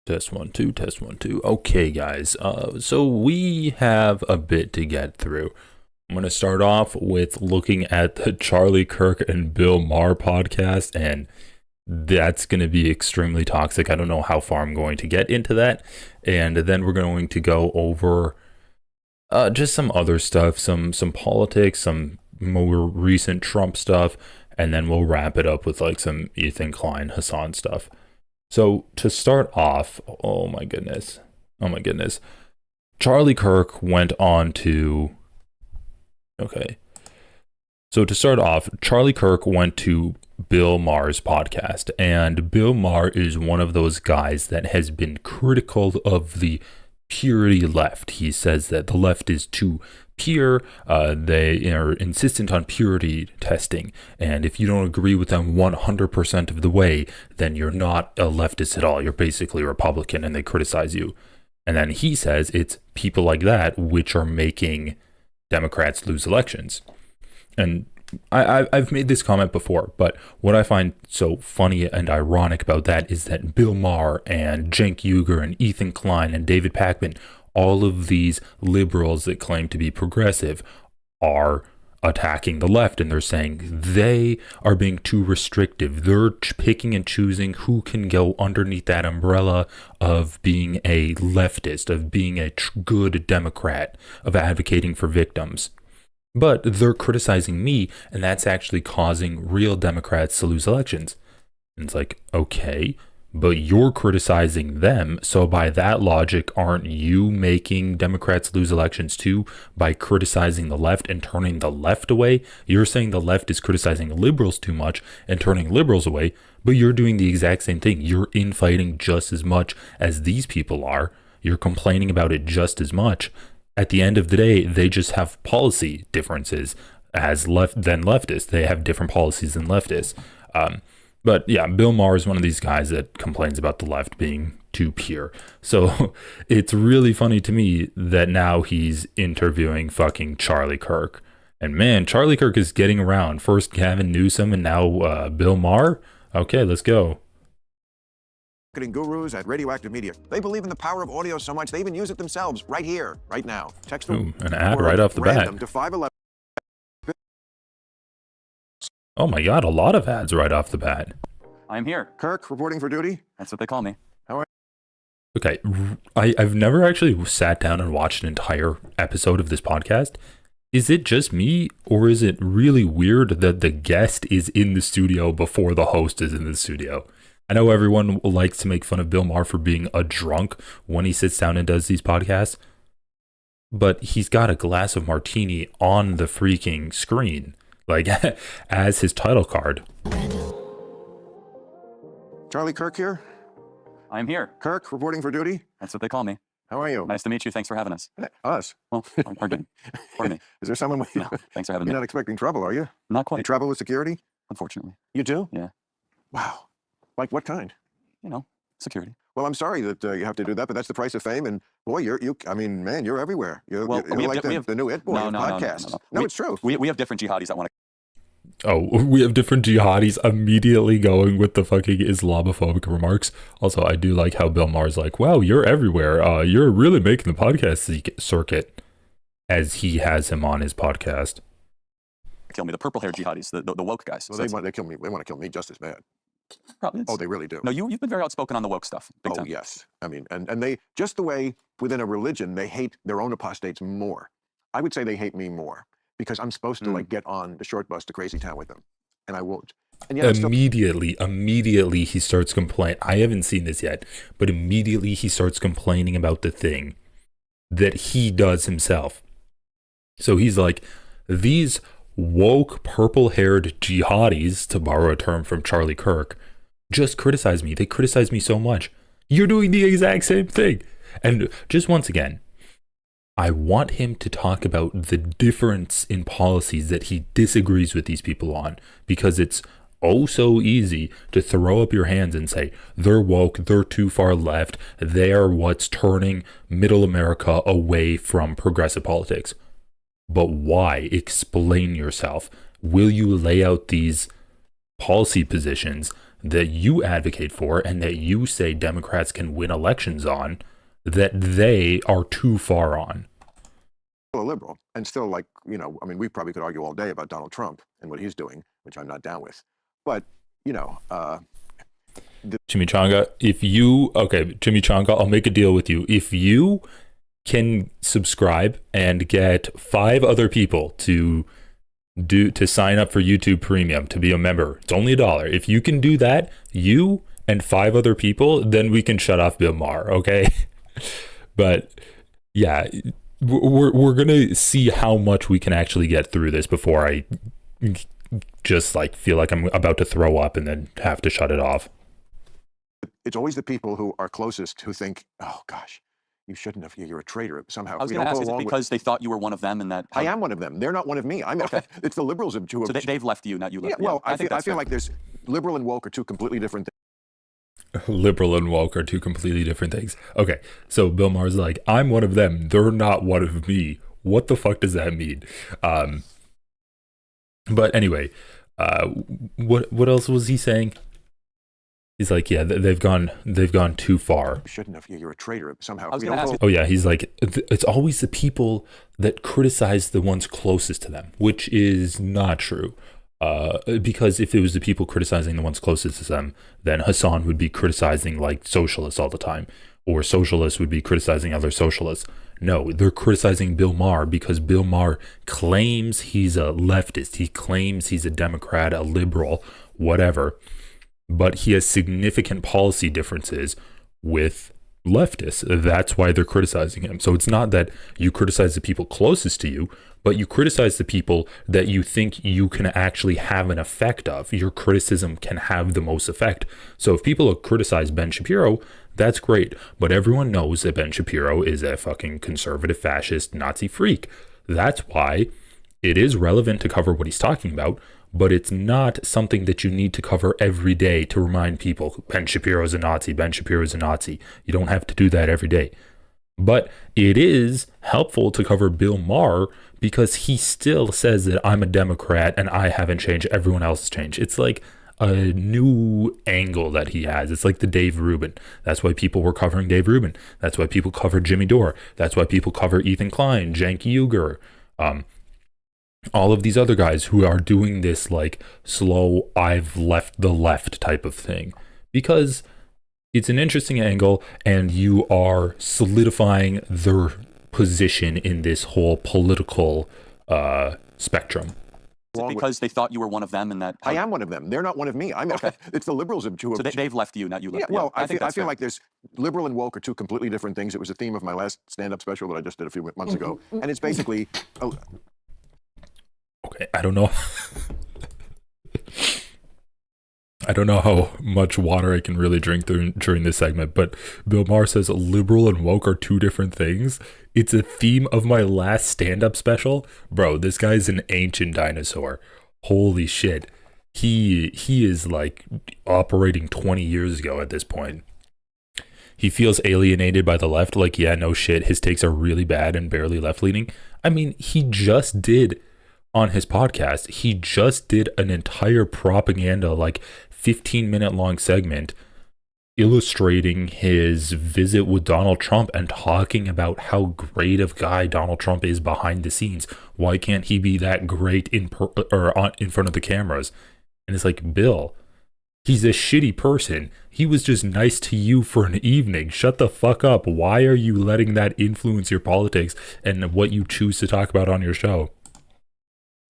Test one, two, test one, two. Okay, guys. So we have a bit to get through. I'm going to start off with looking at the Charlie Kirk and Bill Maher podcast, and that's going to be extremely toxic. I don't know how far I'm going to get into that. And then we're going to go over just some other stuff, some politics, some more recent Trump stuff, and then we'll wrap it up with like some Ethan Klein, Hassan stuff. So to start off, oh my goodness. Charlie Kirk went on to, okay. So to start off, Charlie Kirk went to Bill Maher's podcast, and Bill Maher is one of those guys that has been critical of the purity left. He says that the left is too pure. They are insistent on purity testing, and if you don't agree with them 100% of the way, then you're not a leftist at all. You're basically a Republican, and they criticize you. And then he says it's people like that which are making Democrats lose elections. And I've made this comment before, but what I find so funny and ironic about that is that Bill Maher and Cenk Uygur and Ethan Klein and David Pakman, all of these liberals that claim to be progressive, are attacking the left, and they're saying they are being too restrictive. They're picking and choosing who can go underneath that umbrella of being a leftist, of being a good Democrat, of advocating for victims. But they're criticizing me, and that's actually causing real Democrats to lose elections. And it's like, okay, but you're criticizing them, so by that logic, aren't you making Democrats lose elections too by criticizing the left and turning the left away? You're saying the left is criticizing liberals too much and turning liberals away, but you're doing the exact same thing. You're infighting just as much as these people are. You're complaining about it just as much. At the end of the day, they just have policy differences as leftists. They have different policies than leftists. But yeah, Bill Maher is one of these guys that complains about the left being too pure. So it's really funny to me that now he's interviewing fucking Charlie Kirk. And man, Charlie Kirk is getting around. First Gavin Newsom and now Bill Maher. Okay, let's go. Marketing gurus at Radioactive Media. They believe in the power of audio so much they even use it themselves right here, right now. Text them. An ad right off the bat. To 511. Oh my God, a lot of ads right off the bat. I'm here. Kirk, reporting for duty. That's what they call me. How are Okay, I've never actually sat down and watched an entire episode of this podcast. Is it just me, or is it really weird that the guest is in the studio before the host is in the studio? I know everyone likes to make fun of Bill Maher for being a drunk when he sits down and does these podcasts, but he's got a glass of martini on the freaking screen, like as his title card. Charlie Kirk here? I'm here. Kirk, reporting for duty. That's what they call me. How are you? Nice to meet you. Thanks for having us. Us? Well, pardon me. Is there someone with you? No, thanks for having You're me. not expecting trouble, are you? Not You quite, travel with security? unfortunately. You do? Yeah. Wow. Like what kind? You know, security. Well, I'm sorry that you have to do that, but that's the price of fame. And boy, I mean, man, you're everywhere. You're Well, you're like the new It Boy of podcasts. No, it's true. We have different jihadis that want to. Oh, we have different jihadis immediately going with the fucking Islamophobic remarks. Also, I do like how Bill Maher's like, wow, you're everywhere. You're really making the podcast circuit, as he has him on his podcast. kill me. The purple-haired jihadis, the woke guys. Well, So they want to kill me. They want to kill me just as bad. probably Oh, they really do. No, you've been very outspoken on the woke stuff. Big Oh, time. yes. I mean, and they, just the way within a religion, they hate their own apostates more. I would say they hate me more because I'm supposed to like get on the short bus to Crazy Town with them, and I won't. And yet Immediately he starts complaining. I haven't seen this yet, but immediately he starts complaining about the thing that he does himself. So he's like, these woke purple-haired jihadis, to borrow a term from Charlie Kirk, just criticize me. They criticize me so much. You're doing the exact same thing. And just once again, I want him to talk about the difference in policies that he disagrees with these people on, because it's oh so easy to throw up your hands and say, they're woke, they're too far left, they are what's turning middle America away from progressive politics. But why? Explain yourself. Will you lay out these policy positions that you advocate for and that you say Democrats can win elections on, that they are too far on. A liberal and still, like, you know, I mean, we probably could argue all day about Donald Trump and what he's doing, which I'm not down with. But, you know, Chimichanga, Chimichanga, I'll make a deal with you. If you can subscribe and get 5 other people to sign up for YouTube Premium to be a member, it's only $1. If you can do that, you and 5 other people, then we can shut off Bill Maher, okay? But yeah, we're gonna see how much we can actually get through this before I just like feel like I'm about to throw up and then have to shut it off. it's always the people who are closest who think, oh gosh, you shouldn't have, you're a traitor somehow. I was going to ask, is it because they thought you were one of them and that... I am one of them. They're not one of me. Okay. It's the liberals who So they've left you, not you left Yeah, well, I I feel like there's liberal and woke are two completely different things. Liberal and woke are two completely different things. Okay, so Bill Maher's like, I'm one of them. They're not one of me. What the fuck does that mean? But anyway, what else was he saying? He's like, yeah, they've gone too far. You shouldn't have. You're a traitor somehow. I was gonna ask Oh yeah, he's like, it's always the people that criticize the ones closest to them, which is not true. Because if it was the people criticizing the ones closest to them, then Hassan would be criticizing like socialists all the time, or socialists would be criticizing other socialists. No, they're criticizing Bill Maher because Bill Maher claims he's a leftist. He claims he's a Democrat, a liberal, whatever. But he has significant policy differences with leftists. That's why they're criticizing him. So it's not that you criticize the people closest to you, but you criticize the people that you think you can actually have an effect of. Your criticism can have the most effect. So if people criticize Ben Shapiro, that's great. But everyone knows that Ben Shapiro is a fucking conservative, fascist, Nazi freak. That's why it is relevant to cover what he's talking about, but it's not something that you need to cover every day to remind people, Ben Shapiro is a Nazi, Ben Shapiro is a Nazi. You don't have to do that every day. But it is helpful to cover Bill Maher because he still says that I'm a Democrat and I haven't changed, everyone else has changed. It's like a new angle that he has. It's like the Dave Rubin. That's why people were covering Dave Rubin. That's why people covered Jimmy Dore. That's why people cover Ethan Klein, Cenk Uygur, all of these other guys who are doing this like slow, I've left the left type of thing, because it's an interesting angle and you are solidifying their position in this whole political spectrum. Is it because they thought you were one of them and that... I am one of them. They're not one of me. Okay. It's the liberals who... So they've left you, not you left Yeah, well, I feel like there's liberal and woke are two completely different things. It was the theme of my last stand-up special that I just did a few months ago. And it's basically... Okay, I don't know. I don't know how much water I can really drink during this segment, but Bill Maher says liberal and woke are two different things. It's a theme of my last stand-up special. Bro, this guy's an ancient dinosaur. Holy shit. He is like operating 20 years ago at this point. He feels alienated by the left. Like, yeah, no shit. His takes are really bad and barely left-leaning. I mean, he just did... on his podcast, he just did an entire propaganda, like 15-minute long segment illustrating his visit with Donald Trump and talking about how great of guy Donald Trump is behind the scenes. Why can't he be that great in front of the cameras? And it's like, Bill, he's a shitty person. He was just nice to you for an evening. Shut the fuck up. Why are you letting that influence your politics and what you choose to talk about on your show?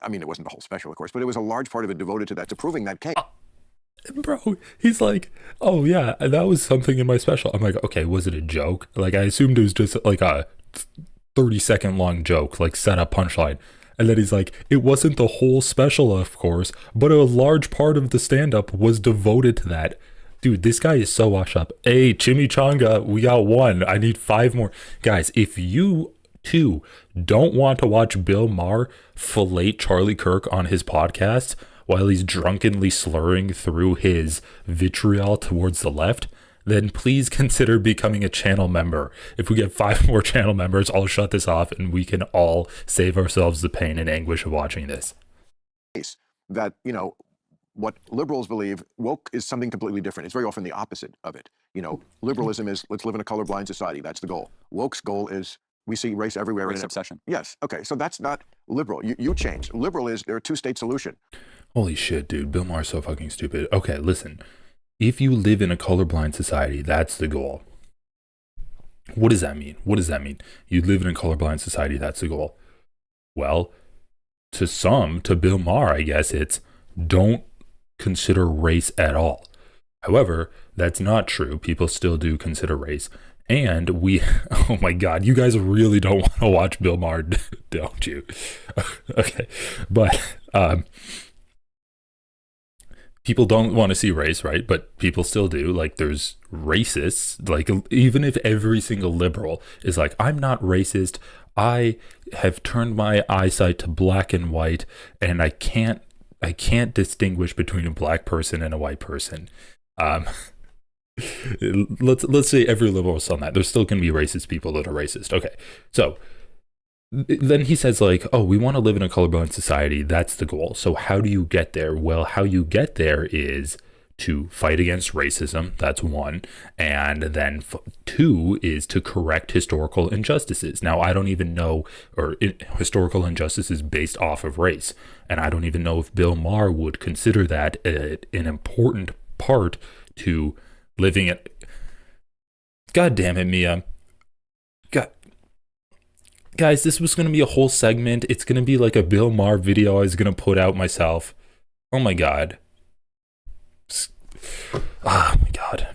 I mean, it wasn't the whole special, of course, but it was a large part of it devoted to that, to proving that case. Bro, he's like, oh yeah, that was something in my special. I'm like, okay, was it a joke? Like, I assumed it was just like a 30-second long joke, like set up punchline. And then he's like, it wasn't the whole special, of course, but a large part of the stand-up was devoted to that. Dude, this guy is so washed up. Hey, Chimichanga, we got one. I need 5 more. Guys, if you... too, don't want to watch Bill Maher fillet Charlie Kirk on his podcast while he's drunkenly slurring through his vitriol towards the left, then please consider becoming a channel member. If we get 5 more channel members, I'll shut this off and we can all save ourselves the pain and anguish of watching this. That, you know, what liberals believe, woke is something completely different. It's very often the opposite of it. Liberalism is let's live in a colorblind society. That's the goal. Woke's goal is we see race everywhere. Race obsession. Yes. Okay. So that's not liberal. You change. Liberal is there are two-state solution. Holy shit, dude. Bill Maher's so fucking stupid. Okay, listen. If you live in a colorblind society, that's the goal. What does that mean? What does that mean? You live in a colorblind society, that's the goal. Well, to Bill Maher, I guess it's don't consider race at all. However, that's not true. People still do consider race. And oh my God, you guys really don't want to watch Bill Maher, don't you? Okay. But, people don't want to see race, right? But people still do. Like, there's racists. Like, even if every single liberal is like, I'm not racist. I have turned my eyesight to black and white, and I can't distinguish between a black person and a white person. Let's say every liberal is on that. There's still going to be racist people that are racist. Okay, so then he says, like, oh, we want to live in a colorblind society. That's the goal. So how do you get there? Well, how you get there is to fight against racism. That's one. And then two is to correct historical injustices. Now, I don't even know, historical injustices based off of race. And I don't even know if Bill Maher would consider that an important part to living it. God damn it, Mia. Guys, this was going to be a whole segment. It's going to be like a Bill Maher video I was going to put out myself. Oh my God. Oh my God.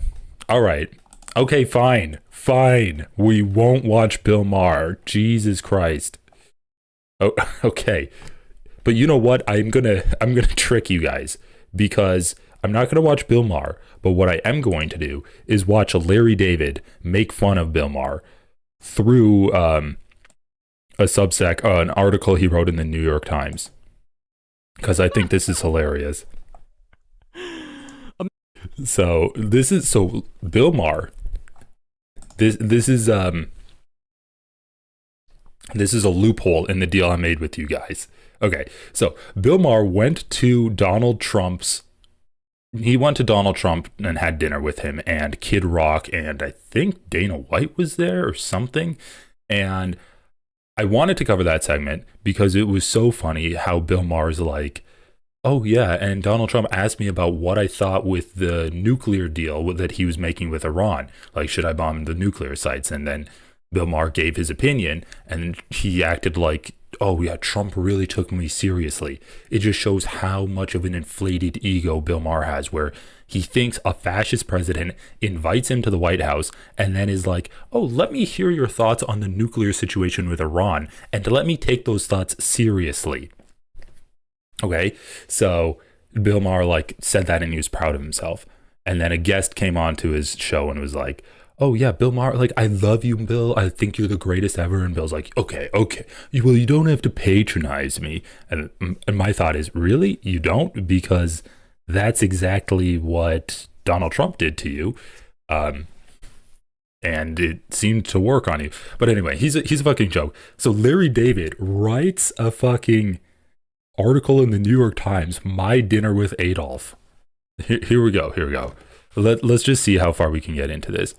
All right. Okay, fine. We won't watch Bill Maher. Jesus Christ. Oh, okay. But you know what? I'm going to trick you guys, because I'm not going to watch Bill Maher, but what I am going to do is watch Larry David make fun of Bill Maher through a Substack, an article he wrote in the New York Times, because I think this is hilarious. So Bill Maher, this is a loophole in the deal I made with you guys. Okay, so Bill Maher went to Donald Trump and had dinner with him, and Kid Rock, and I think Dana White was there or something. And I wanted to cover that segment because it was so funny how Bill Maher's like, oh yeah, and Donald Trump asked me about what I thought with the nuclear deal that he was making with Iran. Like, should I bomb the nuclear sites? And then Bill Maher gave his opinion, and he acted like, oh yeah, Trump really took me seriously. It just shows how much of an inflated ego Bill Maher has, where he thinks a fascist president invites him to the White House and then is like, oh, let me hear your thoughts on the nuclear situation with Iran, and to let me take those thoughts seriously. Okay, so Bill Maher said that, and he was proud of himself. And then a guest came on to his show and was like, oh yeah, Bill Maher, I love you, Bill. I think you're the greatest ever. And Bill's like, okay. Well, you don't have to patronize me. And my thought is, really? You don't? Because that's exactly what Donald Trump did to you. And it seemed to work on you. But anyway, he's a fucking joke. So Larry David writes a fucking article in the New York Times, My Dinner with Adolf. Here we go. Let's just see how far we can get into this.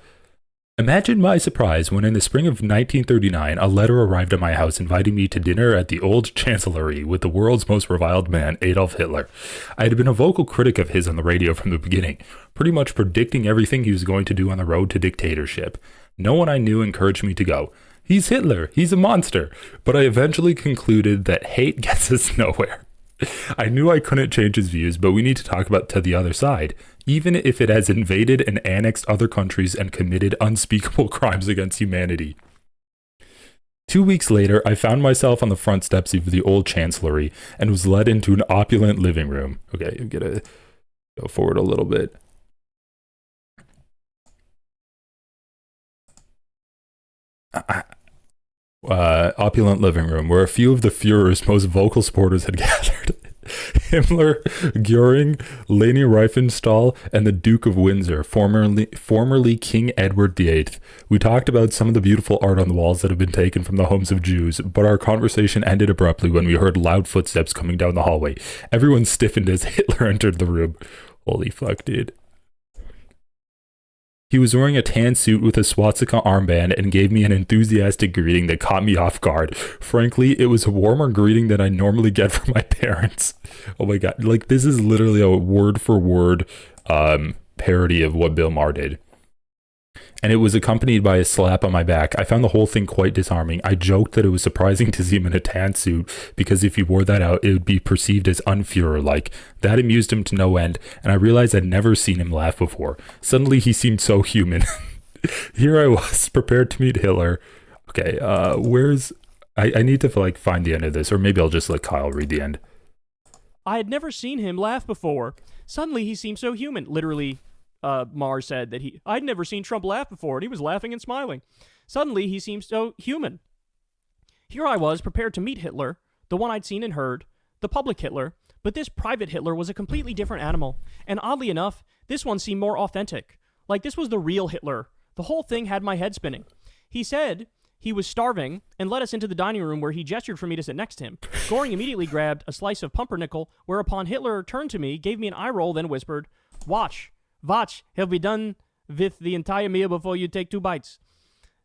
Imagine my surprise when in the spring of 1939, a letter arrived at my house inviting me to dinner at the old chancellery with the world's most reviled man, Adolf Hitler. I had been a vocal critic of his on the radio from the beginning, pretty much predicting everything he was going to do on the road to dictatorship. No one I knew encouraged me to go. He's Hitler. He's a monster. But I eventually concluded that hate gets us nowhere. I knew I couldn't change his views, but we need to talk about to the other side, even if it has invaded and annexed other countries and committed unspeakable crimes against humanity. 2 weeks later, I found myself on the front steps of the old chancellery and was led into an opulent living room. Okay, I'm gonna go forward a little bit. Opulent living room where a few of the Fuhrer's most vocal supporters had gathered. Himmler, Goering, Leni Riefenstahl, and the Duke of Windsor, formerly King Edward VIII. We talked about some of the beautiful art on the walls that have been taken from the homes of Jews, but our conversation ended abruptly when we heard loud footsteps coming down the hallway. Everyone stiffened as Hitler entered the room. Holy fuck, dude. He was wearing a tan suit with a swastika armband and gave me an enthusiastic greeting that caught me off guard. Frankly, it was a warmer greeting than I normally get from my parents. Oh my god, like this is literally a word for word parody of what Bill Maher did. And it was accompanied by a slap on my back. I found the whole thing quite disarming. I joked that it was surprising to see him in a tan suit, because if he wore that out, it would be perceived as unfuhrer-like. That amused him to no end, and I realized I'd never seen him laugh before. Suddenly, he seemed so human. Here I was, prepared to meet Hitler. Okay, where's... I need to, like, find the end of this, or maybe I'll just let Kyle read the end. I had never seen him laugh before. Suddenly, he seemed so human. Literally... Maher said that I'd never seen Trump laugh before, and he was laughing and smiling. Suddenly, he seemed so human. Here I was, prepared to meet Hitler, the one I'd seen and heard, the public Hitler, but this private Hitler was a completely different animal, and oddly enough, this one seemed more authentic. Like this was the real Hitler. The whole thing had my head spinning. He said he was starving and led us into the dining room where he gestured for me to sit next to him. Goring immediately grabbed a slice of pumpernickel, whereupon Hitler turned to me, gave me an eye roll, then whispered, "Watch. Watch, he'll be done with the entire meal before you take 2 bites."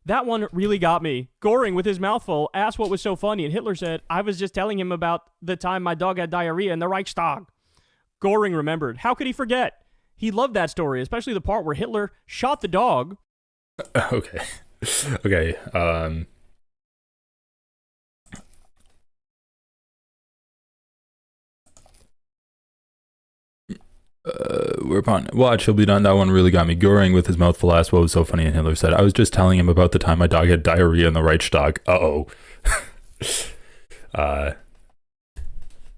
That one really got me. Goring, with his mouth full, asked what was so funny, and Hitler said, "I was just telling him about the time my dog had diarrhea in the Reichstag." Goring remembered. How could he forget? He loved that story, especially the part where Hitler shot the dog. Okay. Okay, whereupon, watch, he'll be done. That one really got me. Goring, with his mouth full, asked what was so funny, and Hitler said, "I was just telling him about the time my dog had diarrhea in the Reichstag." Uh-oh.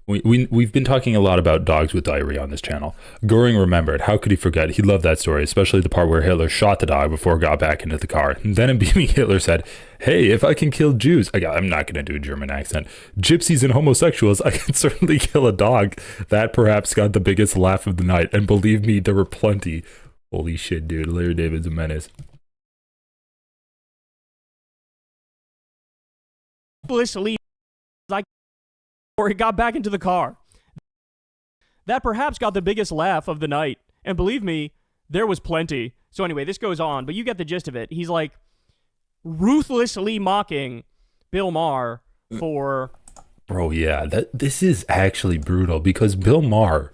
We've been talking a lot about dogs with diarrhea on this channel. Goring remembered. How could he forget? He loved that story, especially the part where Hitler shot the dog before it got back into the car. And then a beaming Hitler said, "Hey, if I can kill Jews," I'm not going to do a German accent, "gypsies and homosexuals, I can certainly kill a dog." That perhaps got the biggest laugh of the night, and believe me, there were plenty. Holy shit, dude. Larry David's a menace. Or he got back into the car. That perhaps got the biggest laugh of the night. And believe me, there was plenty. So anyway, this goes on, but you get the gist of it. He's like ruthlessly mocking Bill Maher for... Bro, yeah, this is actually brutal, because Bill Maher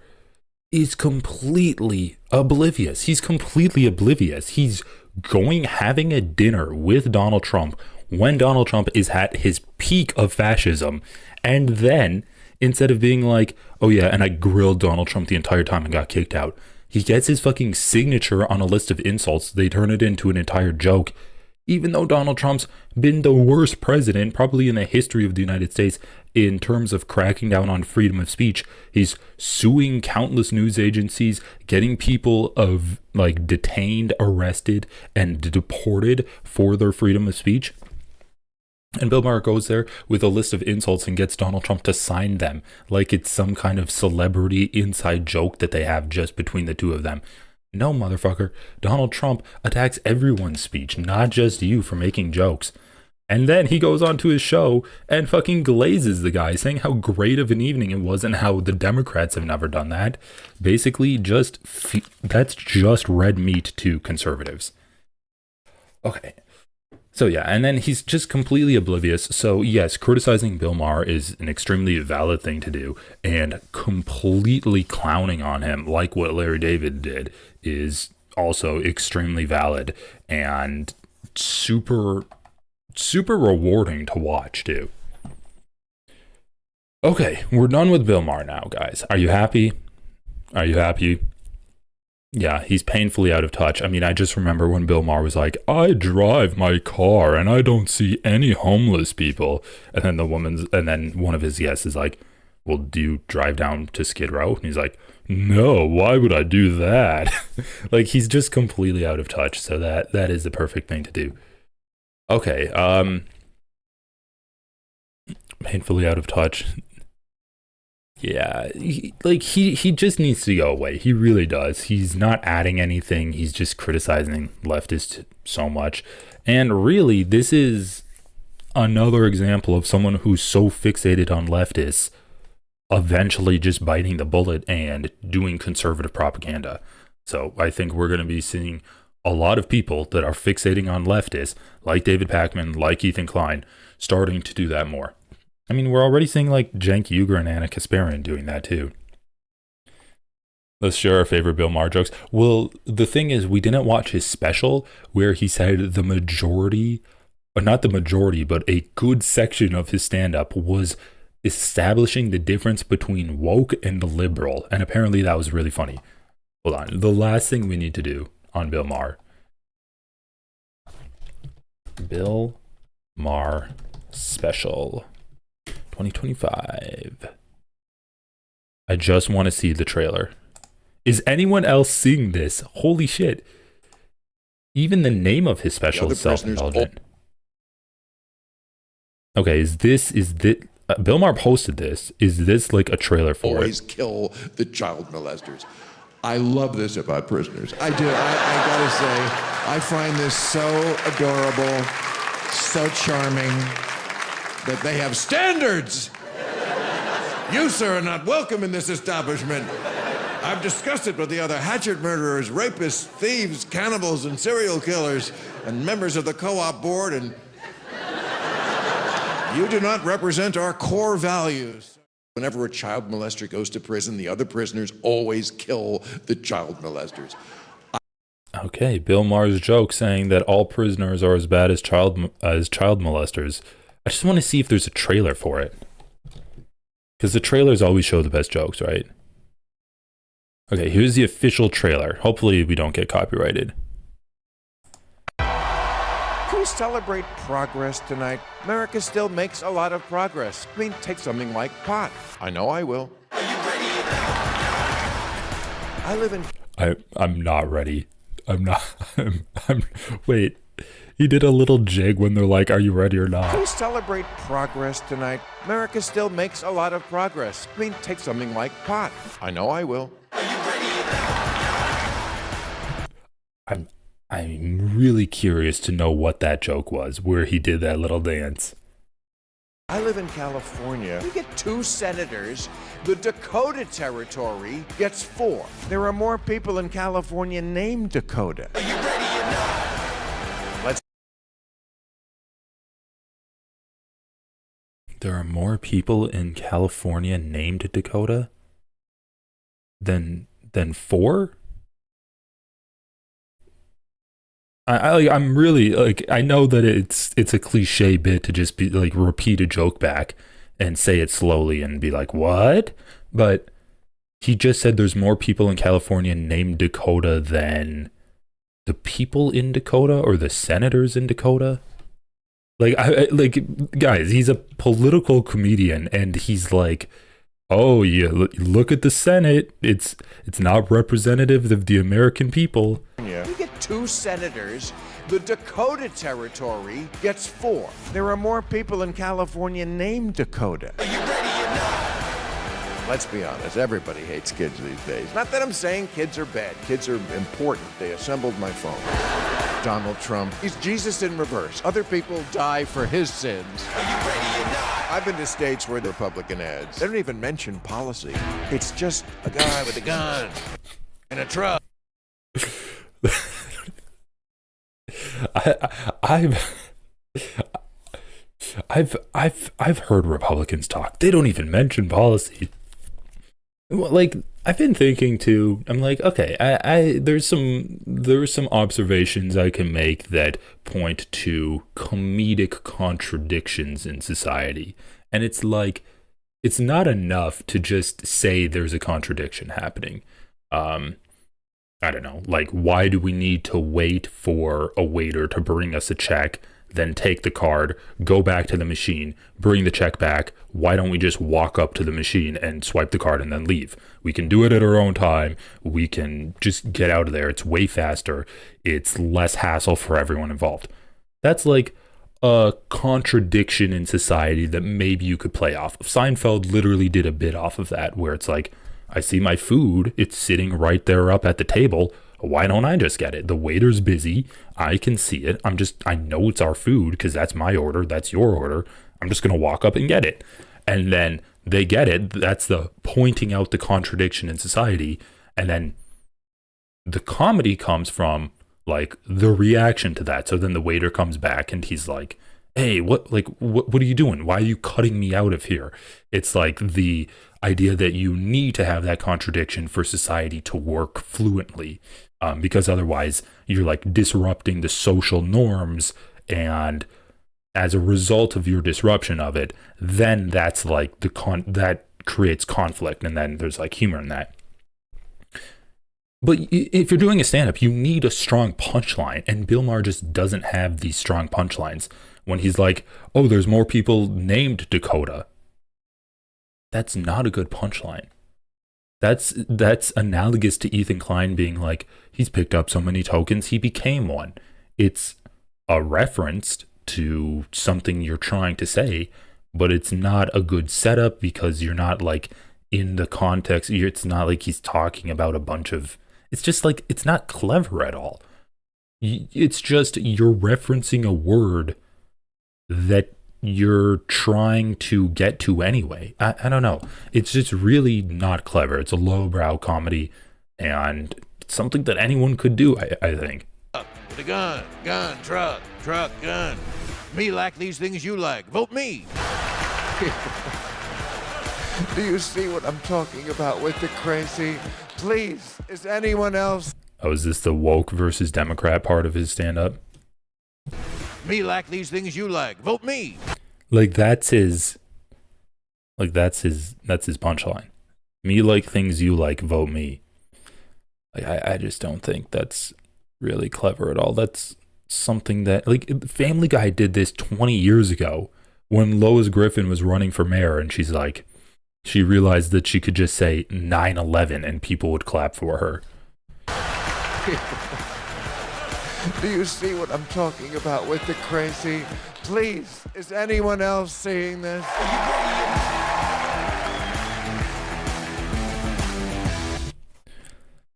is completely oblivious. He's completely oblivious. He's having a dinner with Donald Trump when Donald Trump is at his peak of fascism. And then, instead of being like, "Oh yeah, and I grilled Donald Trump the entire time and got kicked out," he gets his fucking signature on a list of insults. They turn it into an entire joke. Even though Donald Trump's been the worst president probably in the history of the United States in terms of cracking down on freedom of speech, he's suing countless news agencies, getting people detained, arrested, and deported for their freedom of speech. And Bill Maher goes there with a list of insults and gets Donald Trump to sign them like it's some kind of celebrity inside joke that they have just between the two of them. No, motherfucker. Donald Trump attacks everyone's speech, not just you, for making jokes. And then he goes on to his show and fucking glazes the guy, saying how great of an evening it was and how the Democrats have never done that. Basically, that's just red meat to conservatives. Okay. So yeah, and then he's just completely oblivious. So yes, criticizing Bill Maher is an extremely valid thing to do, and completely clowning on him, like what Larry David did, is also extremely valid and super rewarding to watch too. Okay, we're done with Bill Maher now, guys. Are you happy? Are you happy? Yeah, he's painfully out of touch. I mean, I just remember when Bill Maher was like, "I drive my car and I don't see any homeless people." And then one of his guests is like, "Well, do you drive down to Skid Row?" And he's like, "No, why would I do that?" Like, he's just completely out of touch. So that is the perfect thing to do. Okay, painfully out of touch. Yeah, he just needs to go away. He really does. He's not adding anything. He's just criticizing leftists so much. And really, this is another example of someone who's so fixated on leftists eventually just biting the bullet and doing conservative propaganda. So I think we're going to be seeing a lot of people that are fixating on leftists, like David Pakman, like Ethan Klein, starting to do that more. I mean, we're already seeing like Cenk Uygur and Anna Kasparian doing that too. Let's share our favorite Bill Maher jokes. Well, the thing is, we didn't watch his special where he said the majority, or not the majority, but a good section of his stand-up was establishing the difference between woke and liberal. And apparently that was really funny. Hold on. The last thing we need to do on Bill Maher. Bill Maher special 2025. I just want to see the trailer. Is anyone else seeing this? Holy shit. Even the name of his special is self-indulgent. Okay, is this Bill Maher posted this. Is this like a trailer for always kill the child molesters? I love this about prisoners. I do. I gotta say, I find this so adorable, so charming, that they have standards. You, sir, are not welcome in this establishment. I've discussed it with the other hatchet murderers, rapists, thieves, cannibals, and serial killers, and members of the co-op board, and you do not represent our core values. Whenever a child molester goes to prison, the other prisoners always kill the child molesters. Okay, Bill Maher's joke saying that all prisoners are as bad as child molesters. I just want to see if there's a trailer for it. Because the trailers always show the best jokes, right? Okay, here's the official trailer. Hopefully we don't get copyrighted. Can we celebrate progress tonight? America still makes a lot of progress. I mean, take something like pot. I know I will. Are you ready? I live in... I'm not ready. I'm not. Wait. He did a little jig when they're like, are you ready or not? Can we celebrate progress tonight? America still makes a lot of progress. I mean, take something like pot. I know I will. Are you ready? I'm really curious to know what that joke was, where he did that little dance. I live in California. We get 2 senators. The Dakota territory gets 4. There are more people in California named Dakota. Are you ready or not? Let's. There are more people in California named Dakota than 4? I'm really like, I know that it's a cliche bit to just be like repeat a joke back and say it slowly and be like, what? But he just said there's more people in California named Dakota than the people in Dakota or the senators in Dakota. Like, guys, he's a political comedian and he's like, oh yeah, look at the Senate. It's not representative of the American people. Yeah. We get 2 senators. The Dakota territory gets 4. There are more people in California named Dakota. Are you ready or not? Let's be honest, everybody hates kids these days. Not that I'm saying kids are bad. Kids are important. They assembled my phone. Donald Trump, he's Jesus in reverse. Other people die for his sins. Are you ready or not? I've been to states where the Republican ads, they don't even mention policy. It's just a guy with a gun and a truck. I've heard Republicans talk. They don't even mention policy. Like, I've been thinking too. I'm like, okay, there's some observations I can make that point to comedic contradictions in society, and it's like, it's not enough to just say there's a contradiction happening. I don't know, like, why do we need to wait for a waiter to bring us a check, then take the card, go back to the machine, bring the check back? Why don't we just walk up to the machine and swipe the card and then leave? We can do it at our own time. We can just get out of there. It's way faster. It's less hassle for everyone involved. That's like a contradiction in society that maybe you could play off of. Seinfeld literally did a bit off of that, where it's like, I see my food, it's sitting right there up at the table. Why don't I just get it? The waiter's busy. I can see it. I know it's our food because that's my order. That's your order. I'm just going to walk up and get it. And then they get it. That's the pointing out the contradiction in society. And then the comedy comes from like the reaction to that. So then the waiter comes back and he's like, hey, what are you doing? Why are you cutting me out of here? It's like the idea that you need to have that contradiction for society to work fluently, because otherwise you're like disrupting the social norms, and as a result of your disruption of it, then that's like that creates conflict, and then there's like humor in that. But if you're doing a stand-up, you need a strong punchline, and Bill Maher just doesn't have these strong punchlines. When he's like, oh, there's more people named Dakota. That's not a good punchline. That's analogous to Ethan Klein being like, he's picked up so many tokens, he became one. It's a reference to something you're trying to say, but it's not a good setup because you're not like in the context. It's not like he's talking about a bunch of, it's just like, it's not clever at all. It's just you're referencing a word that you're trying to get to anyway. I don't know. It's just really not clever. It's a lowbrow comedy, and it's something that anyone could do, I think. With a gun, truck, gun. Me like these things you like. Vote me. Do you see what I'm talking about with the crazy? Please, is anyone else? Oh, is this the woke versus Democrat part of his stand-up? Me like these things you like. Vote me. That's his punchline. Me like things you like, vote me. I just don't think that's really clever at all. That's something that, like, Family Guy did this 20 years ago when Lois Griffin was running for mayor, and she's like, she realized that she could just say 9/11 and people would clap for her. Do you see what I'm talking about with the crazy? Please, is anyone else seeing this?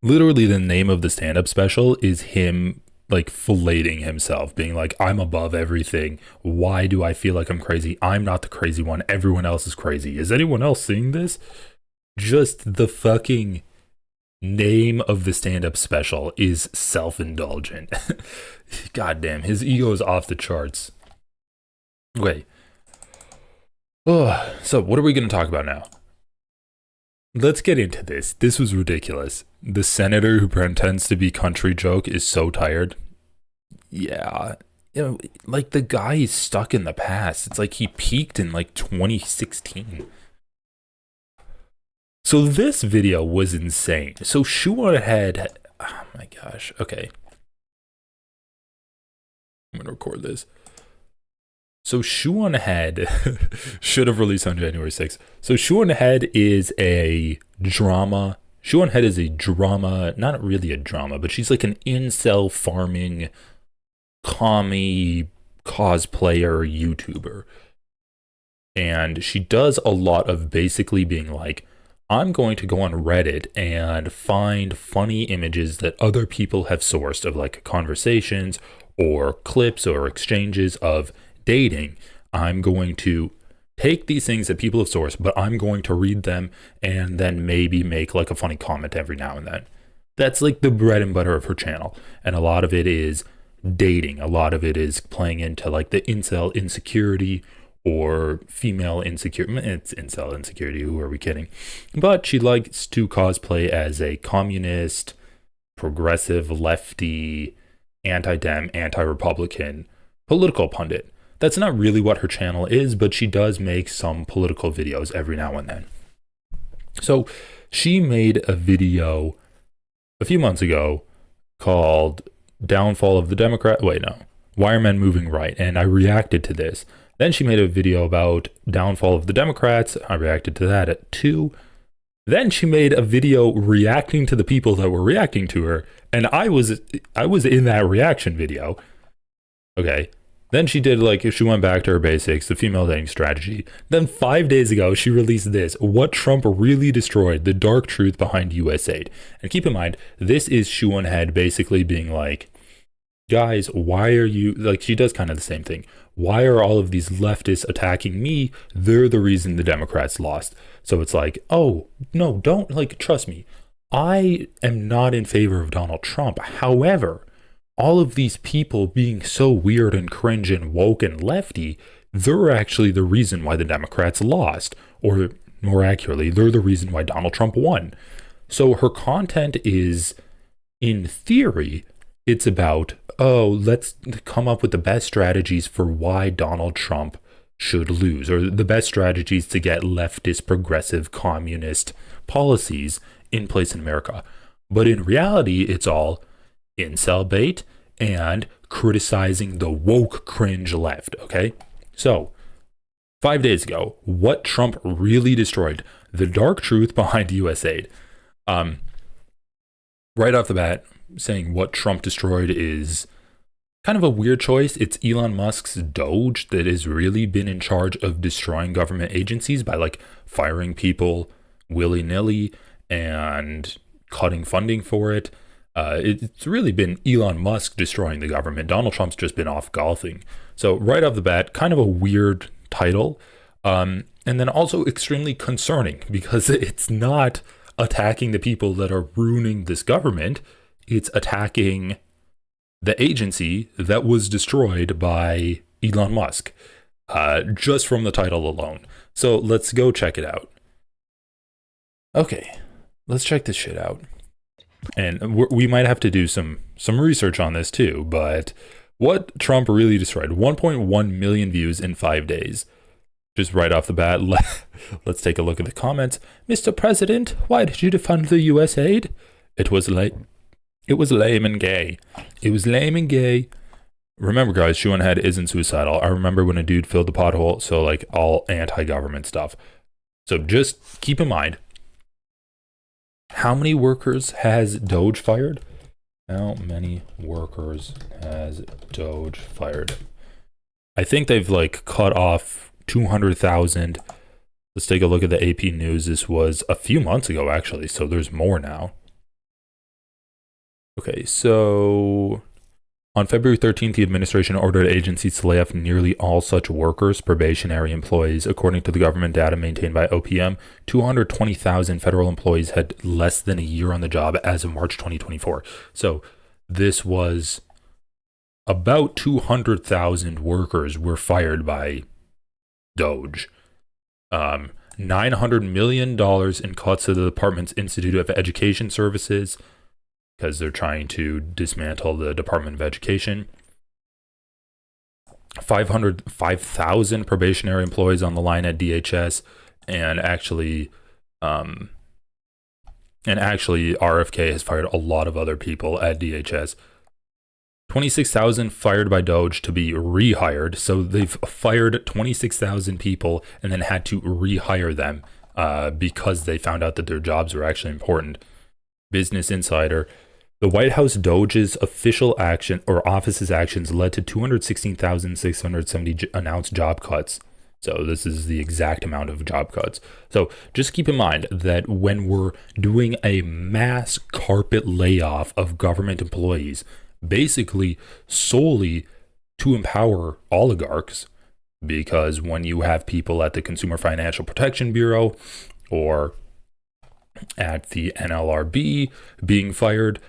Literally, the name of the stand-up special is him like filleting himself, being like, I'm above everything. Why do I feel like I'm crazy? I'm not the crazy one. Everyone else is crazy. Is anyone else seeing this? Just the fucking name of the stand-up special is self-indulgent. Goddamn, his ego is off the charts. Okay. Oh, so what are we going to talk about now? Let's get into this. This was ridiculous. The senator who pretends to be country joke is so tired. Yeah. You know, like the guy is stuck in the past. It's like he peaked in like 2016. So this video was insane. So Shoe on Head, oh my gosh. Okay. I'm going to record this. So Shoe on Head should have released on January 6th. So Shoe on Head is a drama. Shoe on Head is a drama, not really a drama, but she's like an incel farming commie cosplayer YouTuber. And she does a lot of basically being like, I'm going to go on Reddit and find funny images that other people have sourced of like conversations or clips or exchanges of dating. I'm going to take these things that people have sourced, but I'm going to read them and then maybe make like a funny comment every now and then. That's like the bread and butter of her channel. And a lot of it is dating. A lot of it is playing into like the incel insecurity or female insecurity. It's incel insecurity. Who are we kidding? But she likes to cosplay as a communist, progressive, lefty, anti-Dem, anti-Republican political pundit. That's not really what her channel is, but she does make some political videos every now and then. So she made a video a few months ago called Downfall of the Democrat. Wait, no. Why are men moving right? And I reacted to this. Then she made a video about Downfall of the Democrats. I reacted to that at 2. Then she made a video reacting to the people that were reacting to her. And I was in that reaction video. Okay. Then she did she went back to her basics, the female dating strategy. Then 5 days ago, she released this, what Trump really destroyed, the dark truth behind USAID. And keep in mind, this is Shoe Head basically being like, guys, why are you, she does kind of the same thing. Why are all of these leftists attacking me? They're the reason the Democrats lost. So it's like, oh, no, don't, trust me. I am not in favor of Donald Trump. However, all of these people being so weird and cringe and woke and lefty, they're actually the reason why the Democrats lost. Or more accurately, they're the reason why Donald Trump won. So her content is, in theory, it's about, oh, let's come up with the best strategies for why Donald Trump should lose, or the best strategies to get leftist, progressive, communist policies in place in America. But in reality, it's all incel bait and criticizing the woke cringe left, okay? So, 5 days ago, what Trump really destroyed, the dark truth behind USAID. Right off the bat, saying what Trump destroyed is kind of a weird choice. It's Elon Musk's Doge that has really been in charge of destroying government agencies by firing people willy-nilly and cutting funding for it. It's really been Elon Musk destroying the government. Donald Trump's just been off golfing. So right off the bat, kind of a weird title. And then also extremely concerning because it's not attacking the people that are ruining this government. It's attacking the agency that was destroyed by Elon Musk, just from the title alone. So let's go check it out. Okay, let's check this shit out. And we might have to do some research on this too, but what Trump really destroyed, 1.1 million views in 5 days. Just right off the bat, let's take a look at the comments. Mr. President, why did you defund the USAID? It was lame and gay. It was lame and gay. Remember, guys, Shoe Head isn't suicidal. I remember when a dude filled the pothole, so all anti-government stuff. So just keep in mind, how many workers has Doge fired? How many workers has Doge fired? I think they've cut off 200,000. Let's take a look at the AP News. This was a few months ago, actually, so there's more now. Okay, so on February 13th, the administration ordered agencies to lay off nearly all such workers, probationary employees. According to the government data maintained by OPM, 220,000 federal employees had less than a year on the job as of March 2024. So this was about 200,000 workers were fired by Doge. $900 million in cuts to the department's Institute of Education Services, because they're trying to dismantle the Department of Education. 5,000 probationary employees on the line at DHS, and actually RFK has fired a lot of other people at DHS. 26,000 fired by Doge to be rehired. So they've fired 26,000 people and then had to rehire them because they found out that their jobs were actually important. Business Insider. The White House Doge's official action or office's actions led to 216,670 announced job cuts. So this is the exact amount of job cuts. So just keep in mind that when we're doing a mass carpet layoff of government employees, basically solely to empower oligarchs, because when you have people at the Consumer Financial Protection Bureau or at the NLRB being fired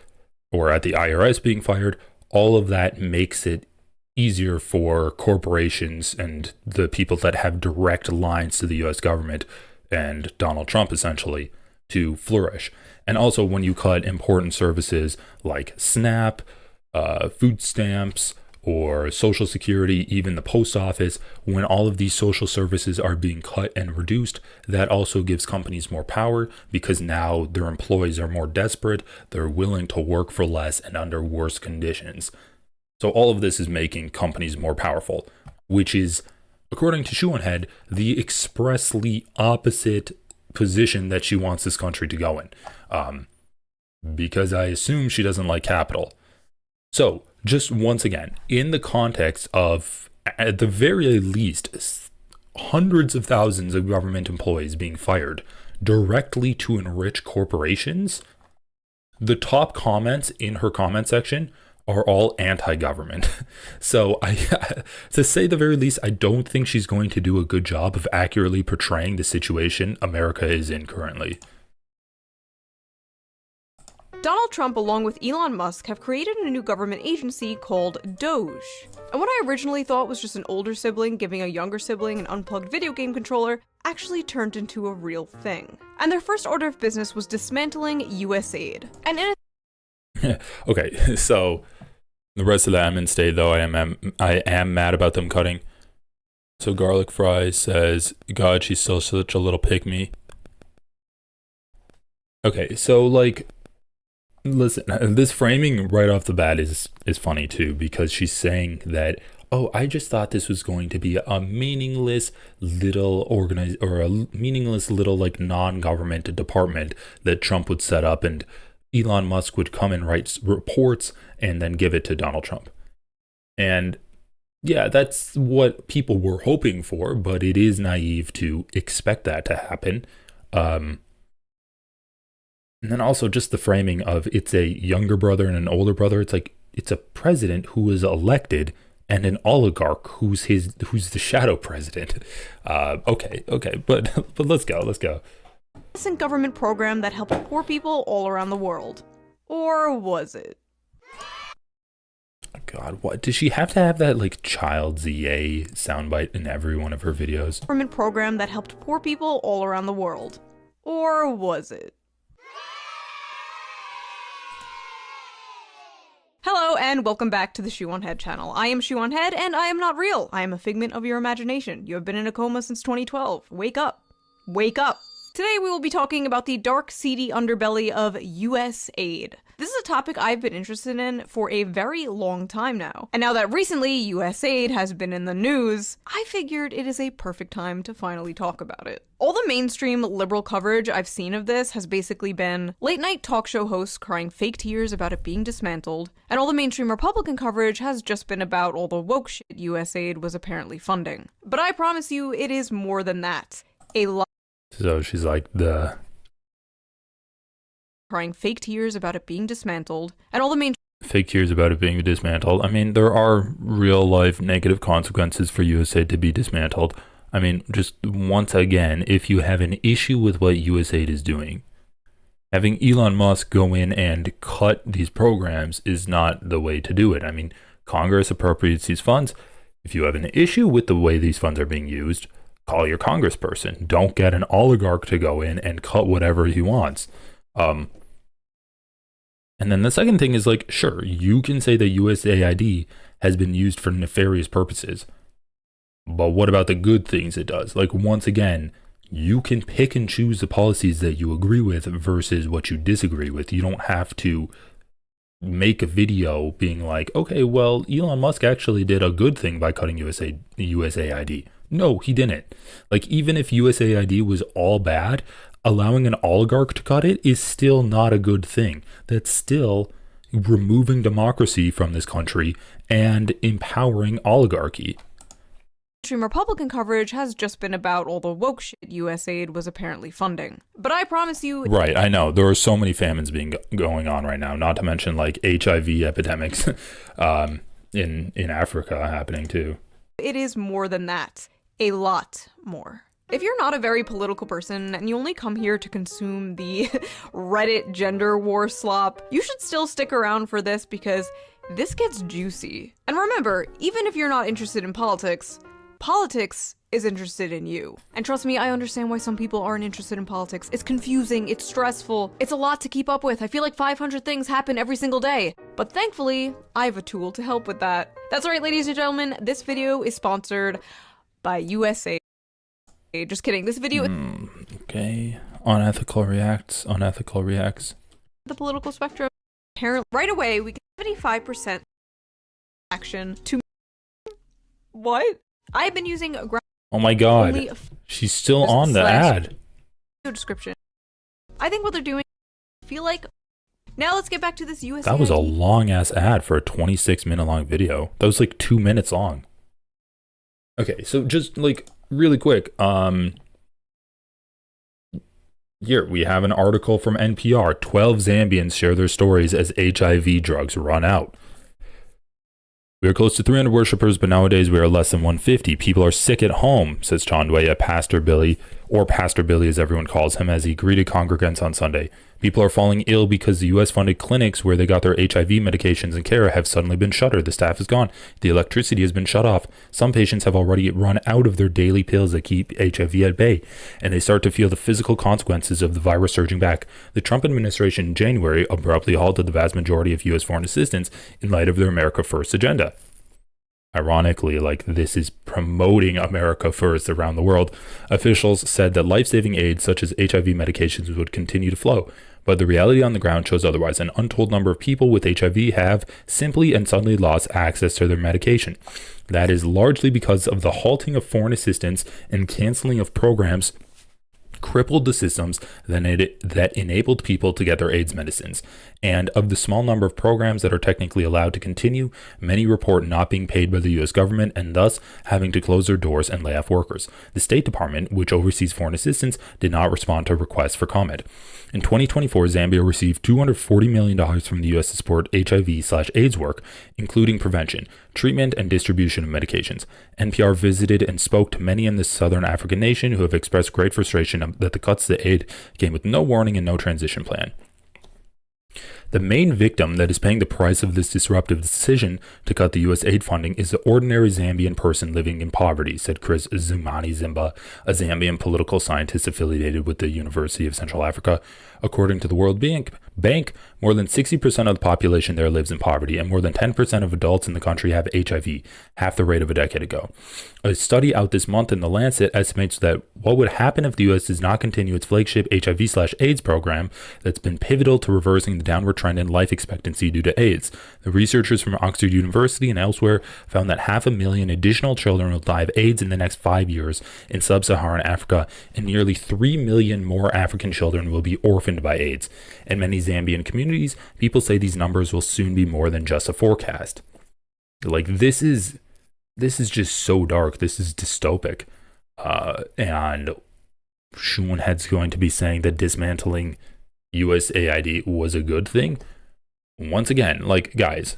or at the IRS being fired, all of that makes it easier for corporations and the people that have direct lines to the US government and Donald Trump essentially to flourish. And also when you cut important services like SNAP, food stamps, or Social Security, even the post office, when all of these social services are being cut and reduced, that also gives companies more power because now their employees are more desperate, they're willing to work for less and under worse conditions. So all of this is making companies more powerful, which is, according to Shoe Head, the expressly opposite position that she wants this country to go in. Because I assume she doesn't like capital. So, just once again, in the context of at the very least, hundreds of thousands of government employees being fired directly to enrich corporations, the top comments in her comment section are all anti-government. So to say the very least, I don't think she's going to do a good job of accurately portraying the situation America is in currently. Donald Trump, along with Elon Musk, have created a new government agency called Doge. And what I originally thought was just an older sibling giving a younger sibling an unplugged video game controller actually turned into a real thing. And their first order of business was dismantling USAID. And in Okay, so the rest of the admin stayed, though I am mad about them cutting. So Garlic Fry says, God, she's still such a little pick-me. Okay, so like, listen, this framing right off the bat is funny too, because she's saying that, oh, I just thought this was going to be a meaningless little meaningless little like non-government department that Trump would set up, and Elon Musk would come and write reports and then give it to Donald Trump. And yeah, that's what people were hoping for, but it is naive to expect that to happen. And then also just the framing of it's a younger brother and an older brother. It's like it's a president who was elected and an oligarch who's the shadow president. Okay, but let's go. innocent government program that helped poor people all around the world. Or was it? God, what does she have to have that like child ZA soundbite in every one of her videos? Government program that helped poor people all around the world. Or was it? Hello and welcome back to the Shoe on Head channel. I am Shoe on Head and I am not real. I am a figment of your imagination. You have been in a coma since 2012. Wake up. Wake up. Today we will be talking about the dark, seedy underbelly of USAID. This is a topic I've been interested in for a very long time now. And now that recently USAID has been in the news, I figured it is a perfect time to finally talk about it. All the mainstream liberal coverage I've seen of this has basically been late-night talk show hosts crying fake tears about it being dismantled, and all the mainstream Republican coverage has just been about all the woke shit USAID was apparently funding. But I promise you, it is more than that. A lot. So she's like crying fake tears about it being dismantled, and all the main fake tears about it being dismantled. I mean, there are real life negative consequences for USAID to be dismantled. I mean, just once again, if you have an issue with what USAID is doing, having Elon Musk go in and cut these programs is not the way to do it. I mean, Congress appropriates these funds. If you have an issue with the way these funds are being used, call your congressperson. Don't get an oligarch to go in and cut whatever he wants. And then the second thing is like, sure, you can say that USAID has been used for nefarious purposes, but what about the good things it does? Like, once again, you can pick and choose the policies that you agree with versus what you disagree with. You don't have to make a video being like, okay, well, Elon Musk actually did a good thing by cutting USAID. No, he didn't. Like, even if USAID was all bad, allowing an oligarch to cut it is still not a good thing. That's still removing democracy from this country and empowering oligarchy. Mainstream Republican coverage has just been about all the woke shit USAID was apparently funding. But I promise you... Right, I know. There are so many famines going on right now, not to mention like HIV epidemics in Africa happening too. It is more than that. A lot more. If you're not a very political person and you only come here to consume the Reddit gender war slop, you should still stick around for this because this gets juicy. And remember, even if you're not interested in politics, politics is interested in you. And trust me, I understand why some people aren't interested in politics. It's confusing, it's stressful, it's a lot to keep up with. I feel like 500 things happen every single day. But thankfully, I have a tool to help with that. That's right, ladies and gentlemen, this video is sponsored by USAID. Just kidding, this video okay. Unethical reacts. the political spectrum. Apparently, right away, we get 75% action to... What? I've been using a Oh my god. She's still on the ad. Description. I think what they're doing, I feel like... Now let's get back to this USAID. That was a long ass ad for a 26-minute long video. That was like 2 minutes long. Okay, so just like really quick, here we have an article from NPR. 12 Zambians share their stories as HIV drugs run out. We are close to 300 worshippers, but nowadays we are less than 150. People are sick at home, says Chandwaya, Pastor Billy, or Pastor Billy as everyone calls him, as he greeted congregants on Sunday. People are falling ill because the U.S.-funded clinics where they got their HIV medications and care have suddenly been shuttered. The staff is gone. The electricity has been shut off. Some patients have already run out of their daily pills that keep HIV at bay, and they start to feel the physical consequences of the virus surging back. The Trump administration in January abruptly halted the vast majority of U.S. foreign assistance in light of their America First agenda. Ironically, like, this is promoting America First around the world. Officials said that life-saving aid such as HIV medications would continue to flow, but the reality on the ground shows otherwise. An untold number of people with HIV have simply and suddenly lost access to their medication. That is largely because of the halting of foreign assistance and canceling of programs crippled the systems that enabled people to get their AIDS medicines. And of the small number of programs that are technically allowed to continue, many report not being paid by the U.S. government and thus having to close their doors and lay off workers. The State Department, which oversees foreign assistance, did not respond to requests for comment. In 2024, Zambia received $240 million from the U.S. to support HIV/AIDS work, including prevention, treatment, and distribution of medications. NPR visited and spoke to many in this southern African nation who have expressed great frustration that the cuts to aid came with no warning and no transition plan. The main victim that is paying the price of this disruptive decision to cut the U.S. aid funding is the ordinary Zambian person living in poverty, said Chris Zumani Zimba, a Zambian political scientist affiliated with the University of Central Africa. According to the World Bank, more than 60% of the population there lives in poverty, and more than 10% of adults in the country have HIV, half the rate of a decade ago. A study out this month in The Lancet estimates that what would happen if the U.S. does not continue its flagship HIV/AIDS program that's been pivotal to reversing the downward trend in life expectancy due to AIDS. The researchers from Oxford University and elsewhere found that 500,000 additional children will die of AIDS in the next 5 years in sub-Saharan Africa, and nearly 3 million more African children will be orphaned by AIDS. In many Zambian communities, people say these numbers will soon be more than just a forecast. Like, this is just so dark. This is dystopic. And Shoonhead's going to be saying that dismantling USAID was a good thing. Once again, like, guys,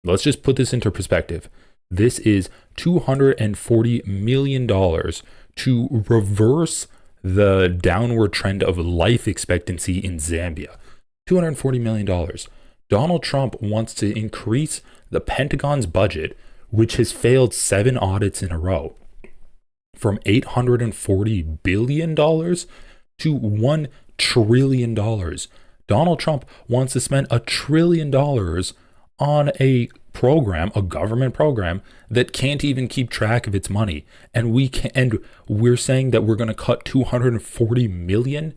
let's just put this into perspective. This is $240 million to reverse the downward trend of life expectancy in Zambia. $240 million. Donald Trump wants to increase the Pentagon's budget, which has failed 7 audits in a row, from $840 billion to $1 trillion. Donald Trump wants to spend $1 trillion on a program, a government program that can't even keep track of its money. And we're saying that we're going to cut $240 million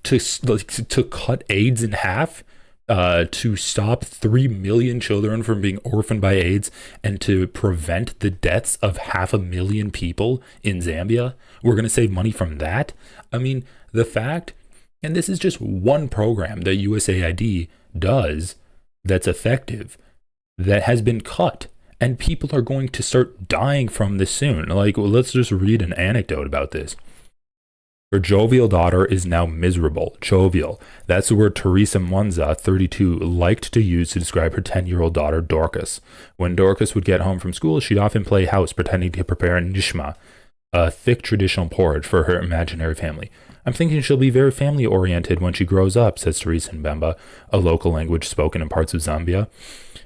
to cut AIDS in half, to stop 3 million children from being orphaned by AIDS, and to prevent the deaths of 500,000 people in Zambia. We're going to save money from that. I mean, the fact, and this is just one program that USAID does that's effective, that has been cut, and people are going to start dying from this soon. Like, well, let's just read an anecdote about this. Her jovial daughter is now miserable. Jovial. That's the word Teresa Mwanza, 32, liked to use to describe her 10-year-old daughter, Dorcas. When Dorcas would get home from school, she'd often play house, pretending to prepare nishma, a thick traditional porridge for her imaginary family. I'm thinking she'll be very family-oriented when she grows up, says Teresa Mbemba, a local language spoken in parts of Zambia.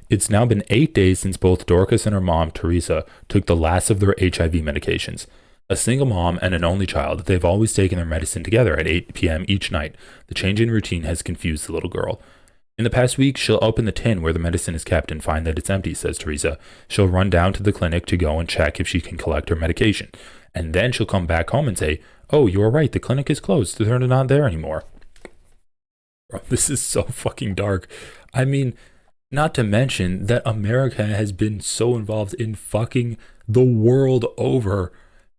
It's now been 8 days since both Dorcas and her mom, Teresa, took the last of their HIV medications. A single mom and an only child, they've always taken their medicine together at 8 p.m. each night. The change in routine has confused the little girl. In the past week, she'll open the tin where the medicine is kept and find that it's empty, says Teresa. She'll run down to the clinic to go and check if she can collect her medication. And then she'll come back home and say, "Oh, you were right, the clinic is closed. They're not there anymore." Bro, this is so fucking dark. I mean, not to mention that America has been so involved in fucking the world over.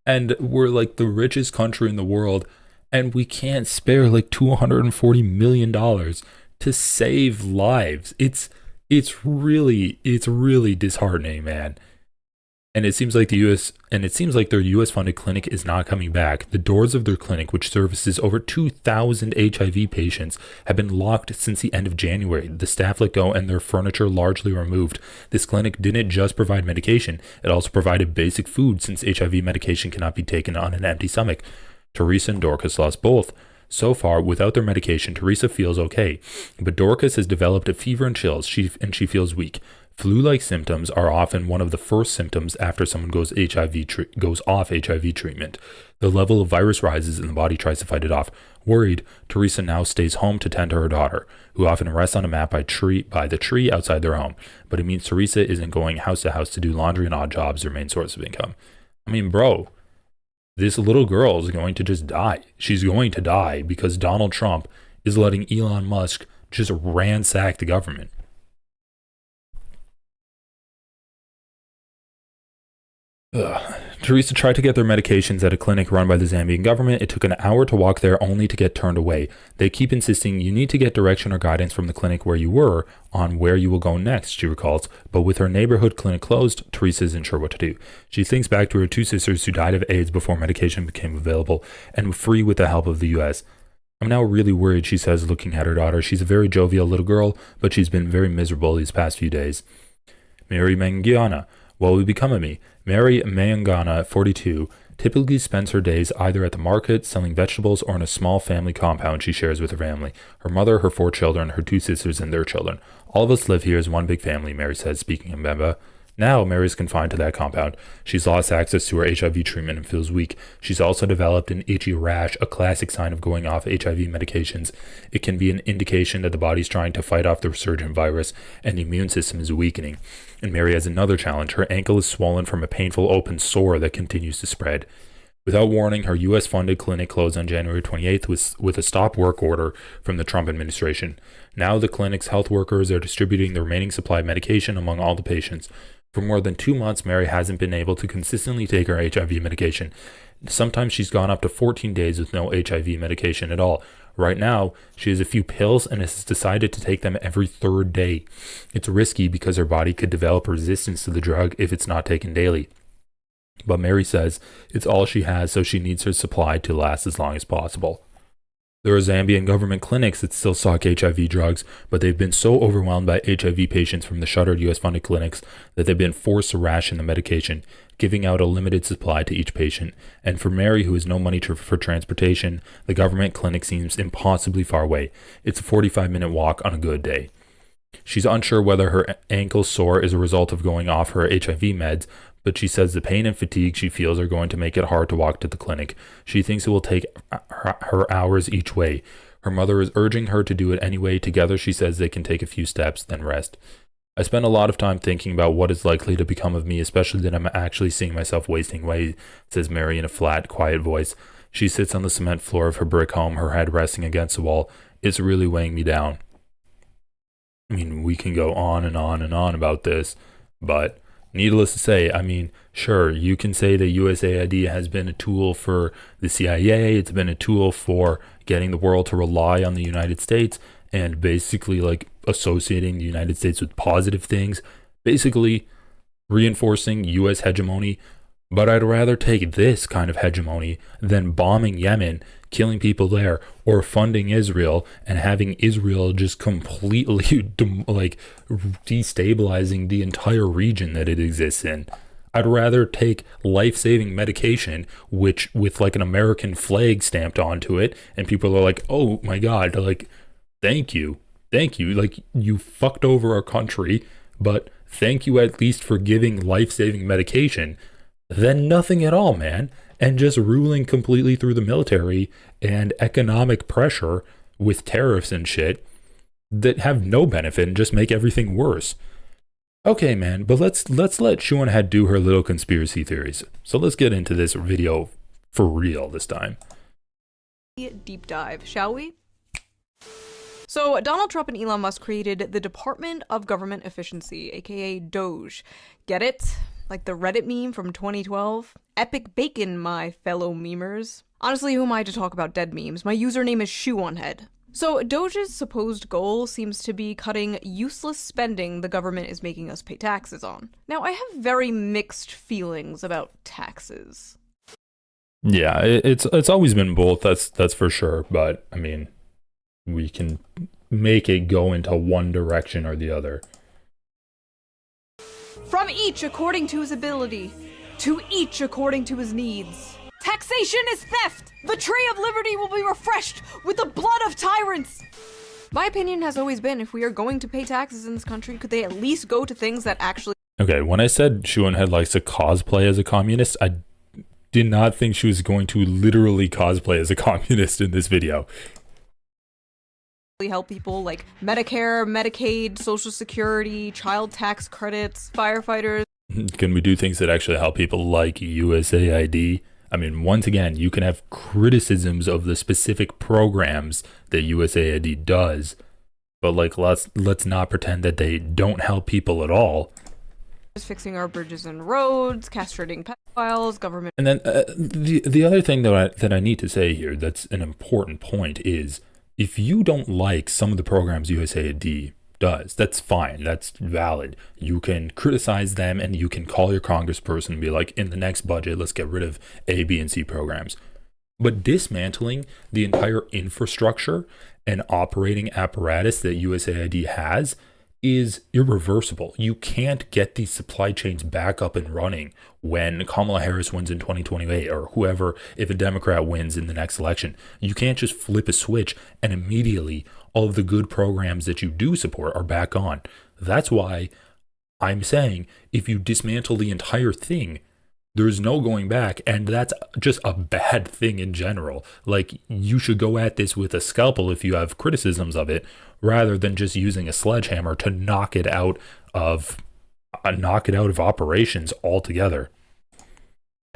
And we're like the richest country in the world, and we can't spare like $240 million to save lives. It's really disheartening, man. And it seems like their US funded clinic is not coming back. The doors of their clinic, which services over 2,000 HIV patients, have been locked since the end of January. The staff let go and their furniture largely removed. This clinic didn't just provide medication, it also provided basic food since HIV medication cannot be taken on an empty stomach. Teresa and Dorcas lost both. So far, without their medication, Teresa feels okay, but Dorcas has developed a fever and chills, and she feels weak. Flu-like symptoms are often one of the first symptoms after someone goes off HIV treatment. The level of virus rises and the body tries to fight it off. Worried, Teresa now stays home to tend to her daughter, who often rests on a mat by the tree outside their home. But it means Teresa isn't going house to house to do laundry and odd jobs, their main source of income. I mean, bro, this little girl is going to just die. She's going to die because Donald Trump is letting Elon Musk just ransack the government. Teresa tried to get their medications at a clinic run by the Zambian government. It took an hour to walk there only to get turned away. They keep insisting you need to get direction or guidance from the clinic where you were on where you will go next, she recalls. But with her neighborhood clinic closed, Teresa isn't sure what to do. She thinks back to her two sisters who died of AIDS before medication became available and free with the help of the US. I'm now really worried, she says, looking at her daughter. She's a very jovial little girl, but she's been very miserable these past few days. Mary Mangiana. What will become of me? Mary Mayangana, 42, typically spends her days either at the market, selling vegetables, or in a small family compound she shares with her family. Her mother, her 4 children, her 2 sisters, and their children. All of us live here as one big family, Mary says, speaking in Bemba. Now, Mary's confined to that compound. She's lost access to her HIV treatment and feels weak. She's also developed an itchy rash, a classic sign of going off HIV medications. It can be an indication that the body's trying to fight off the resurgent virus and the immune system is weakening. And Mary has another challenge. Her ankle is swollen from a painful open sore that continues to spread. Without warning, her U.S.-funded clinic closed on January 28th with a stop work order from the Trump administration. Now the clinic's health workers are distributing the remaining supply of medication among all the patients. For more than 2 months, Mary hasn't been able to consistently take her HIV medication. Sometimes she's gone up to 14 days with no HIV medication at all. Right now, she has a few pills and has decided to take them every 3rd day. It's risky because her body could develop resistance to the drug if it's not taken daily. But Mary says it's all she has, so she needs her supply to last as long as possible. There are Zambian government clinics that still stock HIV drugs, but they've been so overwhelmed by HIV patients from the shuttered US-funded clinics that they've been forced to ration the medication, giving out a limited supply to each patient. And for Mary, who has no money for transportation, the government clinic seems impossibly far away. It's a 45-minute walk on a good day. She's unsure whether her ankle sore is a result of going off her HIV meds, but she says the pain and fatigue she feels are going to make it hard to walk to the clinic. She thinks it will take her hours each way. Her mother is urging her to do it anyway. Together, she says they can take a few steps, then rest. I spend a lot of time thinking about what is likely to become of me, especially that I'm actually seeing myself wasting away, says Mary in a flat, quiet voice. She sits on the cement floor of her brick home, her head resting against the wall. It's really weighing me down. I mean, we can go on and on and on about this, but needless to say, I mean, sure, you can say that USAID has been a tool for the CIA, it's been a tool for getting the world to rely on the United States and basically like associating the United States with positive things, basically reinforcing US hegemony. But I'd rather take this kind of hegemony than bombing Yemen, killing people there, or funding Israel and having Israel just completely destabilizing the entire region that it exists in. I'd rather take life-saving medication, which with like an American flag stamped onto it, and people are like, oh my God, like, thank you. Like, you fucked over our country, but thank you at least for giving life-saving medication. Then nothing at all, man, and just ruling completely through the military and economic pressure with tariffs and shit that have no benefit and just make everything worse. Okay, man, but let's let Shuanhead do her little conspiracy theories. So let's get into this video for real this time. Deep dive, shall we? So, Donald Trump and Elon Musk created the Department of Government Efficiency, aka DOGE. Get it? Like the Reddit meme from 2012? Epic bacon, my fellow memers. Honestly, who am I to talk about dead memes? My username is ShoeOnHead. So Doge's supposed goal seems to be cutting useless spending the government is making us pay taxes on. Now, I have very mixed feelings about taxes. Yeah, it's always been both, that's for sure. But I mean, we can make it go into one direction or the other. From each according to his ability, to each according to his needs. Taxation is theft! The tree of liberty will be refreshed with the blood of tyrants! My opinion has always been, if we are going to pay taxes in this country, could they at least go to things that actually... Okay, when I said Shuanhead likes to cosplay as a communist, I did not think she was going to literally cosplay as a communist in this video. help people, like Medicare, Medicaid, Social Security, child tax credits, firefighters. Can we do things that actually help people like USAID? I mean, once again, you can have criticisms of the specific programs that USAID does, but like let's not pretend that they don't help people at all. Fixing our bridges and roads, castrating pedophiles, government. And then the other thing that I need to say here that's an important point is, if you don't like some of the programs USAID does, that's fine, that's valid. You can criticize them and you can call your congressperson and be like, in the next budget, let's get rid of A, B, and C programs. But dismantling the entire infrastructure and operating apparatus that USAID has is irreversible. You can't get these supply chains back up and running when Kamala Harris wins in 2028 or whoever, if a Democrat wins in the next election. You can't just flip a switch and immediately all of the good programs that you do support are back on. That's why I'm saying if you dismantle the entire thing, there's no going back, and that's just a bad thing in general. Like, you should go at this with a scalpel if you have criticisms of it, rather than just using a sledgehammer to knock it out of operations altogether.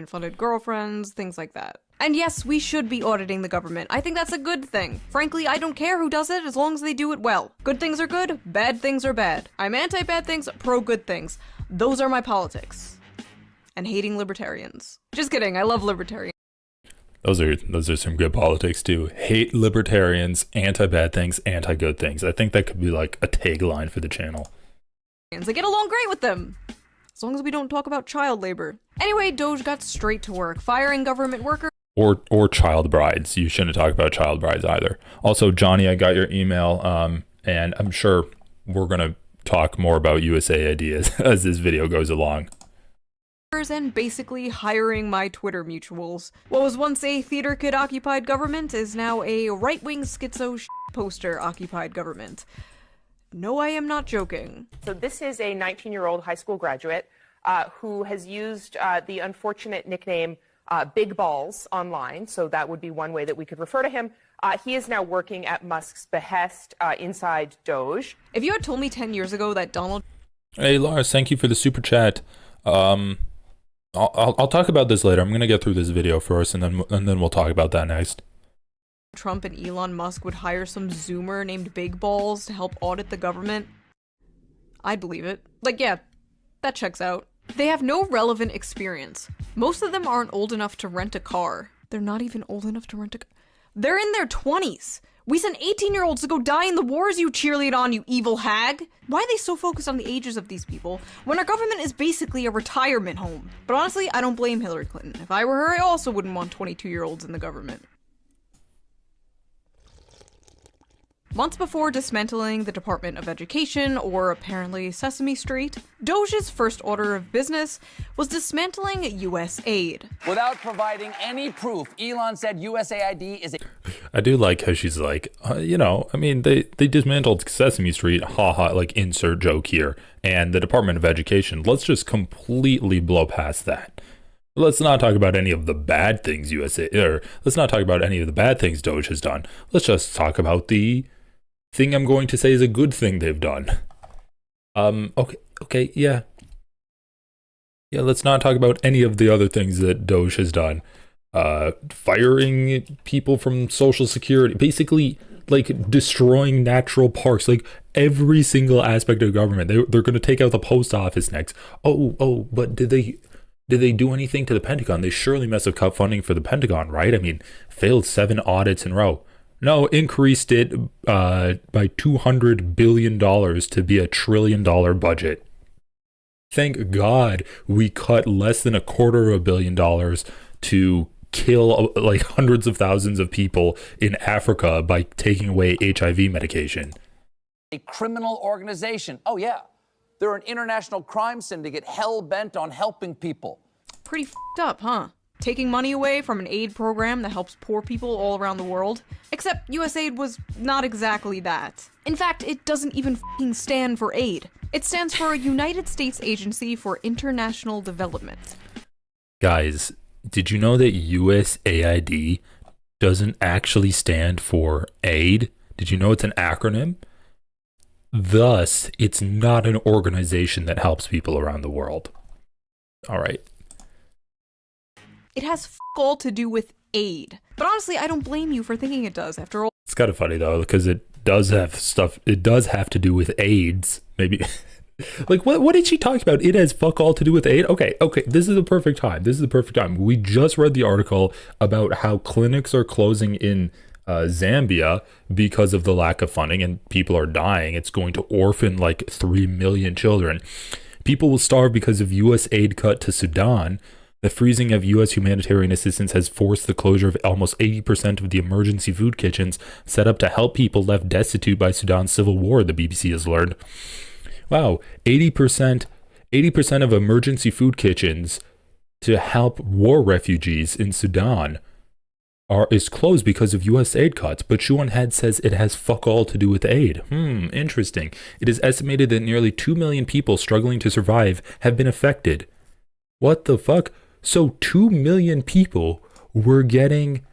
Funded girlfriends, things like that. And yes, we should be auditing the government. I think that's a good thing. Frankly, I don't care who does it as long as they do it well. Good things are good, bad things are bad. I'm anti-bad things, pro-good things. Those are my politics. And hating libertarians. Just kidding, I love libertarians. Those are some good politics too. Hate libertarians, anti-bad things, anti-good things. I think that could be like a tagline for the channel. I get along great with them. As long as we don't talk about child labor. Anyway, Doge got straight to work, firing government workers. Or child brides. You shouldn't talk about child brides either. Also, Johnny, I got your email, and I'm sure we're gonna talk more about USAID as this video goes along. And basically hiring my Twitter mutuals. What was once a theater kid occupied government is now a right-wing schizo poster occupied government. No, I am not joking. So this is a 19-year-old high school graduate who has used the unfortunate nickname Big Balls online, so that would be one way that we could refer to him. He is now working at Musk's behest inside Doge. If you had told me 10 years ago that Donald... Hey, Lars, thank you for the super chat. I'll talk about this later. I'm gonna get through this video first, and then we'll talk about that next. Trump and Elon Musk would hire some Zoomer named Big Balls to help audit the government. I'd believe it. Like, yeah, that checks out. They have no relevant experience. Most of them aren't old enough to rent a car. They're not even old enough to rent a car. They're in their 20s. We sent 18-year-olds to go die in the wars you cheerlead on, you evil hag! Why are they so focused on the ages of these people when our government is basically a retirement home? But honestly, I don't blame Hillary Clinton. If I were her, I also wouldn't want 22-year-olds in the government. Months before dismantling the Department of Education, or apparently Sesame Street, Doge's first order of business was dismantling USAID. Without providing any proof, Elon said USAID is a... I do like how she's like, you know, I mean, they dismantled Sesame Street, haha, like insert joke here, and the Department of Education. Let's just completely blow past that. Let's not talk about any of the bad things let's not talk about any of the bad things Doge has done. Let's just talk about the thing I'm going to say is a good thing they've done. Okay, yeah. Yeah, let's not talk about any of the other things that Doge has done. Firing people from Social Security, basically like destroying natural parks, like every single aspect of government. They're going to take out the post office next. Oh, but did they do anything to the Pentagon? They surely must have cut funding for the Pentagon, right? I mean, failed 7 audits in a row. No, increased it by $200 billion to be $1 trillion budget. Thank God we cut less than $250 million to kill like hundreds of thousands of people in Africa by taking away HIV medication. A criminal organization. Oh, yeah. They're an international crime syndicate hell-bent on helping people. Pretty f***ed up, huh? Taking money away from an aid program that helps poor people all around the world. Except USAID was not exactly that. In fact, it doesn't even f***ing stand for aid. It stands for United States Agency for International Development. Guys, did you know that USAID doesn't actually stand for aid? Did you know it's an acronym? Thus, it's not an organization that helps people around the world. All right. It has f*** all to do with aid. But honestly, I don't blame you for thinking it does. After all, It's kind of funny though, because it does have stuff. It does have to do with AIDS. Maybe, like what did she talk about? It has fuck all to do with aid. Okay. This is the perfect time. We just read the article about how clinics are closing in Zambia because of the lack of funding, and people are dying. It's going to orphan like 3 million children. People will starve because of U.S. aid cut to Sudan. The freezing of U.S. humanitarian assistance has forced the closure of almost 80% of the emergency food kitchens set up to help people left destitute by Sudan's civil war, the BBC has learned. Wow, 80% of emergency food kitchens to help war refugees in Sudan is closed because of U.S. aid cuts, but Shuan Head says it has fuck all to do with aid. Interesting. It is estimated that nearly 2 million people struggling to survive have been affected. What the fuck? So 2 million people were getting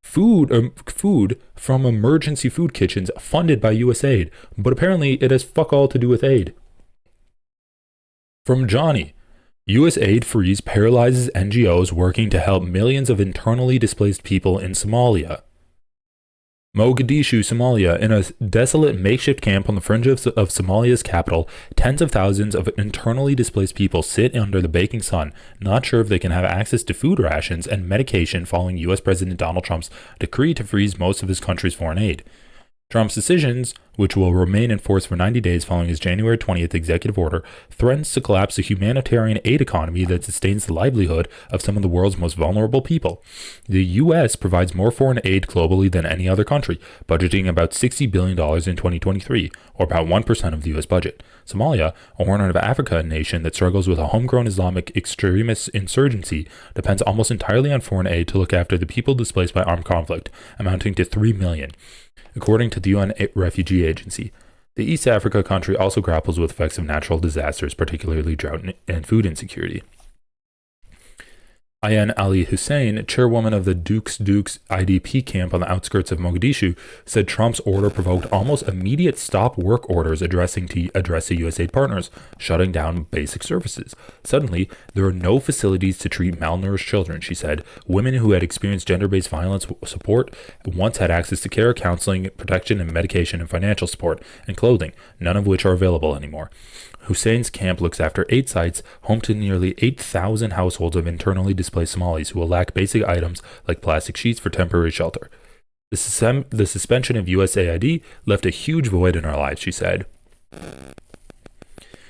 food from emergency food kitchens funded by USAID, but apparently it has fuck all to do with aid. From Johnny, USAID freeze paralyzes NGOs working to help millions of internally displaced people in Somalia. Mogadishu, Somalia. In a desolate makeshift camp on the fringe of Somalia's capital, tens of thousands of internally displaced people sit under the baking sun, not sure if they can have access to food rations and medication following U.S. President Donald Trump's decree to freeze most of his country's foreign aid. Trump's decisions, which will remain in force for 90 days following his January 20th executive order, threatens to collapse the humanitarian aid economy that sustains the livelihood of some of the world's most vulnerable people. The U.S. provides more foreign aid globally than any other country, budgeting about $60 billion in 2023, or about 1% of the U.S. budget. Somalia, a Horn of Africa nation that struggles with a homegrown Islamic extremist insurgency, depends almost entirely on foreign aid to look after the people displaced by armed conflict, amounting to 3 million. According to the UN Refugee Agency, the East Africa country also grapples with effects of natural disasters, particularly drought and food insecurity. Ayan Ali Hussein, chairwoman of the Dukes IDP camp on the outskirts of Mogadishu, said Trump's order provoked almost immediate stop work orders addressing the USAID partners, shutting down basic services. Suddenly, there are no facilities to treat malnourished children, she said. Women who had experienced gender-based violence support once had access to care, counseling, protection, and medication and financial support, and clothing, none of which are available anymore. Hussein's camp looks after 8 sites, home to nearly 8,000 households of internally displaced Somalis who will lack basic items like plastic sheets for temporary shelter. The suspension of USAID left a huge void in our lives, she said.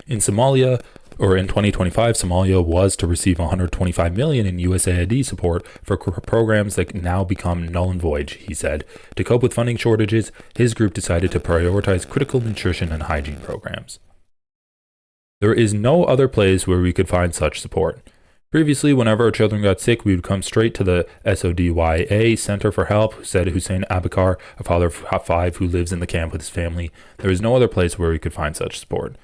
In 2025, Somalia was to receive $125 million in USAID support for programs that now become null and void, he said. To cope with funding shortages, his group decided to prioritize critical nutrition and hygiene programs. There is no other place where we could find such support. Previously, whenever our children got sick, we would come straight to the SODYA Center for Help, said Hussein Abakar, a father of 5 who lives in the camp with his family. There is no other place where we could find such support.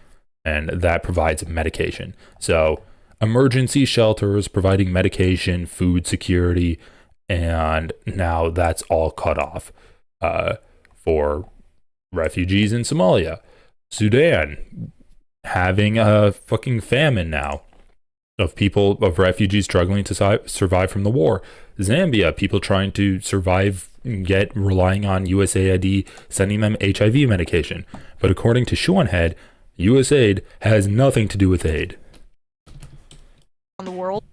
And that provides medication. So, emergency shelters, providing medication, food security, and now that's all cut off for refugees in Somalia. Sudan, having a fucking famine now of refugees struggling to survive from the war. Zambia, people trying to survive, relying on USAID sending them HIV medication. But according to Shuan Head, USAID has nothing to do with aid. On the world.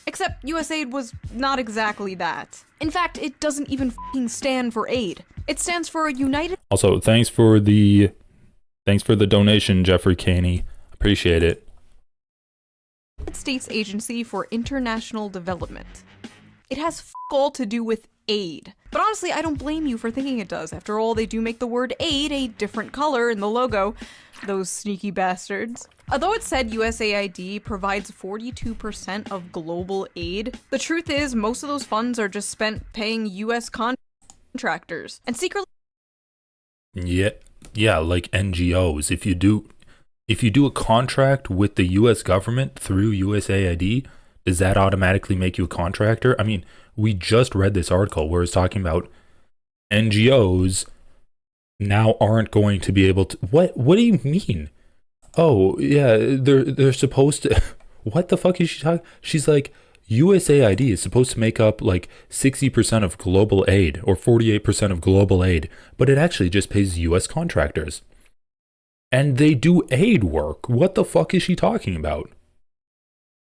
Except USAID was not exactly that. In fact, it doesn't even f***ing stand for aid. It stands for United Also, thanks for the donation, Jeffrey Caney. Appreciate it. States Agency for International Development. It has f*** all to do with aid. But honestly, I don't blame you for thinking it does. After all, they do make the word aid a different color in the logo. Those sneaky bastards. Although it said USAID provides 42% of global aid, the truth is most of those funds are just spent paying US contractors. And secretly... Yeah, like NGOs. If you do a contract with the US government through USAID, does that automatically make you a contractor? I mean, we just read this article where it's talking about NGOs now aren't going to be able to... What do you mean? Oh, yeah, they're supposed to... What the fuck is she talking? She's like, USAID is supposed to make up like 60% of global aid or 48% of global aid, but it actually just pays US contractors. And they do aid work. What the fuck is she talking about?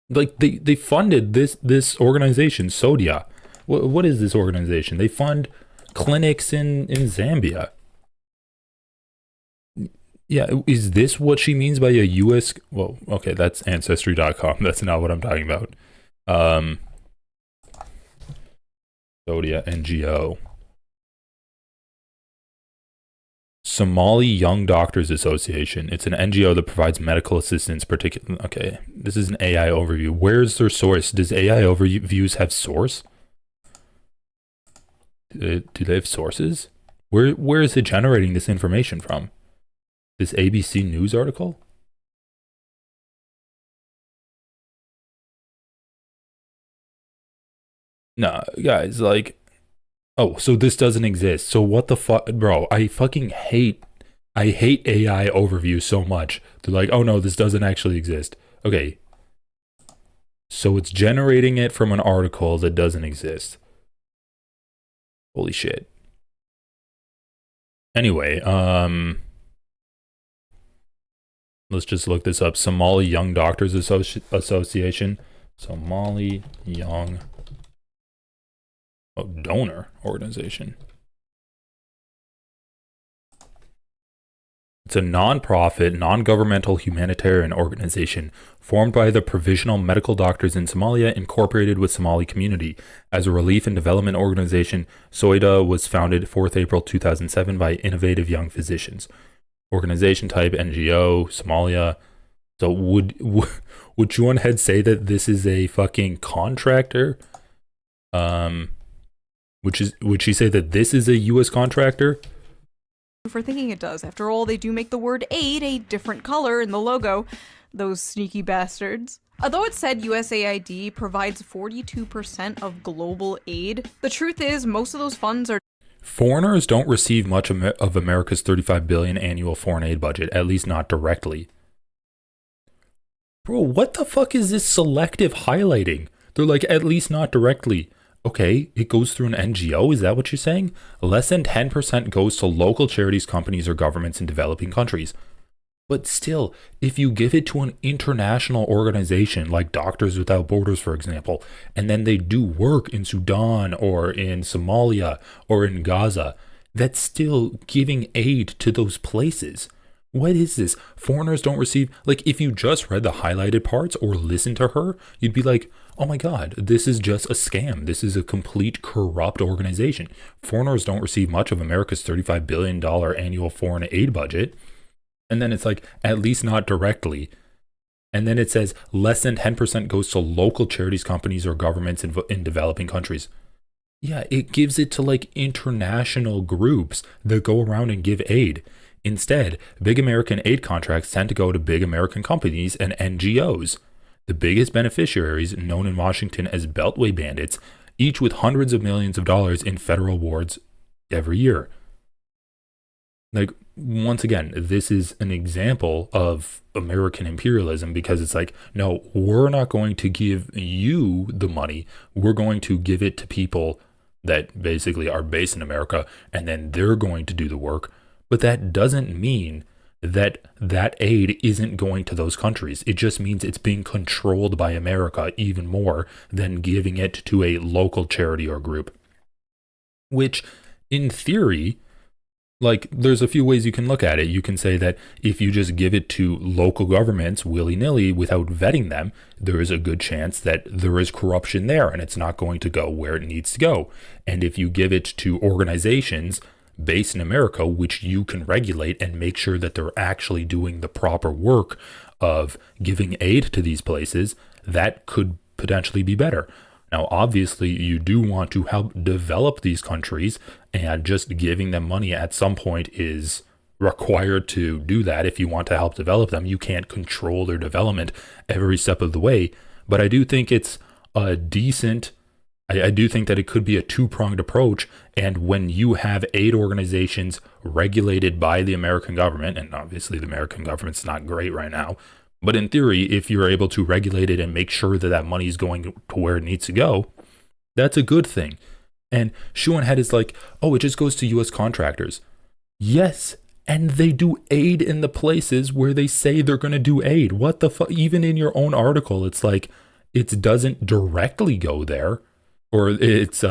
Like, they funded this organization, Sodia. What is this organization? They fund clinics in Zambia. Yeah, is this what she means by a US... Well, okay, that's Ancestry.com. That's not what I'm talking about. Sodia NGO. Somali Young Doctors Association. It's an NGO that provides medical assistance, Okay, this is an AI overview. Where's their source? Does AI overviews have source? Do they have sources? Where is it generating this information from? This ABC News article? Nah, guys, like... Oh, so this doesn't exist. So what the fuck? Bro, I hate AI overview so much. They're like, oh no, this doesn't actually exist. Okay. So it's generating it from an article that doesn't exist. Holy shit. Anyway, let's just look this up. Somali Young Doctors Association. Somali Young... Oh, donor organization. It's a non-profit, non-governmental humanitarian organization formed by the Provisional Medical Doctors in Somalia, incorporated with Somali community. As a relief and development organization, SOIDA was founded 4th April 2007 by innovative young physicians. Organization type, NGO, Somalia. So would Juan Head say that this is a fucking contractor? Would she say that this is a U.S. contractor? For thinking it does. After all, they do make the word aid a different color in the logo. Those sneaky bastards. Although it said USAID provides 42% of global aid, the truth is most of those funds are... Foreigners don't receive much of America's $35 billion annual foreign aid budget, at least not directly. Bro, what the fuck is this selective highlighting? They're like, at least not directly. Okay, it goes through an NGO, is that what you're saying? Less than 10% goes to local charities, companies, or governments in developing countries. But still, if you give it to an international organization like Doctors Without Borders, for example, and then they do work in Sudan or in Somalia or in Gaza, that's still giving aid to those places. What is this? Foreigners don't receive... Like, if you just read the highlighted parts or listened to her, you'd be like, oh my god, this is just a scam. This is a complete corrupt organization. Foreigners don't receive much of America's $35 billion annual foreign aid budget. And then it's like, at least not directly. And then it says less than 10% goes to local charities, companies, or governments in developing countries. Yeah, it gives it to like international groups that go around and give aid. Instead, big American aid contracts tend to go to big American companies and NGOs. The biggest beneficiaries, known in Washington as Beltway bandits, each with hundreds of millions of dollars in federal awards every year. Like, once again, this is an example of American imperialism because it's like, no, we're not going to give you the money. We're going to give it to people that basically are based in America, and then they're going to do the work. But that doesn't mean that aid isn't going to those countries. It just means it's being controlled by America even more than giving it to a local charity or group. Which, in theory, like, there's a few ways you can look at it. You can say that if you just give it to local governments willy-nilly without vetting them, there is a good chance that there is corruption there and it's not going to go where it needs to go. And if you give it to organizations based in America, which you can regulate and make sure that they're actually doing the proper work of giving aid to these places, that could potentially be better. Now, obviously, you do want to help develop these countries, and just giving them money at some point is required to do that. If you want to help develop them, you can't control their development every step of the way. But I do think it's a decent, I do think that it could be a two-pronged approach. And when you have aid organizations regulated by the American government, and obviously the American government's not great right now, but in theory, if you're able to regulate it and make sure that that money is going to where it needs to go, that's a good thing. And Shoe on Head is like, oh, it just goes to U.S. contractors. Yes, and they do aid in the places where they say they're going to do aid. What the fuck? Even in your own article, it's like, it doesn't directly go there, or it's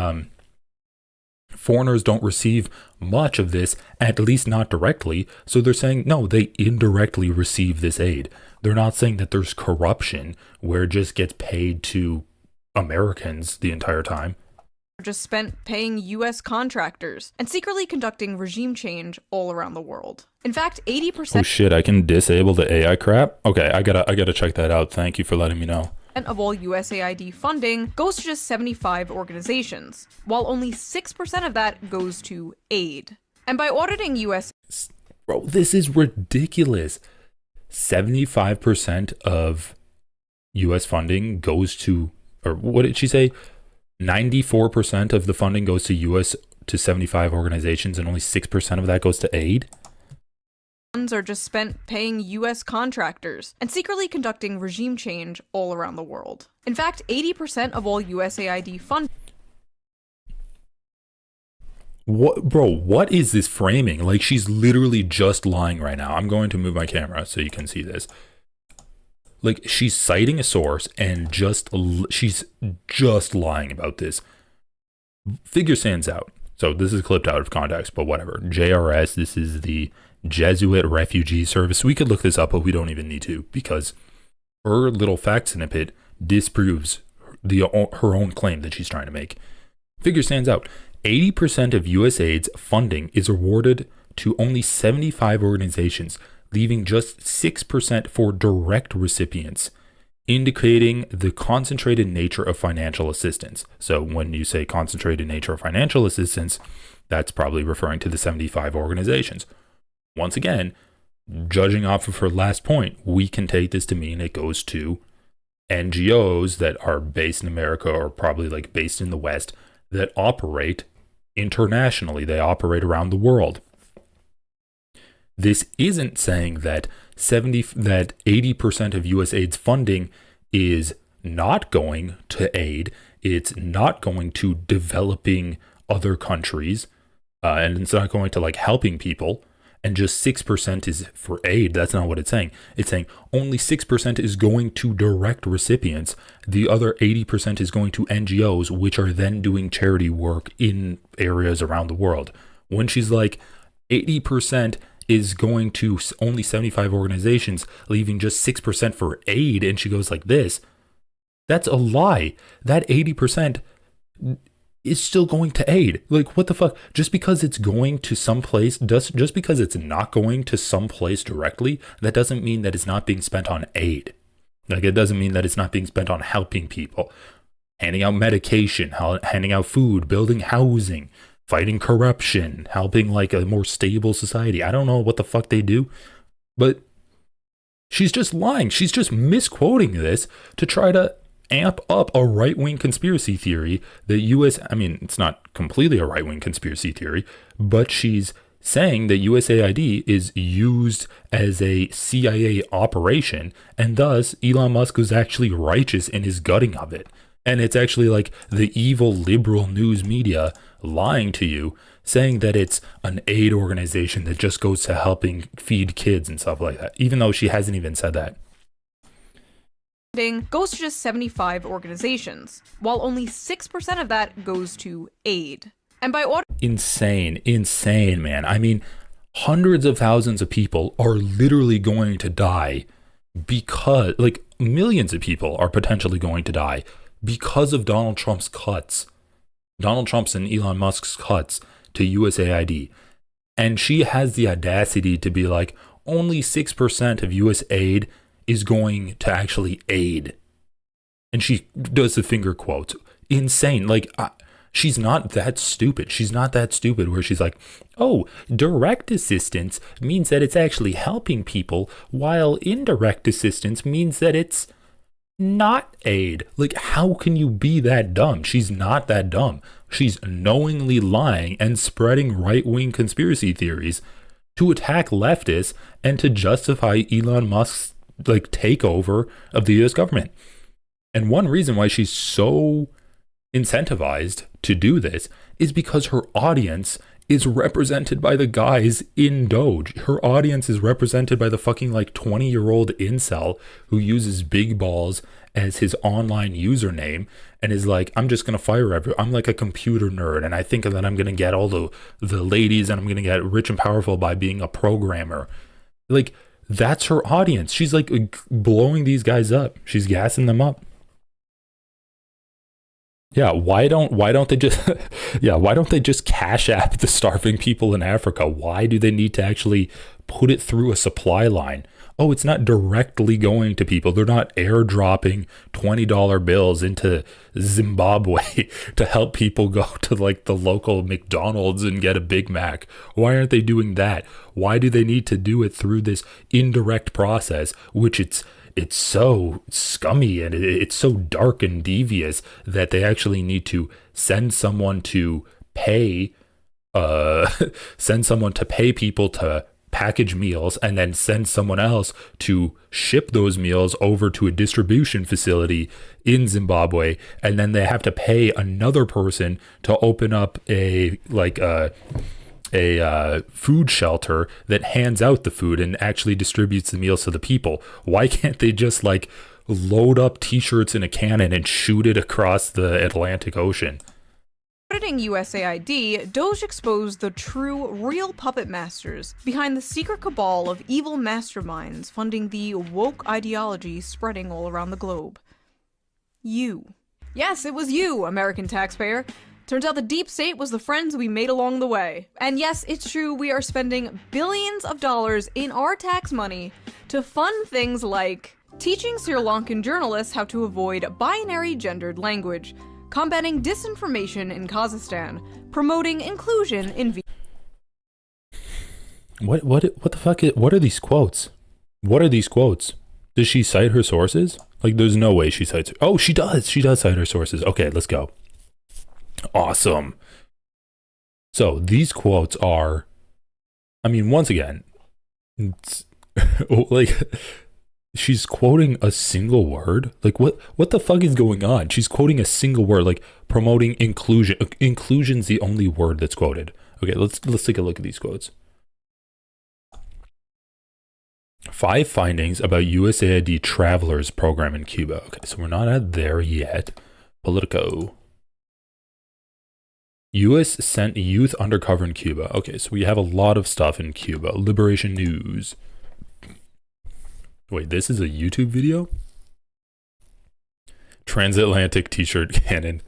foreigners don't receive much of this, at least not directly. So they're saying, no, they indirectly receive this aid. They're not saying that there's corruption where it just gets paid to Americans the entire time. Just spent paying US contractors and secretly conducting regime change all around the world. In fact, 80% Oh shit, I can disable the AI crap? Okay, I gotta check that out. Thank you for letting me know. of all USAID funding goes to just 75 organizations, while only 6% of that goes to aid. And by auditing US... Bro, this is ridiculous. 75% of US funding goes to, or what did she say? 94% of the funding goes to US to 75 organizations, and only 6% of that goes to aid? Funds are just spent paying US contractors and secretly conducting regime change all around the world. In fact, 80% of all USAID funding... What, bro, what is this framing? Like, she's literally just lying right now. I'm going to move my camera so you can see this. Like, she's citing a source and she's just lying about this. Figure stands out. So this is clipped out of context, but whatever. JRS, this is the Jesuit Refugee Service. We could look this up, but we don't even need to, because her little fact snippet disproves her own claim that she's trying to make. Figure stands out. 80% of USAID's funding is awarded to only 75 organizations, leaving just 6% for direct recipients, indicating the concentrated nature of financial assistance. So when you say concentrated nature of financial assistance, that's probably referring to the 75 organizations. Once again, judging off of her last point, we can take this to mean it goes to NGOs that are based in America, or probably like based in the West, that operate internationally. They operate around the world. This isn't saying that 80% of USAID's funding is not going to aid. It's not going to developing other countries, and it's not going to like helping people. And just 6% is for aid. That's not what it's saying. It's saying only 6% is going to direct recipients. The other 80% is going to NGOs, which are then doing charity work in areas around the world. When she's like, 80% is going to only 75 organizations, leaving just 6% for aid, and she goes like this, that's a lie. That 80% is still going to aid. Like, what the fuck? Just because it's going to some place, just because it's not going to some place directly, that doesn't mean that it's not being spent on aid. Like, it doesn't mean that it's not being spent on helping people, handing out medication, handing out food, building housing, fighting corruption, helping like a more stable society. I don't know what the fuck they do, but she's just lying. She's just misquoting this to try to amp up a right-wing conspiracy theory that it's not completely a right-wing conspiracy theory, but she's saying that USAID is used as a CIA operation, and thus Elon Musk was actually righteous in his gutting of it. And it's actually like the evil liberal news media lying to you, saying that it's an aid organization that just goes to helping feed kids and stuff like that, even though she hasn't even said that. Goes to just 75 organizations, while only 6% of that goes to aid. And by order... Insane, man. I mean, hundreds of thousands of people are literally going to die because, like, millions of people are potentially going to die because of Donald Trump's cuts. Donald Trump's and Elon Musk's cuts to USAID. And she has the audacity to be like, only 6% of US aid is going to actually aid. And she does the finger quotes. Insane. Like, she's not that stupid. She's not that stupid where she's like, oh, direct assistance means that it's actually helping people, while indirect assistance means that it's not aid. Like, how can you be that dumb? She's not that dumb. She's knowingly lying and spreading right-wing conspiracy theories to attack leftists and to justify Elon Musk's like takeover of the US government. And one reason why she's so incentivized to do this is because her audience is represented by the guys in Doge. Her audience is represented by the fucking like 20-year-old incel who uses big balls as his online username and is like, I'm just gonna fire everyone. I'm like a computer nerd and I think that I'm gonna get all the ladies and I'm gonna get rich and powerful by being a programmer. Like, that's her audience. She's like blowing these guys up. She's gassing them up. Yeah, why don't they just why don't they just cash app the starving people in Africa? Why do they need to actually put it through a supply line? Oh, it's not directly going to people. They're not airdropping $20 bills into Zimbabwe to help people go to like the local McDonald's and get a Big Mac. Why aren't they doing that? Why do they need to do it through this indirect process, which it's so scummy and it's so dark and devious that they actually need to send someone to pay people to package meals and then send someone else to ship those meals over to a distribution facility in Zimbabwe, and then they have to pay another person to open up a food shelter that hands out the food and actually distributes the meals to the people. Why can't they just like load up t-shirts in a cannon and shoot it across the Atlantic Ocean? Auditing USAID, Doge exposed the true, real puppet masters behind the secret cabal of evil masterminds funding the woke ideology spreading all around the globe. You. Yes, it was you, American taxpayer. Turns out the deep state was the friends we made along the way. And yes, it's true, we are spending billions of dollars in our tax money to fund things like teaching Sri Lankan journalists how to avoid binary gendered language, combating disinformation in Kazakhstan, promoting inclusion in What the fuck what are these quotes? What are these quotes? Does she cite her sources? Like, there's no way she cites. Oh, she does cite her sources. Okay, let's go. Awesome. So these quotes are, I mean, once again, like, she's quoting a single word. Like, what the fuck is going on? She's quoting a single word, like promoting inclusion. Inclusion's the only word that's quoted. Okay, let's take a look at these quotes. 5 findings about USAID travelers program in Cuba. Okay, so we're not at there yet. Politico. U.S. sent youth undercover in Cuba. Okay, so we have a lot of stuff in Cuba. Liberation News. Wait, this is a YouTube video? Transatlantic t-shirt cannon.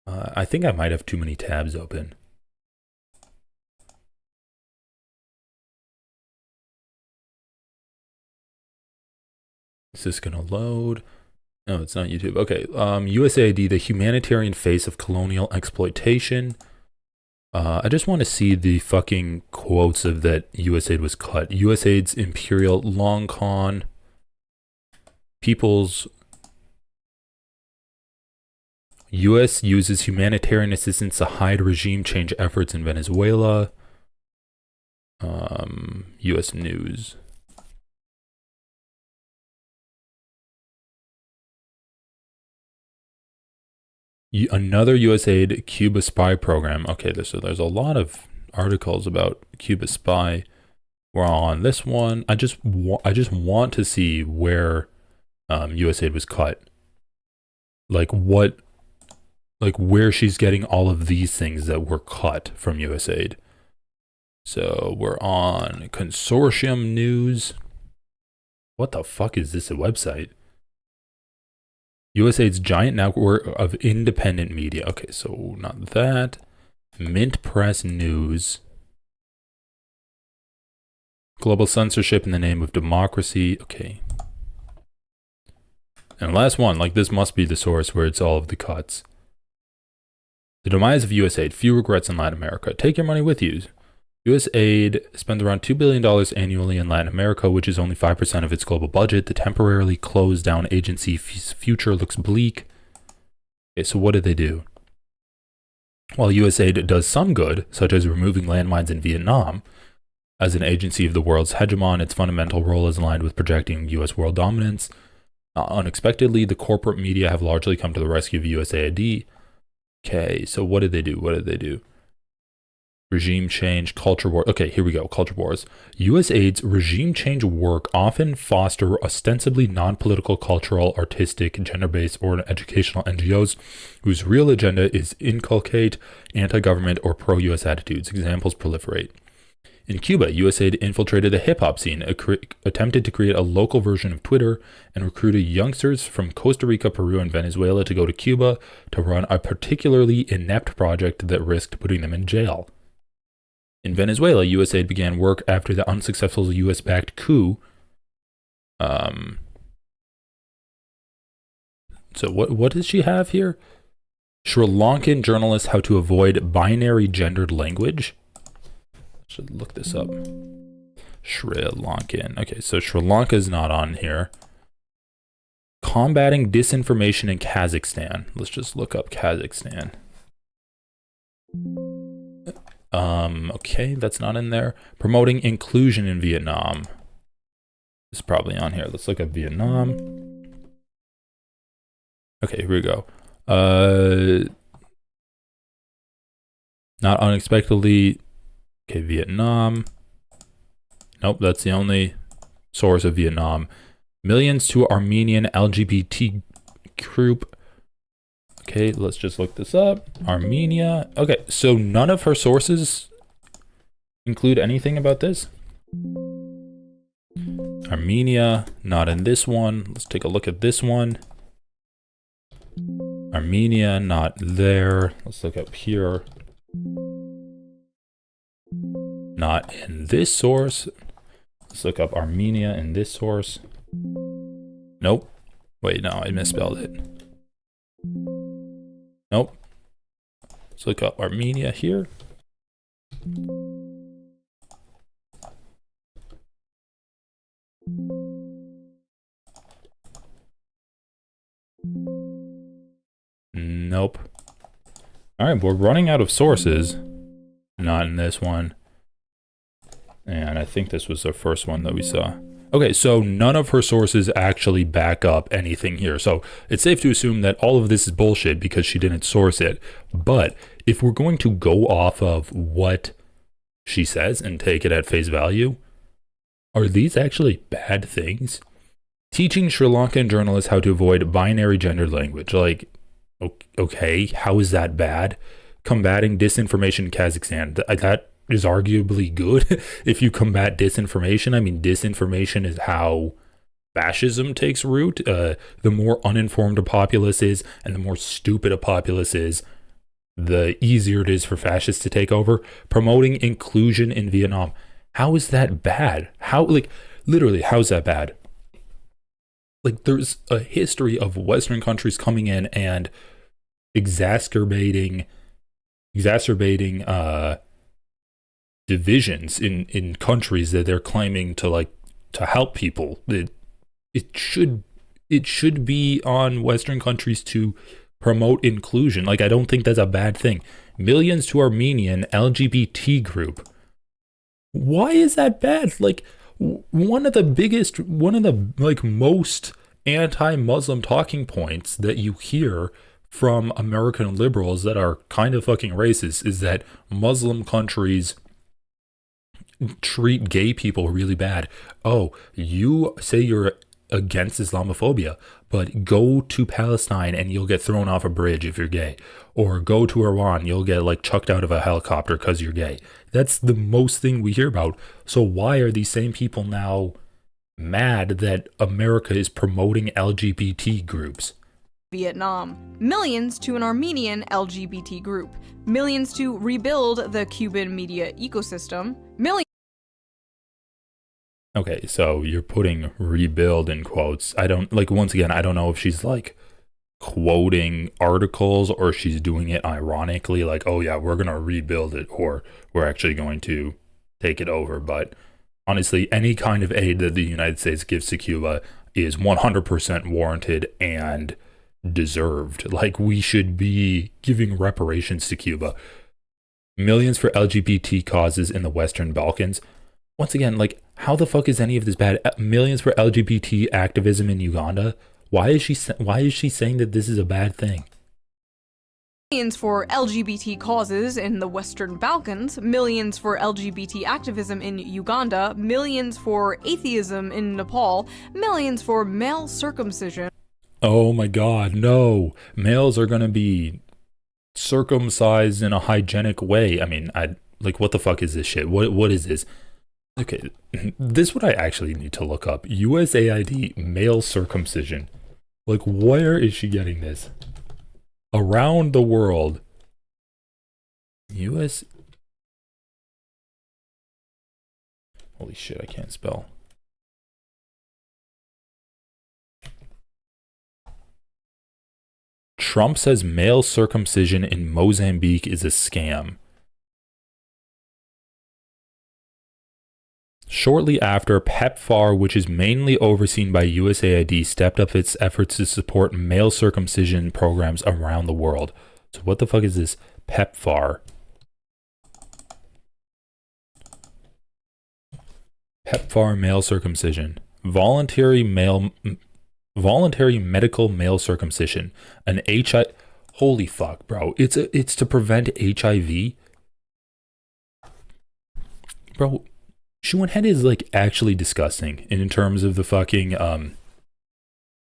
I think I might have too many tabs open. Is this gonna load? No, it's not YouTube. Okay, USAID, the humanitarian face of colonial exploitation. I just want to see the fucking quotes of that USAID was cut. USAID's imperial long con. People's. U.S. uses humanitarian assistance to hide regime change efforts in Venezuela. U.S. News. Another USAID Cuba spy program. Okay, so there's a lot of articles about Cuba spy. We're on this one. I just want to see where USAID was cut. Like where she's getting all of these things that were cut from USAID. So we're on Consortium News. What the fuck is this, a website? USAID's giant network of independent media. Okay, so not that. Mint Press News. Global censorship in the name of democracy. Okay. And last one, like this must be the source where it's all of the cuts. The demise of USAID. Few regrets in Latin America. Take your money with you. USAID spends around $2 billion annually in Latin America, which is only 5% of its global budget. The temporarily closed down agency's future looks bleak. Okay, so what did they do? While USAID does some good, such as removing landmines in Vietnam, as an agency of the world's hegemon, its fundamental role is aligned with projecting U.S. world dominance. Unexpectedly, the corporate media have largely come to the rescue of USAID. Okay, so what did they do? Regime change, culture war. Okay, here we go. Culture wars. USAID's regime change work often foster ostensibly non-political, cultural, artistic, gender-based, or educational NGOs whose real agenda is inculcate anti-government or pro-US attitudes. Examples proliferate. In Cuba, USAID infiltrated the hip-hop scene, attempted to create a local version of Twitter, and recruited youngsters from Costa Rica, Peru, and Venezuela to go to Cuba to run a particularly inept project that risked putting them in jail. In Venezuela, USAID began work after the unsuccessful US-backed coup. So what does she have here? Sri Lankan journalists how to avoid binary gendered language. Should look this up. Sri Lankan. Okay, so Sri Lanka is not on here. Combating disinformation in Kazakhstan. Let's just look up Kazakhstan. Okay, that's not in there. Promoting inclusion in Vietnam. It's probably on here. Let's look at Vietnam. Okay, here we go. Not unexpectedly. Okay, Vietnam. Nope, that's the only source of Vietnam. Millions to Armenian LGBT group. Okay, let's just look this up. Armenia. Okay, so none of her sources include anything about this. Armenia, not in this one. Let's take a look at this one. Armenia, not there. Let's look up here. Not in this source. Let's look up Armenia in this source. Nope. Wait, no, I misspelled it. Nope. Let's look up Armenia here. Nope. All right, we're running out of sources. Not in this one. And I think this was the first one that we saw. Okay, so none of her sources actually back up anything here. So it's safe to assume that all of this is bullshit because she didn't source it. But if we're going to go off of what she says and take it at face value, are these actually bad things? Teaching Sri Lankan journalists how to avoid binary gendered language. Like, okay, how is that bad? Combating disinformation in Kazakhstan. That is arguably good if you combat disinformation. I mean, disinformation is how fascism takes root. The more uninformed a populace is and the more stupid a populace is, the easier it is for fascists to take over. Promoting inclusion in Vietnam. How is that bad? How, like, literally, how is that bad? Like, there's a history of Western countries coming in and exacerbating divisions in countries that they're claiming to help people. It should be on Western countries to promote inclusion. Like, I don't think that's a bad thing. Millions to Armenian LGBT group. Why is that bad? Like, one of the most anti-Muslim talking points that you hear from American liberals that are kind of fucking racist is that Muslim countries treat gay people really bad. Oh, you say you're against Islamophobia, but go to Palestine and you'll get thrown off a bridge if you're gay. Or go to Iran, you'll get like chucked out of a helicopter because you're gay. That's the most thing we hear about. So why are these same people now mad that America is promoting LGBT groups? Vietnam. Millions to an Armenian LGBT group. Millions to rebuild the Cuban media ecosystem. Millions. Okay, so you're putting rebuild in quotes. I don't, like, once again, I don't know if she's like quoting articles or she's doing it ironically, like, oh yeah, we're gonna rebuild it, or we're actually going to take it over. But honestly, any kind of aid that the United States gives to Cuba is 100% warranted and deserved. Like, we should be giving reparations to Cuba. Millions for LGBT causes in the Western Balkans. Once again, like, how the fuck is any of this bad? Millions for LGBT activism in Uganda. Why is she saying that this is a bad thing? Millions for LGBT causes in the Western Balkans, millions for LGBT activism in Uganda, millions for atheism in Nepal, millions for male circumcision. Oh my god, no. Males are gonna be circumcised in a hygienic way. I mean, like, what the fuck is this shit? What is this? Okay, this is what I actually need to look up. USAID, male circumcision. Like, where is she getting this? Around the world. Holy shit, I can't spell. Trump says male circumcision in Mozambique is a scam. Shortly after, PEPFAR, which is mainly overseen by USAID, stepped up its efforts to support male circumcision programs around the world. So what the fuck is this PEPFAR? PEPFAR male circumcision. Voluntary medical male circumcision. An HIV. Holy fuck, bro. It's to prevent HIV. Bro, Schuenhead is like actually disgusting in terms of the fucking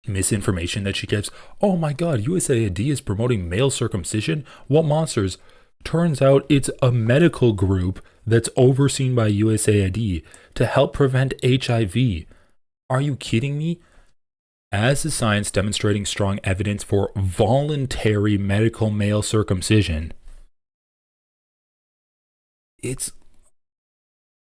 misinformation that she gives. Oh my god, USAID is promoting male circumcision? What monsters? Turns out it's a medical group that's overseen by USAID to help prevent HIV. Are you kidding me? As the science demonstrating strong evidence for voluntary medical male circumcision, it's,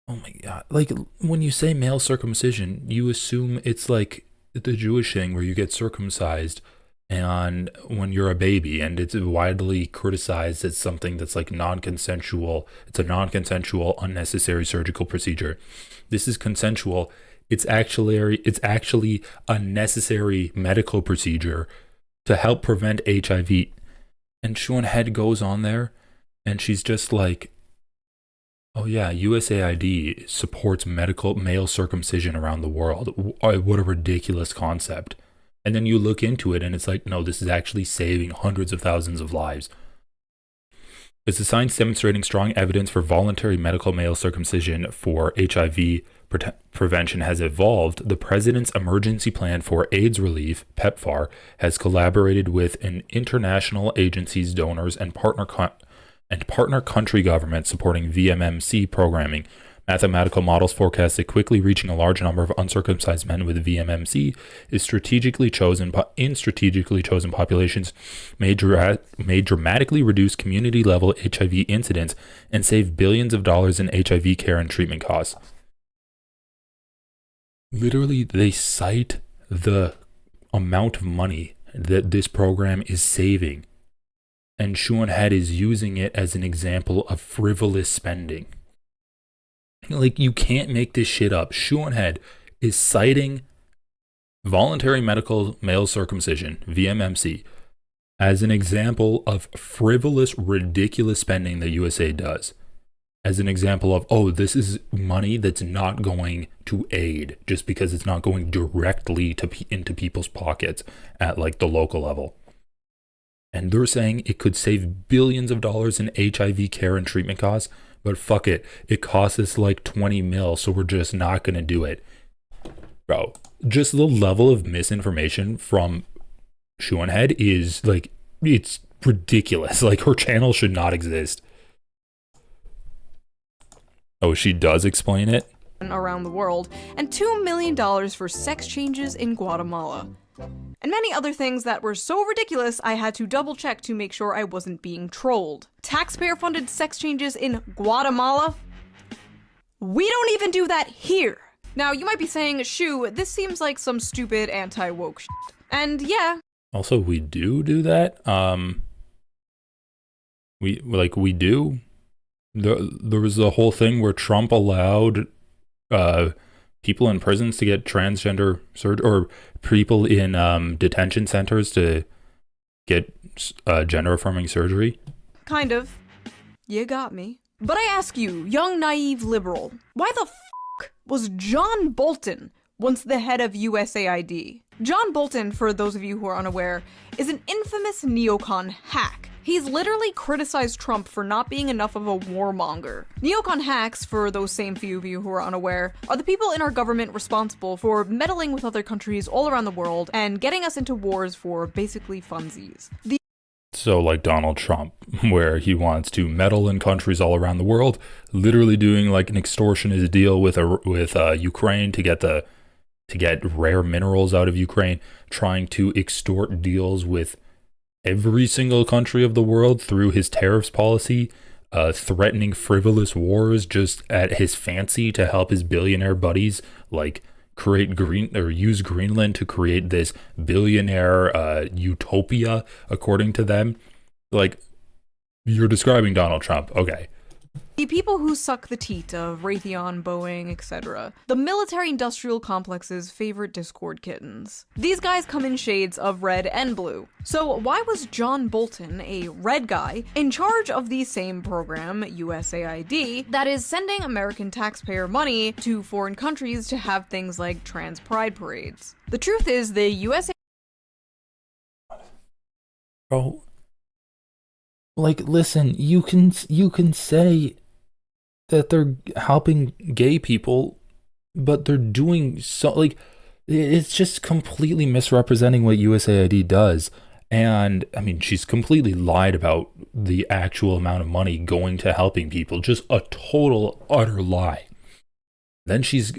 oh my god, like, when you say male circumcision, you assume it's like the Jewish thing where you get circumcised and when you're a baby, and it's widely criticized as something that's like non-consensual. It's a non-consensual, unnecessary surgical procedure. This is consensual. It's actually a necessary medical procedure to help prevent HIV. And Schuenhead goes on there and she's just like, oh yeah, USAID supports medical male circumcision around the world. What a ridiculous concept. And then you look into it and it's like, no, this is actually saving hundreds of thousands of lives. As the science demonstrating strong evidence for voluntary medical male circumcision for HIV prevention has evolved, the President's Emergency Plan for AIDS Relief, PEPFAR, has collaborated with an international agencies, donors, and partner country governments supporting VMMC programming. Mathematical models forecast that quickly reaching a large number of uncircumcised men with VMMC is strategically chosen populations may dramatically reduce community-level HIV incidence and save billions of dollars in HIV care and treatment costs. Literally, they cite the amount of money that this program is saving, and Schuenhead is using it as an example of frivolous spending. Like, you can't make this shit up. Schuenhead is citing voluntary medical male circumcision, VMMC, as an example of frivolous, ridiculous spending that USA does. As an example of, oh, this is money that's not going to aid just because it's not going directly into people's pockets at like the local level. And they're saying it could save billions of dollars in HIV care and treatment costs, but fuck it. It costs us like 20 mil, so we're just not going to do it. Bro, just the level of misinformation from Shoehead is like, it's ridiculous. Like, her channel should not exist. Oh, she does explain it? Around the world, and $2 million for sex changes in Guatemala. And many other things that were so ridiculous I had to double check to make sure I wasn't being trolled. Taxpayer-funded sex changes in Guatemala? We don't even do that here! Now, you might be saying, Shoo, this seems like some stupid anti-woke shit. And yeah. Also, we do that? We do? There was a whole thing where Trump allowed people in prisons to get transgender surgery, or people in detention centers to get gender affirming surgery. Kind of. You got me. But I ask you, young naive liberal, why the f*** was John Bolton once the head of USAID? John Bolton, for those of you who are unaware, is an infamous neocon hack. He's literally criticized Trump for not being enough of a warmonger. Neocon hacks, for those same few of you who are unaware, are the people in our government responsible for meddling with other countries all around the world and getting us into wars for basically funsies. So like Donald Trump, where he wants to meddle in countries all around the world, literally doing like an extortionist deal with Ukraine to get rare minerals out of Ukraine, trying to extort deals with every single country of the world through his tariffs policy, threatening frivolous wars just at his fancy to help his billionaire buddies like use Greenland to create this billionaire utopia, according to them. Like, you're describing Donald Trump, okay. The people who suck the teat of Raytheon, Boeing, etc. The military-industrial complex's favorite Discord kittens. These guys come in shades of red and blue. So why was John Bolton, a red guy, in charge of the same program, USAID, that is sending American taxpayer money to foreign countries to have things like trans pride parades? The truth is, the USAID... Bro, like, listen, you can say that they're helping gay people, but they're doing so, like, it's just completely misrepresenting what USAID does. And I mean, she's completely lied about the actual amount of money going to helping people. Just a total, utter lie. Then she's,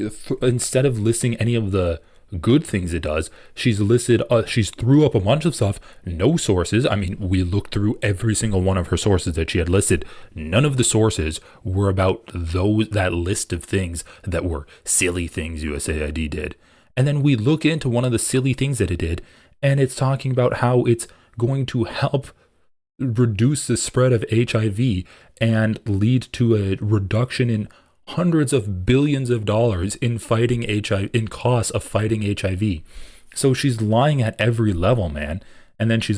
instead of listing any of the good things it does, she's threw up a bunch of stuff, no sources. I mean, we looked through every single one of her sources that she had listed. None of the sources were about that list of things that were silly things USAID did. And then we look into one of the silly things that it did, and it's talking about how it's going to help reduce the spread of HIV and lead to a reduction in hundreds of billions of dollars in fighting HIV, in costs of fighting HIV. So she's lying at every level, man. And then she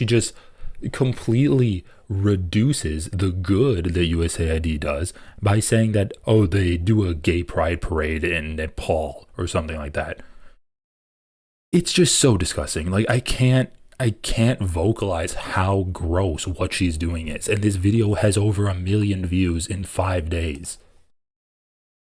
just completely reduces the good that USAID does by saying that, oh, they do a gay pride parade in Nepal or something like that. It's just so disgusting. Like, I can't vocalize how gross what she's doing is. And this video has over 1 million views in 5 days.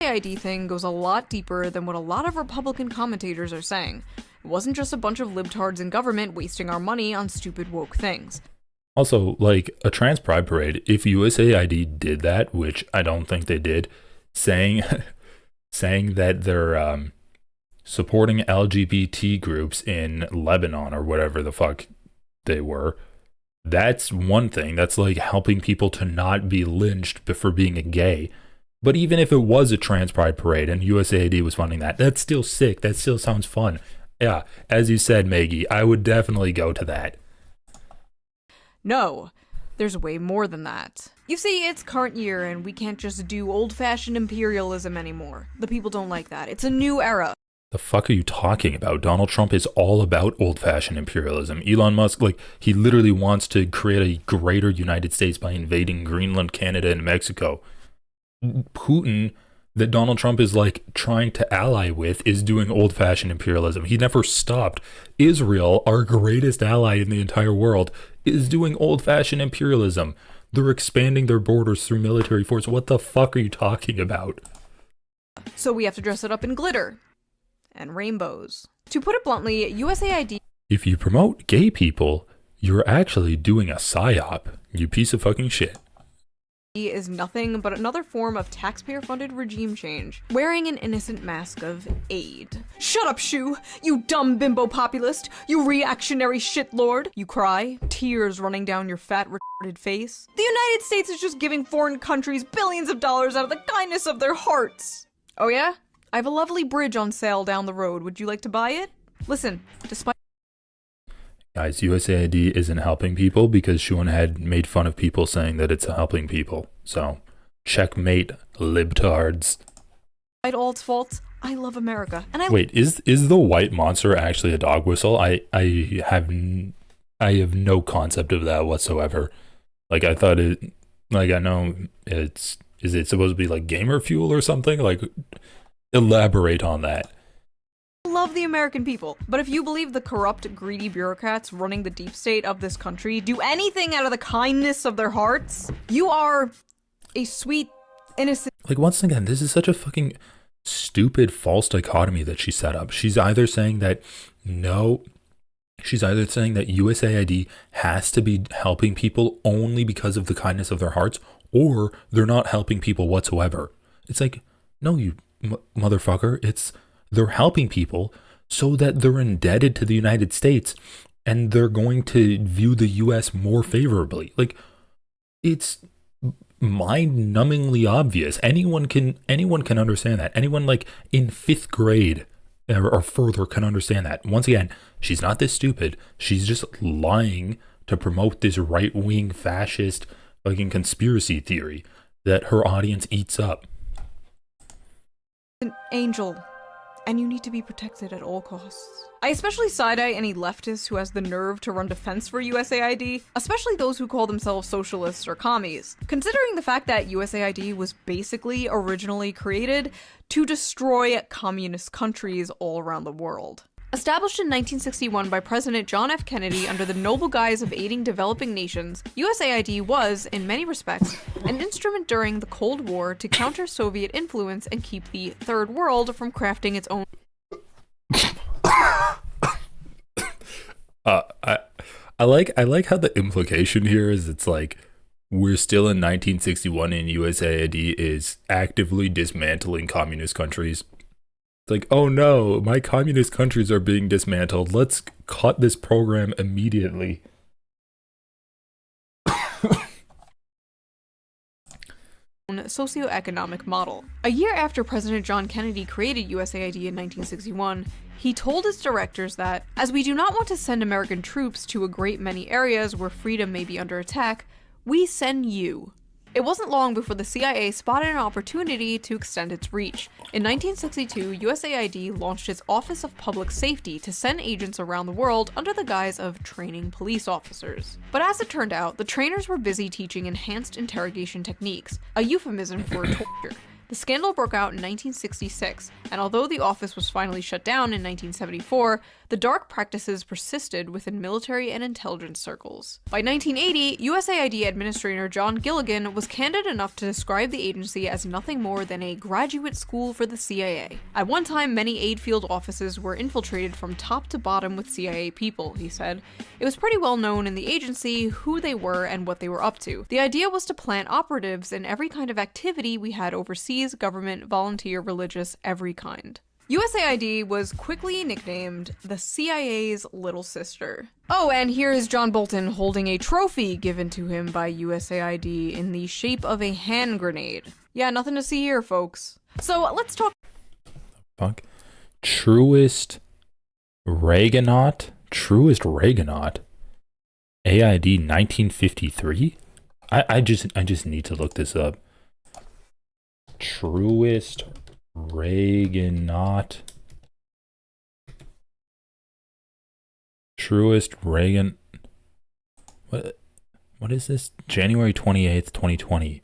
The ID thing goes a lot deeper than what a lot of Republican commentators are saying. It wasn't just a bunch of libtards in government wasting our money on stupid woke things. Also, like, a trans pride parade, if USAID did that, which I don't think they did, saying that they're supporting LGBT groups in Lebanon or whatever the fuck they were, that's one thing. That's like helping people to not be lynched for being a gay. But even if it was a trans pride parade and USAID was funding that, that's still sick. That still sounds fun. Yeah, as you said, Maggie, I would definitely go to that. No, there's way more than that. You see, it's current year and we can't just do old-fashioned imperialism anymore. The people don't like that. It's a new era. The fuck are you talking about? Donald Trump is all about old-fashioned imperialism. Elon Musk, like, he literally wants to create a greater United States by invading Greenland, Canada, and Mexico. Putin that Donald Trump is like trying to ally with is doing old-fashioned imperialism. He never stopped. Israel, our greatest ally in the entire world, is doing old-fashioned imperialism. They're expanding their borders through military force. What the fuck are you talking about? So we have to dress it up in glitter and rainbows. To put it bluntly, USAID If you promote gay people, you're actually doing a psyop, you piece of fucking shit. is nothing but another form of taxpayer-funded regime change, wearing an innocent mask of aid. Shut up, Shu! You dumb bimbo populist! You reactionary shitlord! You cry, tears running down your fat, retarded face. The United States is just giving foreign countries billions of dollars out of the kindness of their hearts! Oh yeah? I have a lovely bridge on sale down the road. Would you like to buy it? Listen, despite Guys, USAID isn't helping people because Sean had made fun of people saying that it's helping people. So, checkmate, libtards. all its faults, I love America, and I Wait, is the white monster actually a dog whistle? I have no concept of that whatsoever. Like, I thought it, like, I know is it supposed to be like gamer fuel or something? Like, elaborate on that. love the American people, but if you believe the corrupt, greedy bureaucrats running the deep state of this country do anything out of the kindness of their hearts, you are a sweet, innocent. Like, once again, this is such a fucking stupid false dichotomy that she set up. She's either saying that USAID has to be helping people only because of the kindness of their hearts, or they're not helping people whatsoever. It's like, no, you motherfucker, they're helping people so that they're indebted to the United States and they're going to view the US more favorably. Like, it's mind-numbingly obvious. Anyone can understand that. Anyone like in 5th grade or further can understand that. Once again, she's not this stupid. She's just lying to promote this right-wing fascist fucking conspiracy theory that her audience eats up. An angel, and you need to be protected at all costs. I especially side-eye any leftist who has the nerve to run defense for USAID, especially those who call themselves socialists or commies, considering the fact that USAID was basically originally created to destroy communist countries all around the world. Established in 1961 by President John F. Kennedy under the noble guise of aiding developing nations, USAID was, in many respects, an instrument during the Cold War to counter Soviet influence and keep the Third World from crafting its own. I like how the implication here is it's like we're still in 1961 and USAID is actively dismantling communist countries. It's like, oh no, my communist countries are being dismantled. Let's cut this program immediately. Socioeconomic model. A year after President John Kennedy created USAID in 1961, he told its directors that, as we do not want to send American troops to a great many areas where freedom may be under attack, we send you. It wasn't long before the CIA spotted an opportunity to extend its reach. In 1962, USAID launched its Office of Public Safety to send agents around the world under the guise of training police officers. But as it turned out, the trainers were busy teaching enhanced interrogation techniques, a euphemism for torture. The scandal broke out in 1966, and although the office was finally shut down in 1974, the dark practices persisted within military and intelligence circles. By 1980, USAID Administrator John Gilligan was candid enough to describe the agency as nothing more than a graduate school for the CIA. At one time, many aid field offices were infiltrated from top to bottom with CIA people, he said. It was pretty well known in the agency who they were and what they were up to. The idea was to plant operatives in every kind of activity we had overseas, government, volunteer, religious, every kind. USAID was quickly nicknamed the CIA's little sister. Oh, and here is John Bolton holding a trophy given to him by USAID in the shape of a hand grenade. Yeah, nothing to see here, folks. So let's talk. Fuck. Truest Reaganaut? AID 1953? I just need to look this up. Truest Reaganaut. Truest Reagan. What is this? January 28th, 2020.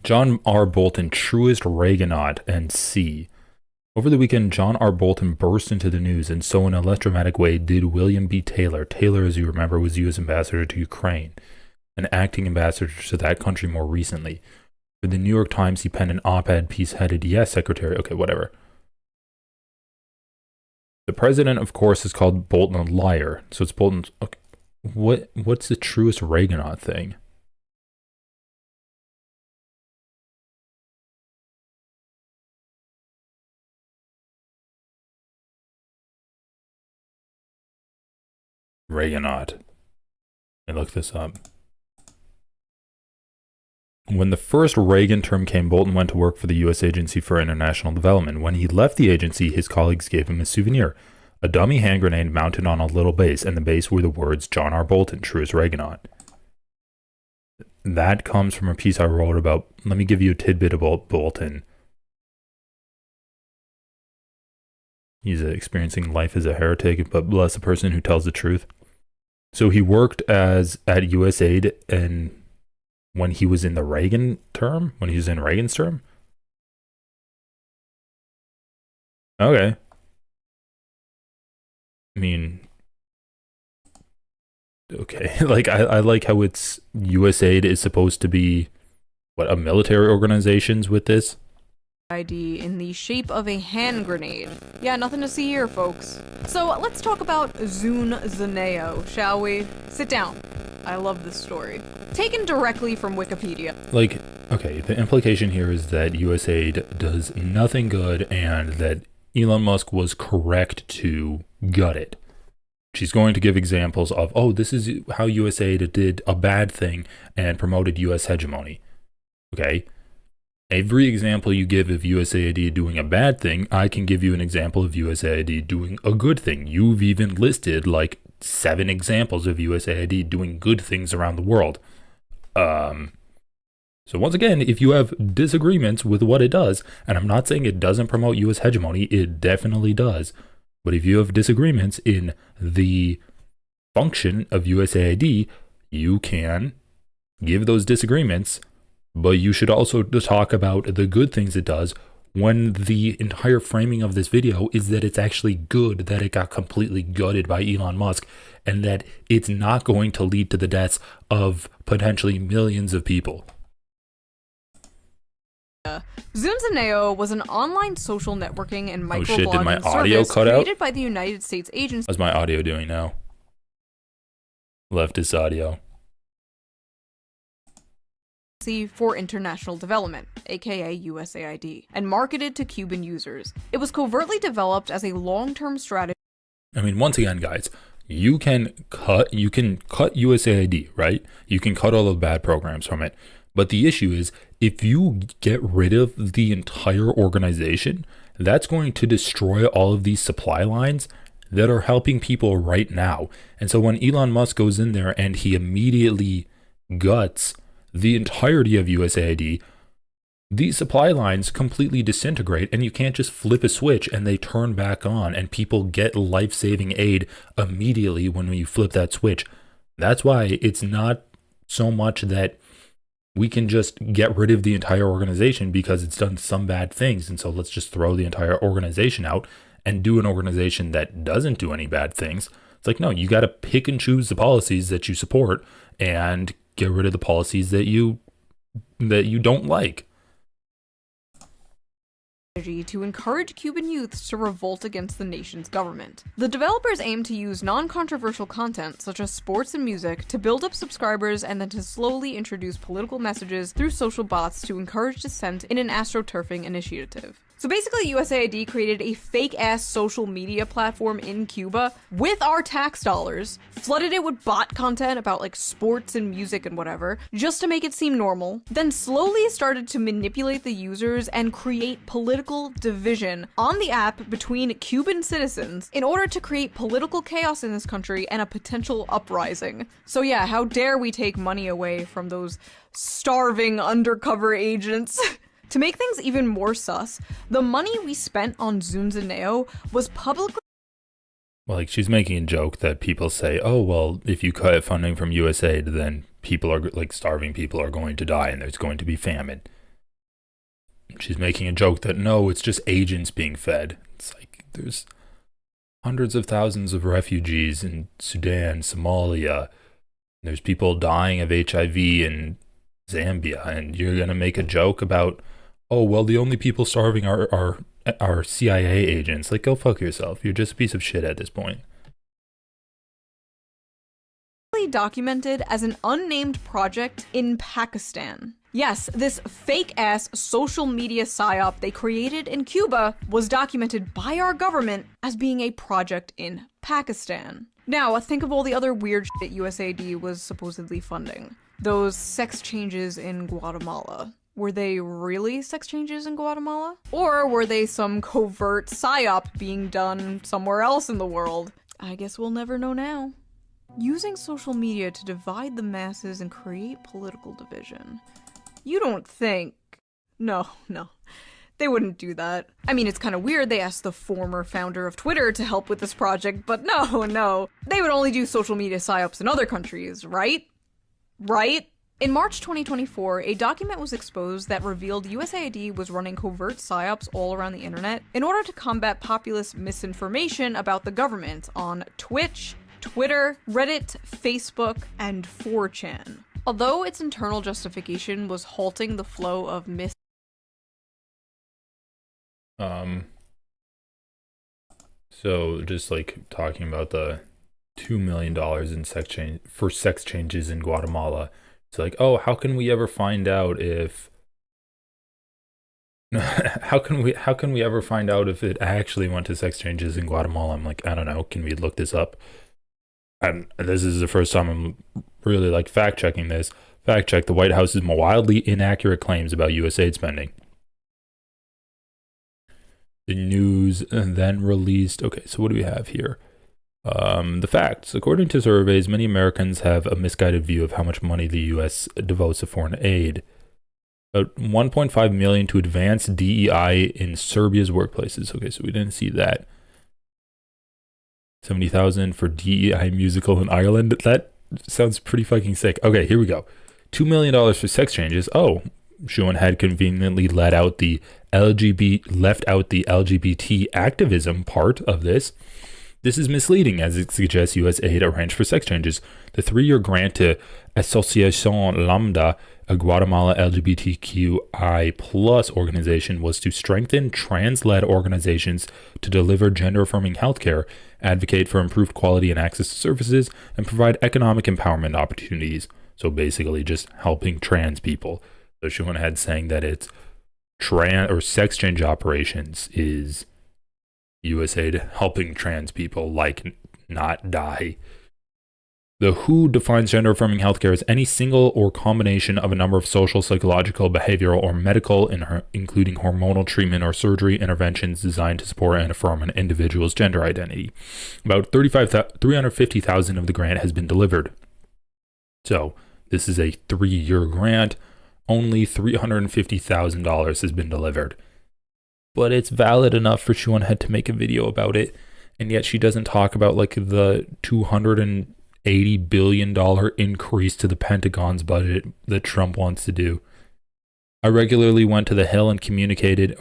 John R. Bolton, truest Reaganomight, and C. Over the weekend, John R. Bolton burst into the news, and so in a less dramatic way did William B. Taylor. Taylor, as you remember, was U.S. ambassador to Ukraine, an acting ambassador to that country more recently. For the New York Times, he penned an op-ed piece headed, "Yes, Secretary," okay, whatever. The president, of course, has called Bolton a liar, so it's Bolton's, okay, what's the truest Reaganomight thing? Reaganomight. I look this up. When the first Reagan term came, Bolton went to work for the U.S. Agency for International Development. When he left the agency, his colleagues gave him a souvenir, a dummy hand grenade mounted on a little base, and the base were the words, "John R. Bolton, truest Reaganomight." That comes from a piece I wrote about, let me give you a tidbit about Bolton. He's experiencing life as a heretic, but bless the person who tells the truth. So he worked at USAID, and when he was in the Reagan term, when he was in Reagan's term. Okay. I mean, okay. Like, I like how it's USAID is supposed to be, what, a military organizations with this? ID in the shape of a hand grenade. Yeah, nothing to see here, folks. So let's talk about Zun Zaneo, shall we? Sit down. I love this story. Taken directly from Wikipedia. Like, okay, the implication here is that USAID does nothing good and that Elon Musk was correct to gut it. She's going to give examples of, oh, this is how USAID did a bad thing and promoted US hegemony. Okay? Every example you give of USAID doing a bad thing, I can give you an example of USAID doing a good thing. You've even listed like 7 examples of USAID doing good things around the world. So once again, if you have disagreements with what it does, and I'm not saying it doesn't promote US hegemony, it definitely does. But if you have disagreements in the function of USAID, you can give those disagreements, but you should also talk about the good things it does when the entire framing of this video is that it's actually good that it got completely gutted by Elon Musk and that it's not going to lead to the deaths of potentially millions of people. Zunzaneo was an online social networking and microblogging shit, did my audio service cut out? created by the United States Agency How's my audio doing now? Leftist audio. for International Development, aka USAID, and marketed to Cuban users. It was covertly developed as a long-term strategy. I mean, once again, guys, you can cut USAID, right? You can cut all the bad programs from it. But the issue is, if you get rid of the entire organization, that's going to destroy all of these supply lines that are helping people right now. And so when Elon Musk goes in there and he immediately guts the entirety of USAID, these supply lines completely disintegrate, and you can't just flip a switch and they turn back on and people get life-saving aid immediately when you flip that switch. That's why it's not so much that we can just get rid of the entire organization because it's done some bad things, and so let's just throw the entire organization out and do an organization that doesn't do any bad things. It's like, no, you got to pick and choose the policies that you support and get rid of the policies that you don't like. To encourage Cuban youths to revolt against the nation's government. The developers aim to use non-controversial content, such as sports and music, to build up subscribers and then to slowly introduce political messages through social bots to encourage dissent in an astroturfing initiative. So basically, USAID created a fake-ass social media platform in Cuba with our tax dollars, flooded it with bot content about like sports and music and whatever, just to make it seem normal, then slowly started to manipulate the users and create political division on the app between Cuban citizens in order to create political chaos in this country and a potential uprising. So yeah, how dare we take money away from those starving undercover agents? To make things even more sus, the money we spent on Zunzaneo was publicly— Well, like, she's making a joke that people say, oh, well, if you cut funding from USAID, then people are, like, starving people are going to die and there's going to be famine. she's making a joke that no, it's just agents being fed. It's like there's hundreds of thousands of refugees in Sudan, Somalia. There's people dying of HIV in Zambia, and you're gonna make a joke about, oh well, the only people starving are CIA agents. Like, go fuck yourself. You're just a piece of shit at this point. Documented as an unnamed project in Pakistan. Yes, this fake-ass social media psyop they created in Cuba was documented by our government as being a project in Pakistan. Now, think of all the other weird shit USAID was supposedly funding. Those sex changes in Guatemala. Were they really sex changes in Guatemala? Or were they some covert psyop being done somewhere else in the world? I guess we'll never know now. Using social media to divide the masses and create political division. You don't think... No. They wouldn't do that. I mean, it's kind of weird they asked the former founder of Twitter to help with this project, but no. They would only do social media psyops in other countries, right? Right? In March 2024, a document was exposed that revealed USAID was running covert psyops all around the internet in order to combat populist misinformation about the government on Twitch, Twitter, Reddit, Facebook, and 4chan. Although its internal justification was halting the flow of So just like talking about the $2 million in sex changes in Guatemala. It's like, oh, how can we ever find out if how can we ever find out if it actually went to sex changes in Guatemala? I'm like, I don't know. Can we look this up? And this is the first time I'm really like fact checking this. Fact check the White House's wildly inaccurate claims about USAID spending. The news then released. Okay, so what do we have here? The facts. According to surveys, many Americans have a misguided view of how much money the U.S. devotes to foreign aid. About 1.5 million to advance DEI in Serbia's workplaces. Okay, so we didn't see that. 70,000 for DEI musical in Ireland. That sounds pretty fucking sick. Okay, here we go. $2 million for sex changes. Oh, Schuon had conveniently left out the LGBT activism part of this. This is misleading, as it suggests USAID arranged for sex changes. The 3-year grant to Asociación Lambda, a Guatemala LGBTQI plus organization, was to strengthen trans-led organizations to deliver gender-affirming healthcare, advocate for improved quality and access to services, and provide economic empowerment opportunities. So basically just helping trans people. So she went ahead saying that it's trans or sex change operations is USAID helping trans people like not die. The WHO defines gender-affirming healthcare as any single or combination of a number of social, psychological, behavioral, or medical, including hormonal treatment or surgery interventions designed to support and affirm an individual's gender identity. About 350,000 of the grant has been delivered. So this is a 3-year grant. Only $350,000 has been delivered. But it's valid enough for Schuon to make a video about it, and yet she doesn't talk about like the $280 billion increase to the Pentagon's budget that Trump wants to do. I regularly went to the Hill and communicated,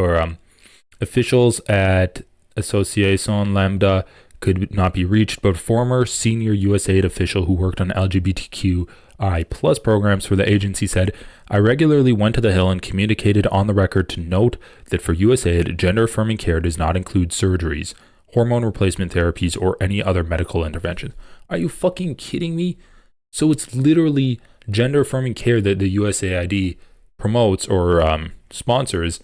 officials at Asociación Lambda could not be reached, but former senior USAID official who worked on LGBTQI plus programs for the agency said, I regularly went to the Hill and communicated on the record to note that for USAID, gender-affirming care does not include surgeries, hormone replacement therapies, or any other medical intervention. Are you fucking kidding me? So it's literally gender-affirming care that the USAID promotes or sponsors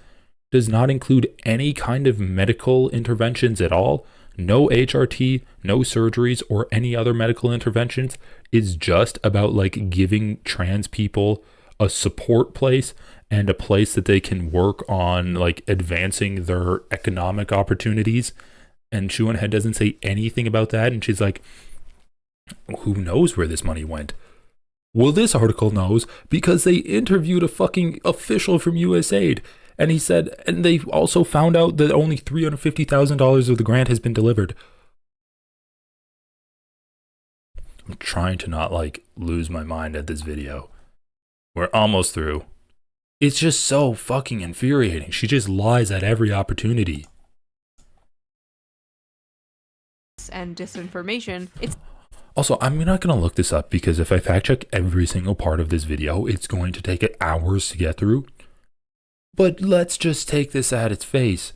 does not include any kind of medical interventions at all. No HRT, no surgeries, or any other medical interventions. It's just about like giving trans people a support place and a place that they can work on like advancing their economic opportunities. And Schuon doesn't say anything about that. And she's like, who knows where this money went? Well, this article knows because they interviewed a fucking official from USAID. And he said, and they also found out that only $350,000 of the grant has been delivered. I'm trying to not like lose my mind at this video. We're almost through. It's just so fucking infuriating. She just lies at every opportunity. And disinformation. It's Also, I'm not going to look this up because if I fact check every single part of this video, it's going to take hours to get through. But let's just take this at its face.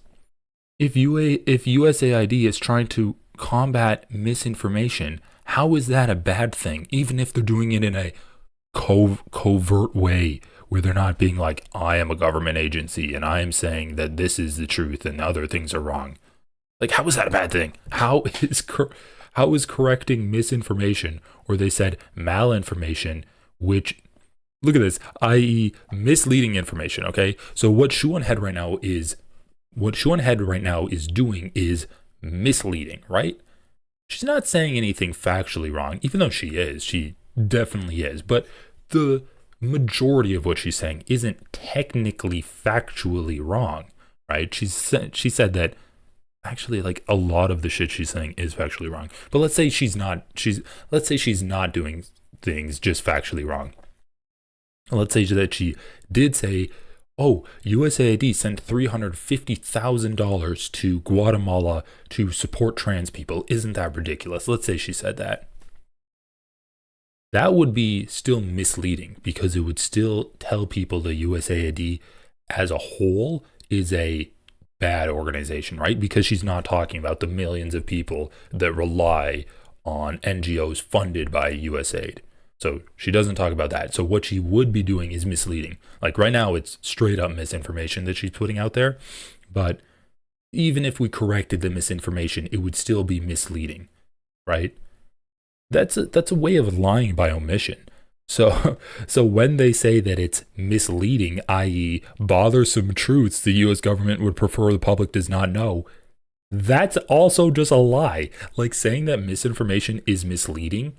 If USAID is trying to combat misinformation, how is that a bad thing? Even if they're doing it in a covert way, where they're not being like, I am a government agency and I am saying that this is the truth and other things are wrong. Like, how is that a bad thing? How is correcting misinformation, or they said malinformation, which, look at this, i.e. misleading information, okay? So what Shoe on Head right now is doing is misleading, right? She's not saying anything factually wrong, even though she definitely is, but the majority of what she's saying isn't technically factually wrong, right? She said that actually, like, a lot of the shit she's saying is factually wrong. But let's say she's not doing things just factually wrong. Let's say that she did say, oh, USAID sent $350,000 to Guatemala to support trans people. Isn't that ridiculous? Let's say she said that. That would be still misleading because it would still tell people the USAID as a whole is a bad organization, right? Because she's not talking about the millions of people that rely on NGOs funded by USAID. So she doesn't talk about that. So what she would be doing is misleading. Like right now, it's straight up misinformation that she's putting out there. But even if we corrected the misinformation, it would still be misleading, right? That's a way of lying by omission. So when they say that it's misleading, i.e. bothersome truths the U.S. government would prefer the public does not know, that's also just a lie. Like saying that misinformation is misleading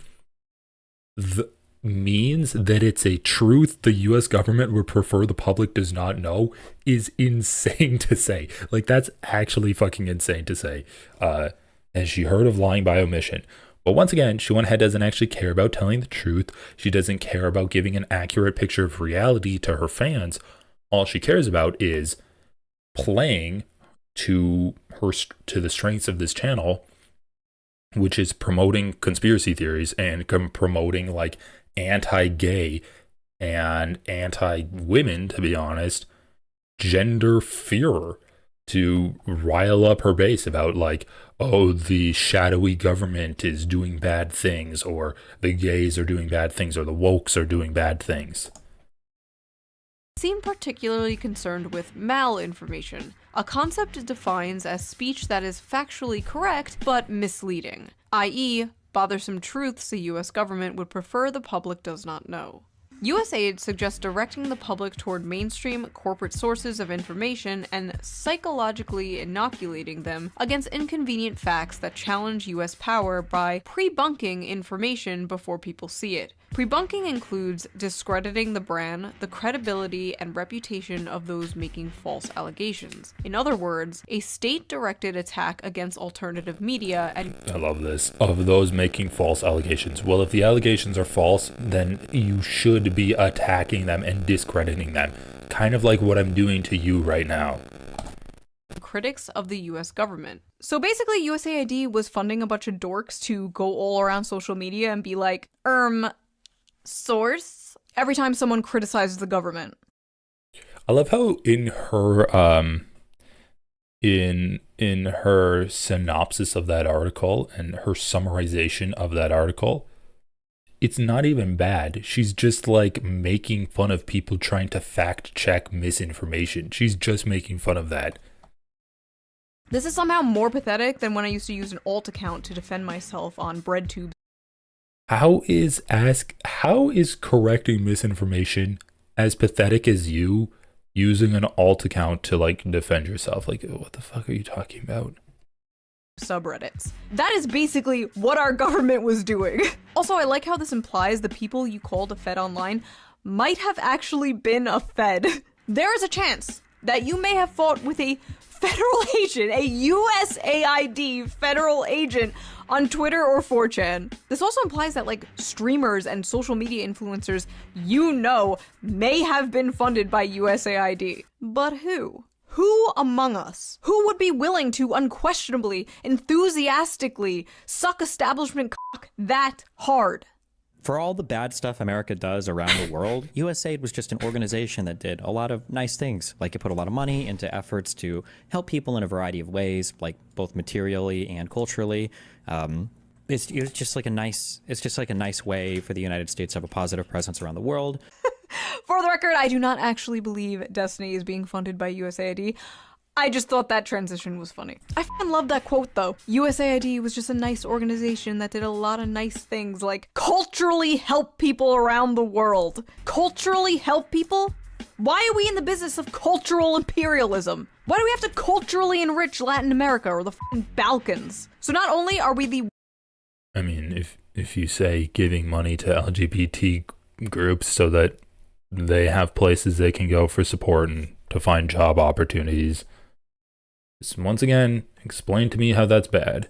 means that it's a truth the U.S. government would prefer the public does not know is insane to say. Like that's actually fucking insane to say. And she heard of lying by omission. But once again, Shoe on Head doesn't actually care about telling the truth. She doesn't care about giving an accurate picture of reality to her fans. All she cares about is playing to the strengths of this channel, which is promoting conspiracy theories and promoting like anti-gay and anti-women, to be honest, gender fear, to rile up her base about like, oh, the shadowy government is doing bad things, or the gays are doing bad things, or the wokes are doing bad things. Seem particularly concerned with malinformation, a concept it defines as speech that is factually correct but misleading, i.e., bothersome truths the US government would prefer the public does not know. USAID suggests directing the public toward mainstream corporate sources of information and psychologically inoculating them against inconvenient facts that challenge US power by pre-bunking information before people see it. Pre-bunking includes discrediting the brand, the credibility, and reputation of those making false allegations. In other words, a state-directed attack against alternative media and— I love this. Of those making false allegations. Well, if the allegations are false, then you should be attacking them and discrediting them. Kind of like what I'm doing to you right now. Critics of the US government. So basically, USAID was funding a bunch of dorks to go all around social media and be like, source? Every time someone criticizes the government. I love how in her in her synopsis of that article and her summarization of that article, it's not even bad. She's just like making fun of people trying to fact check misinformation. She's just making fun of that. This is somehow more pathetic than when I used to use an alt account to defend myself on BreadTube. How is correcting misinformation as pathetic as you using an alt account to like defend yourself? Like, what the fuck are you talking about? Subreddits. That is basically what our government was doing. Also, I like how this implies the people you called a Fed online might have actually been a Fed. There is a chance that you may have fought with a federal agent, a USAID federal agent on Twitter or 4chan. This also implies that, like, streamers and social media influencers may have been funded by USAID. But who? Who among us? Who would be willing to unquestionably, enthusiastically suck establishment cock that hard? For all the bad stuff America does around the world, USAID was just an organization that did a lot of nice things. Like, it put a lot of money into efforts to help people in a variety of ways, like both materially and culturally. It's just like a nice way for the United States to have a positive presence around the world. For the record, I do not actually believe Destiny is being funded by USAID. I just thought that transition was funny. I fucking love that quote, though. USAID was just a nice organization that did a lot of nice things, like culturally help people around the world. Culturally help people? Why are we in the business of cultural imperialism? Why do we have to culturally enrich Latin America or the fucking Balkans? So not only are we the... I mean, if you say giving money to LGBT groups so that they have places they can go for support and to find job opportunities, once again, explain to me how that's bad.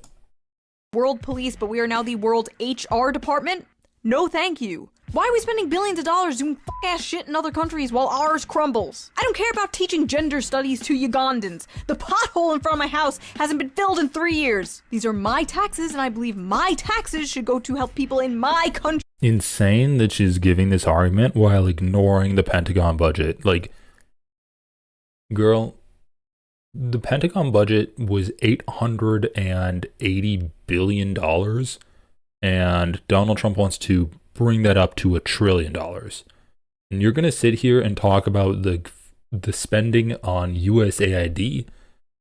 World police, but we are now the world HR department? No thank you. Why are we spending billions of dollars doing fuck-ass shit in other countries while ours crumbles? I don't care about teaching gender studies to Ugandans. The pothole in front of my house hasn't been filled in 3 years. These are my taxes, and I believe my taxes should go to help people in my country. Insane that she's giving this argument while ignoring the Pentagon budget. Like, girl, the Pentagon budget was $880 billion, and Donald Trump wants to bring that up to $1 trillion. And you're going to sit here and talk about the spending on USAID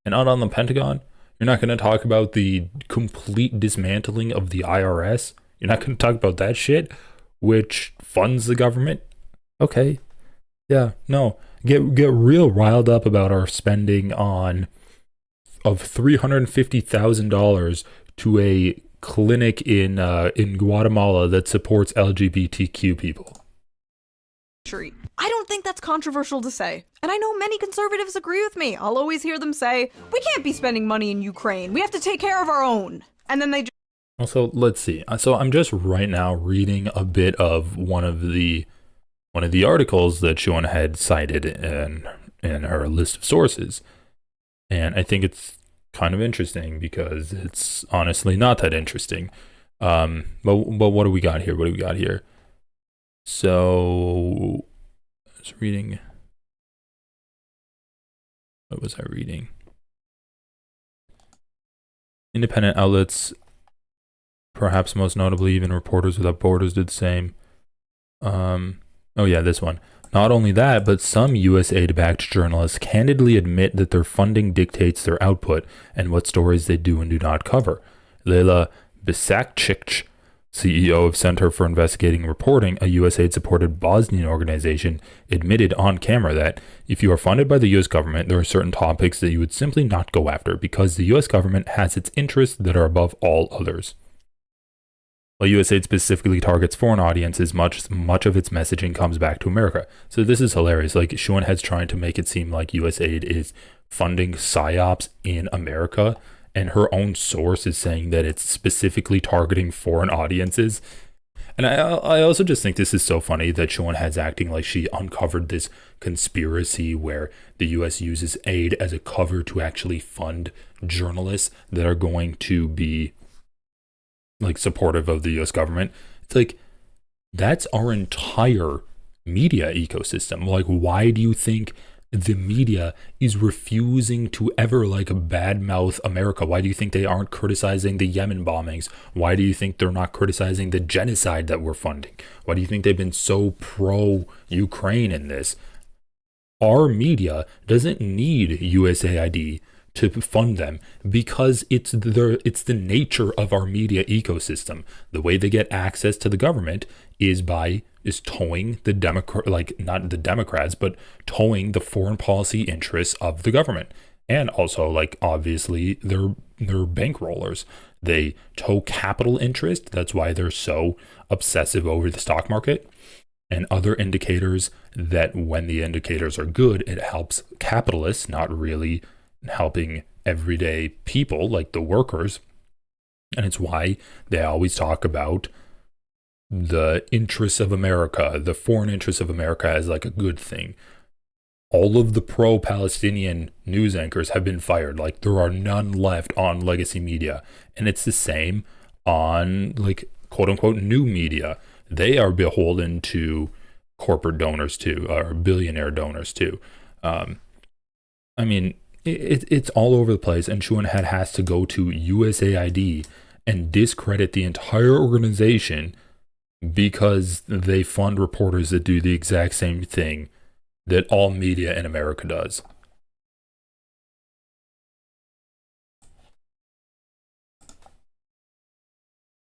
and not on the Pentagon? You're not going to talk about the complete dismantling of the IRS? You're not going to talk about that shit, which funds the government? Okay. Yeah, no. Get real riled up about our spending of $350,000 to a clinic in Guatemala that supports LGBTQ people. I don't think that's controversial to say. And I know many conservatives agree with me. I'll always hear them say, we can't be spending money in Ukraine. We have to take care of our own. And then they just... Also, let's see. So I'm just right now reading a bit of one of the articles that Sean had cited in her list of sources. And I think it's kind of interesting because it's honestly not that interesting. But what do we got here? So I was reading. What was I reading? Independent outlets, perhaps most notably even Reporters Without Borders, did the same. Oh yeah, this one. Not only that, but some USAID-backed journalists candidly admit that their funding dictates their output and what stories they do and do not cover. Leila Bisakcic, CEO of Center for Investigating Reporting, a USAID-supported Bosnian organization, admitted on camera that if you are funded by the U.S. government, there are certain topics that you would simply not go after because the U.S. government has its interests that are above all others. While USAID specifically targets foreign audiences, much of its messaging comes back to America. So this is hilarious. Like, Seanhead's trying to make it seem like USAID is funding psyops in America, and her own source is saying that it's specifically targeting foreign audiences. And I also just think this is so funny that Seanhead's acting like she uncovered this conspiracy where the U.S. uses aid as a cover to actually fund journalists that are going to be like supportive of the U.S. government. It's like, that's our entire media ecosystem. Like, why do you think the media is refusing to ever like badmouth America? Why do you think they aren't criticizing the Yemen bombings? Why do you think they're not criticizing the genocide that we're funding? Why do you think they've been so pro-Ukraine in this? Our media doesn't need USAID to fund them because it's the nature of our media ecosystem. The way they get access to the government is towing not the Democrats, but towing the foreign policy interests of the government. And also, like, obviously they're bankrollers. They tow capital interest. That's why they're so obsessive over the stock market. and other indicators that when the indicators are good, it helps capitalists, not really helping everyday people like the workers. And it's why they always talk about the interests of America, the foreign interests of America as like a good thing. All of the pro-Palestinian news anchors have been fired. Like there are none left on legacy media. And it's the same on like quote unquote new media. They are beholden to corporate donors too, or billionaire donors too. I mean, it's all over the place. And Shuan has to go to USAID and discredit the entire organization because they fund reporters that do the exact same thing that all media in America does.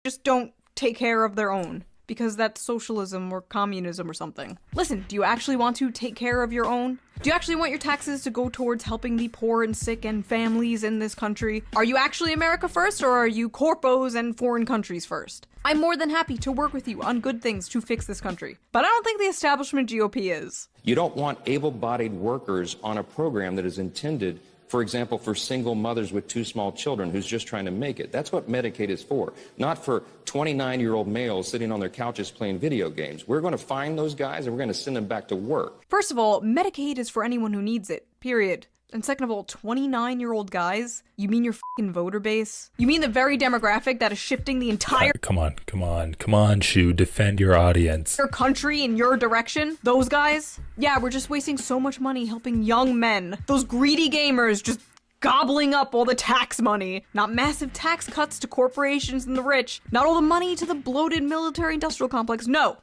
Just don't take care of their own, because that's socialism or communism or something. Listen, do you actually want to take care of your own? Do you actually want your taxes to go towards helping the poor and sick and families in this country? Are you actually America first, or are you corpos and foreign countries first? I'm more than happy to work with you on good things to fix this country, but I don't think the establishment GOP is. You don't want able-bodied workers on a program that is intended, for example, for single mothers with 2 small children who's just trying to make it. That's what Medicaid is for, not for 29-year-old males sitting on their couches playing video games. We're going to find those guys and we're going to send them back to work. First of all, Medicaid is for anyone who needs it, period. And second of all, 29-year-old guys? You mean your fucking voter base? You mean the very demographic that is shifting the entire— Come on, Shu, defend your audience. Your country in your direction? Those guys? Yeah, we're just wasting so much money helping young men. Those greedy gamers just gobbling up all the tax money. Not massive tax cuts to corporations and the rich. Not all the money to the bloated military-industrial complex. No.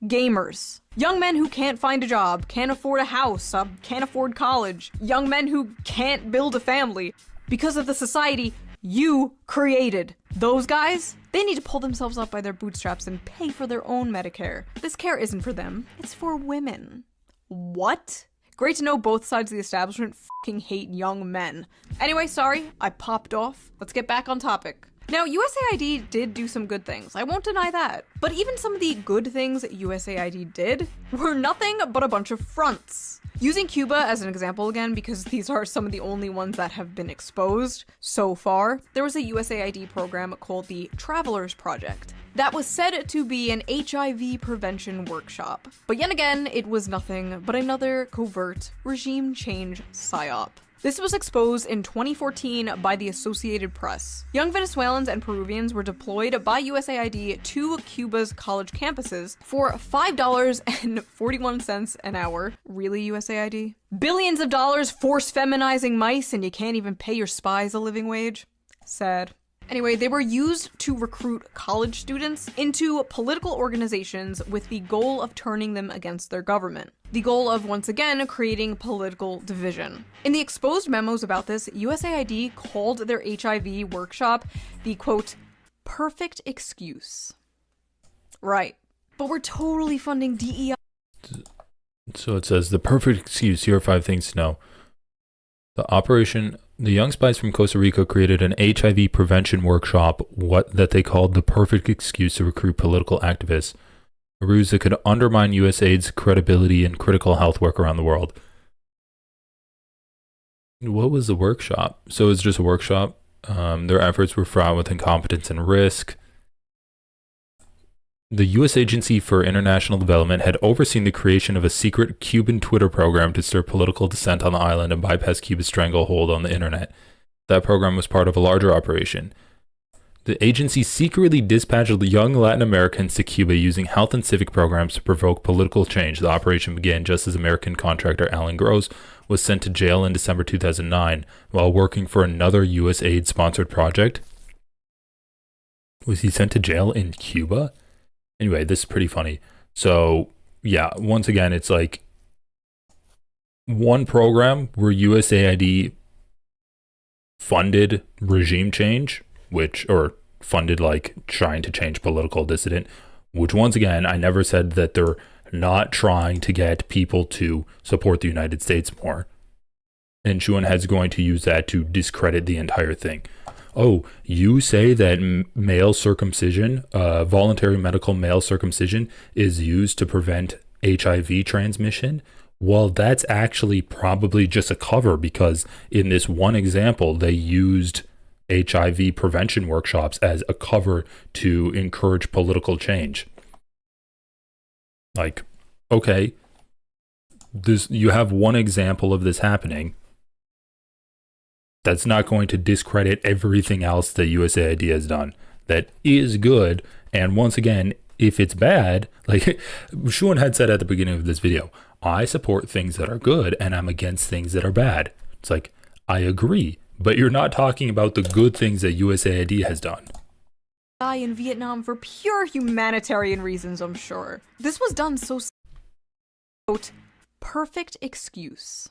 Gamers. Young men who can't find a job, can't afford a house, can't afford college. Young men who can't build a family because of the society you created. Those guys, they need to pull themselves up by their bootstraps and pay for their own Medicare. This care isn't for them, it's for women. What? Great to know both sides of the establishment fucking hate young men. Anyway, sorry, I popped off. Let's get back on topic. Now, USAID did do some good things, I won't deny that. But even some of the good things USAID did were nothing but a bunch of fronts. Using Cuba as an example again, because these are some of the only ones that have been exposed so far, there was a USAID program called the Travelers Project that was said to be an HIV prevention workshop. But yet again, it was nothing but another covert regime change psyop. This was exposed in 2014 by the Associated Press. Young Venezuelans and Peruvians were deployed by USAID to Cuba's college campuses for $5.41 an hour. Really, USAID? Billions of dollars force feminizing mice and you can't even pay your spies a living wage? Sad. Anyway, they were used to recruit college students into political organizations with the goal of turning them against their government. The goal of, once again, creating political division. In the exposed memos about this, USAID called their HIV workshop the, quote, perfect excuse. Right. But we're totally funding DEI. So it says, the perfect excuse, here are 5 things to know. The young spies from Costa Rica created an HIV prevention workshop, that they called the perfect excuse to recruit political activists, a ruse that could undermine USAID's credibility in critical health work around the world. What was the workshop? So it was just a workshop. Their efforts were fraught with incompetence and risk. The U.S. Agency for International Development had overseen the creation of a secret Cuban Twitter program to stir political dissent on the island and bypass Cuba's stranglehold on the internet. That program was part of a larger operation. The agency secretly dispatched young Latin Americans to Cuba using health and civic programs to provoke political change. The operation began just as American contractor Alan Gross was sent to jail in December 2009 while working for another USAID-sponsored project. Was he sent to jail in Cuba? Anyway, this is pretty funny. So, yeah, once again, it's like one program where USAID funded regime change, or funded like trying to change political dissident, which once again, I never said that they're not trying to get people to support the United States more. And Shuanhead's going to use that to discredit the entire thing. oh, you say that male circumcision, voluntary medical male circumcision, is used to prevent HIV transmission? Well, that's actually probably just a cover, because in this one example, they used HIV prevention workshops as a cover to encourage political change. Like, okay, you have one example of this happening. That's not going to discredit everything else that USAID has done that is good. And once again, if it's bad, like Shuan had said at the beginning of this video, I support things that are good and I'm against things that are bad. It's like, I agree, but you're not talking about the good things that USAID has done. In Vietnam for pure humanitarian reasons, I'm sure. This was done so quote, perfect excuse.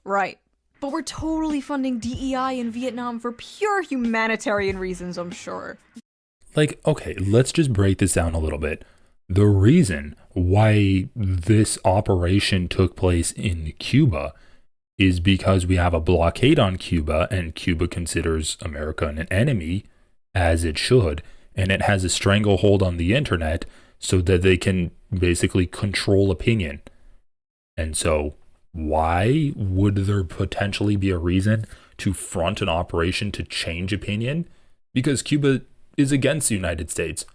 Right. But we're totally funding DEI in Vietnam for pure humanitarian reasons, I'm sure. Like, okay, let's just break this down a little bit. The reason why this operation took place in Cuba is because we have a blockade on Cuba, and Cuba considers America an enemy, as it should, and it has a stranglehold on the internet so that they can basically control opinion. And so why would there potentially be a reason to front an operation to change opinion? Because Cuba is against the United States.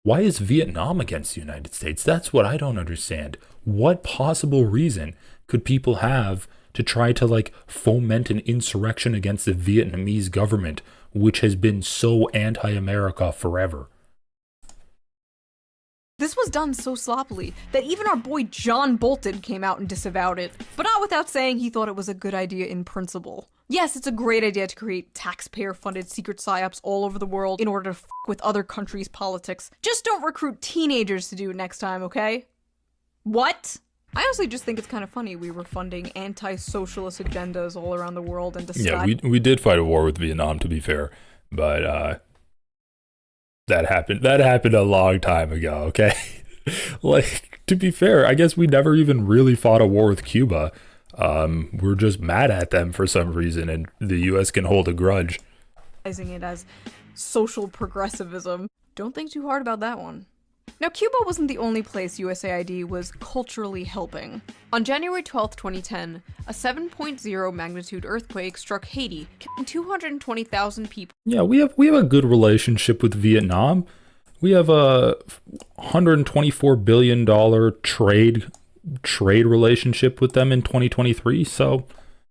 Why is Vietnam against the United States? That's what I don't understand. What possible reason could people have to try to like foment an insurrection against the Vietnamese government, which has been so anti-America forever? This was done so sloppily that even our boy John Bolton came out and disavowed it, but not without saying he thought it was a good idea in principle. Yes, it's a great idea to create taxpayer-funded secret psyops all over the world in order to f*** with other countries' politics. Just don't recruit teenagers to do it next time, okay? What? I honestly just think it's kind of funny we were funding anti-socialist agendas all around the world and decided— Yeah, we did fight a war with Vietnam, to be fair, but that happened a long time ago, okay? Like, to be fair, I guess we never even really fought a war with Cuba. We're just mad at them for some reason, and the US can hold a grudge. it as social progressivism. Don't think too hard about that one. Now, Cuba wasn't the only place USAID was culturally helping. On January 12, 2010, a 7.0 magnitude earthquake struck Haiti, killing 220,000 people. Yeah, we have a good relationship with Vietnam. We have a $124 billion trade relationship with them in 2023. So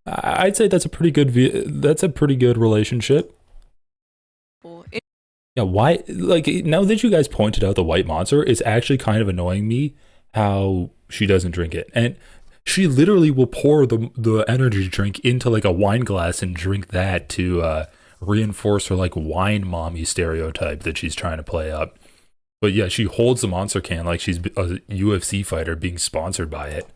I'd say that's a pretty good relationship. Yeah, why, like, now that you guys pointed out the white monster, it's actually kind of annoying me how she doesn't drink it. And she literally will pour the energy drink into like a wine glass and drink that to reinforce her like wine mommy stereotype that she's trying to play up. But yeah, she holds the monster can like she's a UFC fighter being sponsored by it.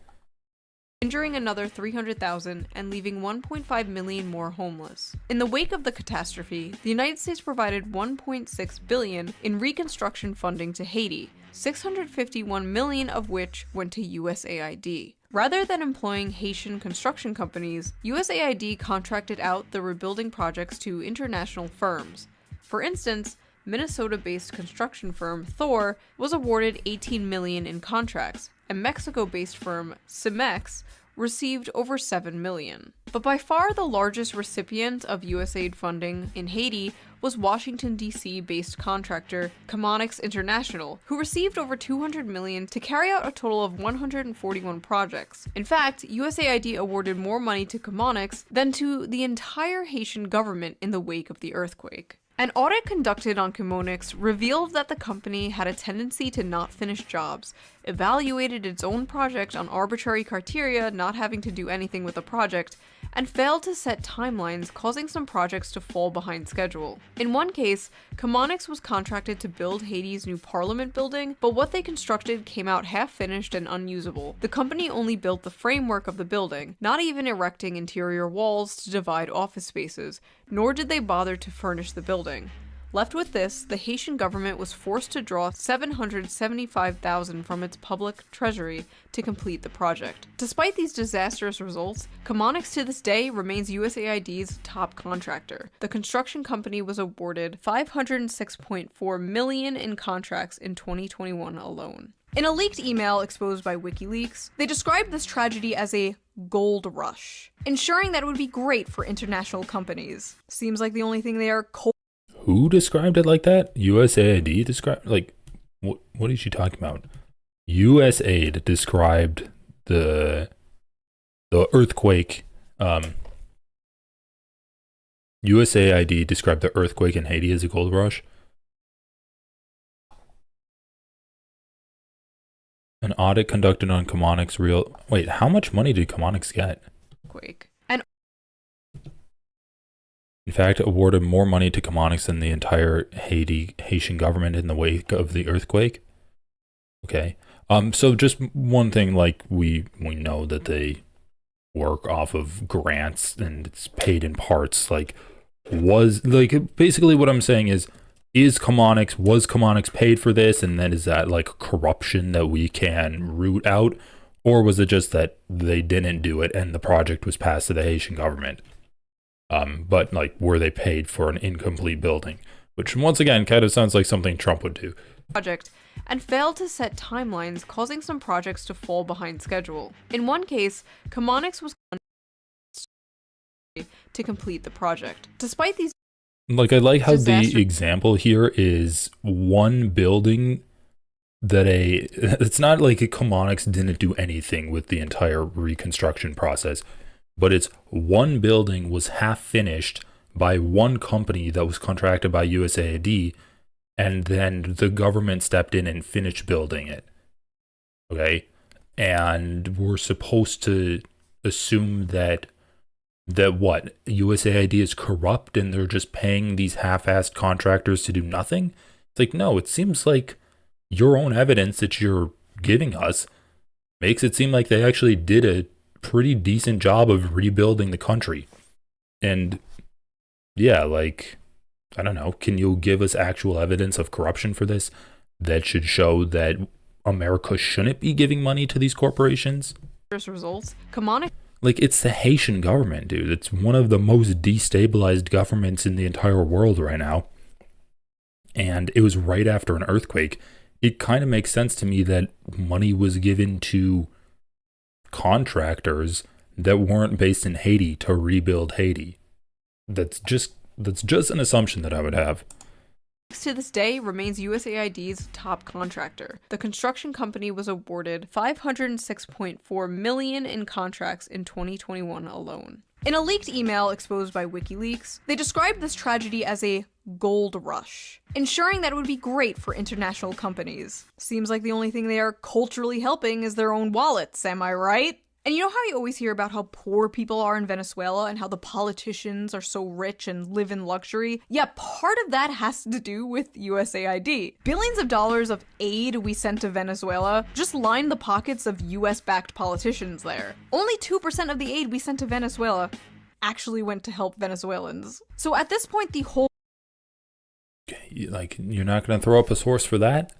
Injuring another 300,000 and leaving 1.5 million more homeless. In the wake of the catastrophe, the United States provided $1.6 billion in reconstruction funding to Haiti, $651 million of which went to USAID. Rather than employing Haitian construction companies, USAID contracted out the rebuilding projects to international firms. For instance, Minnesota-based construction firm Thor was awarded $18 million in contracts, and Mexico-based firm Cemex received over $7 million. But by far the largest recipient of USAID funding in Haiti was Washington, D.C. based contractor Chemonics International, who received over $200 million to carry out a total of 141 projects. In fact, USAID awarded more money to Chemonics than to the entire Haitian government in the wake of the earthquake. An audit conducted on Chemonics revealed that the company had a tendency to not finish jobs, evaluated its own project on arbitrary criteria not having to do anything with the project, and failed to set timelines, causing some projects to fall behind schedule. In one case, Chemonics was contracted to build Haiti's new parliament building, but what they constructed came out half-finished and unusable. The company only built the framework of the building, not even erecting interior walls to divide office spaces, nor did they bother to furnish the building. Left with this, the Haitian government was forced to draw $775,000 from its public treasury to complete the project. Despite these disastrous results, Chemonics to this day remains USAID's top contractor. The construction company was awarded $506.4 million in contracts in 2021 alone. In a leaked email exposed by WikiLeaks, they described this tragedy as a gold rush, ensuring that it would be great for international companies. Seems like the only thing they are Who described it like that? USAID described, like, what is she talking about? USAID described the earthquake. USAID described the earthquake in Haiti as a gold rush. An audit conducted on Chemonics Wait, how much money did Chemonics get? In fact, awarded more money to Chemonics than the entire Haitian government in the wake of the earthquake. Okay. So just one thing, like we know that they work off of grants and it's paid in parts. Like, basically what I'm saying is was Chemonics paid for this, and then is that like corruption that we can root out, or was it just that they didn't do it and the project was passed to the Haitian government? But like, were they paid for an incomplete building? Which once again kind of sounds like something Trump would do. Project and failed to set timelines, causing some projects to fall behind schedule. In one case, Chemonics was to complete the project. Despite these, like, I like how the example here is one building that it's not like Chemonics didn't do anything with the entire reconstruction process, but it's one building was half finished by one company that was contracted by USAID, and then the government stepped in and finished building it. Okay? And we're supposed to assume that what? USAID is corrupt and they're just paying these half-assed contractors to do nothing? It's like, no, it seems like your own evidence that you're giving us makes it seem like they actually did a pretty decent job of rebuilding the country. And yeah, like, I don't know, can you give us actual evidence of corruption for this that should show that America shouldn't be giving money to these corporations? Results, Chemonics. Like, it's the Haitian government, dude. It's one of the most destabilized governments in the entire world right now. And it was right after an earthquake. It kind of makes sense to me that money was given to contractors that weren't based in Haiti to rebuild Haiti. That's just an assumption that I would have. To this day remains USAID's top contractor. The construction company was awarded $506.4 million in contracts in 2021 alone. In a leaked email exposed by WikiLeaks, they described this tragedy as a gold rush, ensuring that it would be great for international companies. Seems like the only thing they are culturally helping is their own wallets, am I right? And you know how you always hear about how poor people are in Venezuela and how the politicians are so rich and live in luxury? Yeah, part of that has to do with USAID. Billions of dollars of aid we sent to Venezuela just lined the pockets of US-backed politicians there. Only 2% of the aid we sent to Venezuela actually went to help Venezuelans. So at this point, the whole... Like, you're not going to throw up a source for that?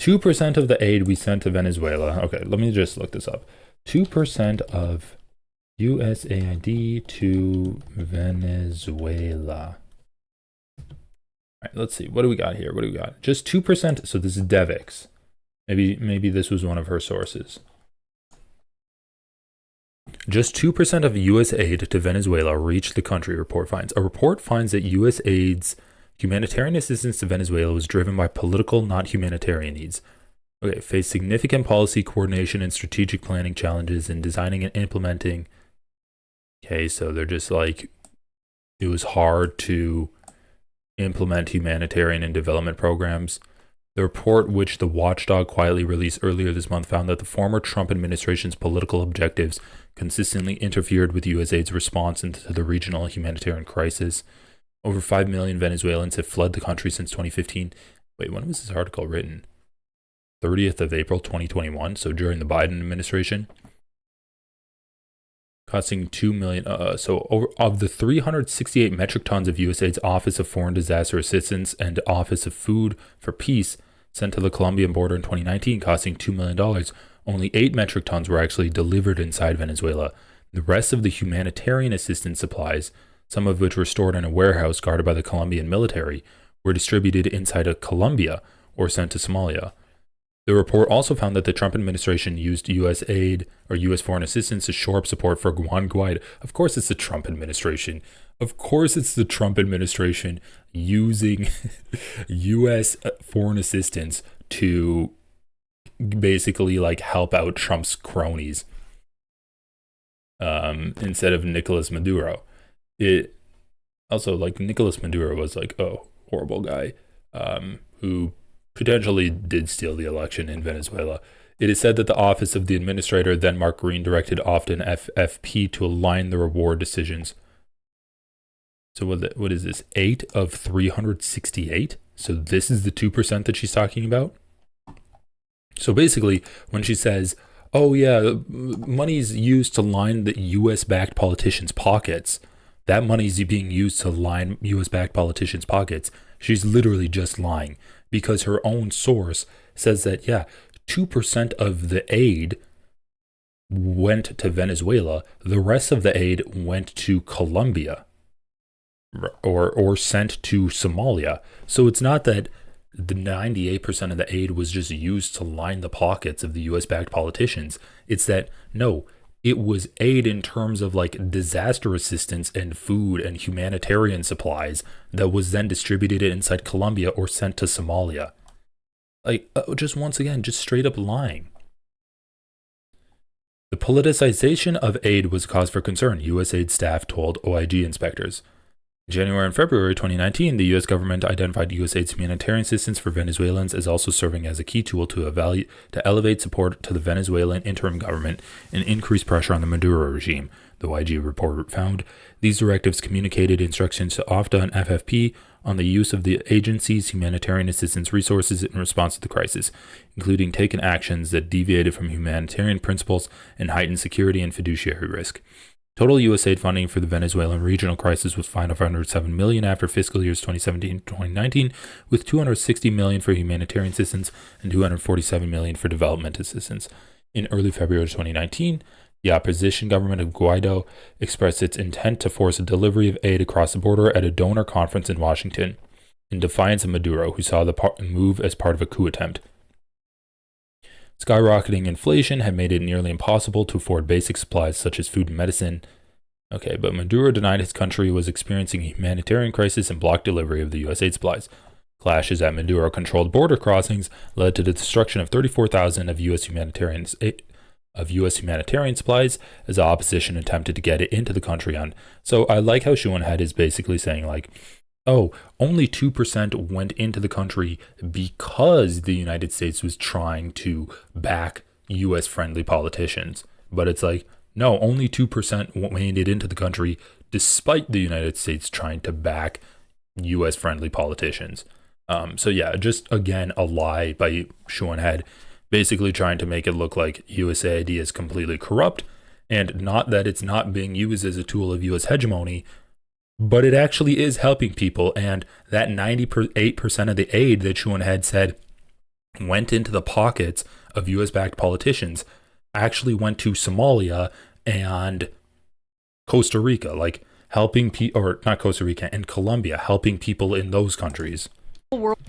2% of the aid we sent to Venezuela. Okay, let me just look this up. 2% of USAID to Venezuela. All right, let's see. What do we got here? What do we got? Just 2%. So this is Devix. Maybe this was one of her sources. Just 2% of U.S. aid to Venezuela reached the country, report finds. A report finds that U.S. aid's humanitarian assistance to Venezuela was driven by political, not humanitarian needs. Okay, faced significant policy coordination and strategic planning challenges in designing and implementing. Okay, so they're just like, it was hard to implement humanitarian and development programs. The report, which the watchdog quietly released earlier this month, found that the former Trump administration's political objectives consistently interfered with USAID's response to the regional humanitarian crisis. Over 5 million Venezuelans have fled the country since 2015. Wait, when was this article written? 30th of April 2021, so during the Biden administration. costing $2 million. Of the 368 metric tons of USAID's Office of Foreign Disaster Assistance and Office of Food for Peace sent to the Colombian border in 2019, costing $2 million, only 8 metric tons were actually delivered inside Venezuela. The rest of the humanitarian assistance supplies, some of which were stored in a warehouse guarded by the Colombian military, were distributed inside of Colombia or sent to Somalia. The report also found that the Trump administration used USAID or U.S. foreign assistance to shore up support for Juan Guaido. Of course it's the Trump administration. Of course it's the Trump administration using U.S. foreign assistance to basically like help out Trump's cronies instead of Nicolas Maduro. It also, like, Nicolas Maduro was like a horrible guy who potentially did steal the election in Venezuela. It is said that the office of the administrator, then Mark Green, directed often FFP to align the reward decisions. So what is this? 8 of 368? So this is the 2% that she's talking about? So basically, when she says, oh yeah, money's used to line the US-backed politicians' pockets, that money's being used to line US-backed politicians' pockets, she's literally just lying. Because her own source says that, yeah, 2% of the aid went to Venezuela. The rest of the aid went to Colombia or sent to Somalia. So it's not that the 98% of the aid was just used to line the pockets of the US-backed politicians. It's that, no, it was aid in terms of like disaster assistance and food and humanitarian supplies that was then distributed inside Colombia or sent to Somalia. Like, just once again, just straight up lying. The politicization of aid was cause for concern, USAID staff told OIG inspectors. In January and February 2019, the U.S. government identified USAID's humanitarian assistance for Venezuelans as also serving as a key tool to elevate support to the Venezuelan interim government and increase pressure on the Maduro regime, the YG report found. These directives communicated instructions to OFTA and FFP on the use of the agency's humanitarian assistance resources in response to the crisis, including taking actions that deviated from humanitarian principles and heightened security and fiduciary risk. Total USAID funding for the Venezuelan regional crisis was $507 million after fiscal years 2017-2019, with $260 million for humanitarian assistance and $247 million for development assistance. In early February 2019, the opposition government of Guaido expressed its intent to force a delivery of aid across the border at a donor conference in Washington, in defiance of Maduro, who saw the move as part of a coup attempt. Skyrocketing inflation had made it nearly impossible to afford basic supplies such as food and medicine. Okay, but Maduro denied his country was experiencing a humanitarian crisis and blocked delivery of the USAID supplies. Clashes at Maduro-controlled border crossings led to the destruction of 34,000 of U.S. humanitarian supplies as the opposition attempted to get it into the country on. So I like how Shuan Head is basically saying, like, oh, only 2% went into the country because the United States was trying to back U.S.-friendly politicians. But it's like, no, only 2% made it into the country despite the United States trying to back U.S.-friendly politicians. So yeah, just again, a lie by Shuan Head, basically trying to make it look like USAID is completely corrupt, and not that it's not being used as a tool of U.S. hegemony, but it actually is helping people, and that 98% of the aid that Shuan Head said went into the pockets of U.S.-backed politicians actually went to Somalia and Costa Rica, like helping or not Costa Rica, and Colombia, helping people in those countries. World,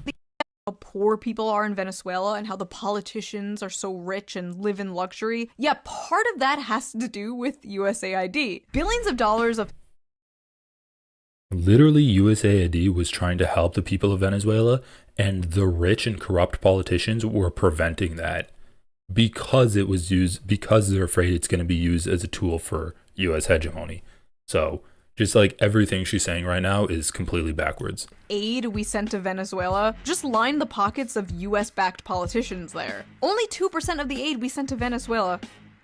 how poor people are in Venezuela and how the politicians are so rich and live in luxury. Yeah, part of that has to do with USAID. Billions of dollars of Literally, USAID was trying to help the people of Venezuela, and the rich and corrupt politicians were preventing that because it was used, because they're afraid it's going to be used as a tool for U.S. hegemony. So just like everything she's saying right now is completely backwards. Aid we sent to Venezuela just lined the pockets of US-backed politicians there. Only 2% of the aid we sent to Venezuela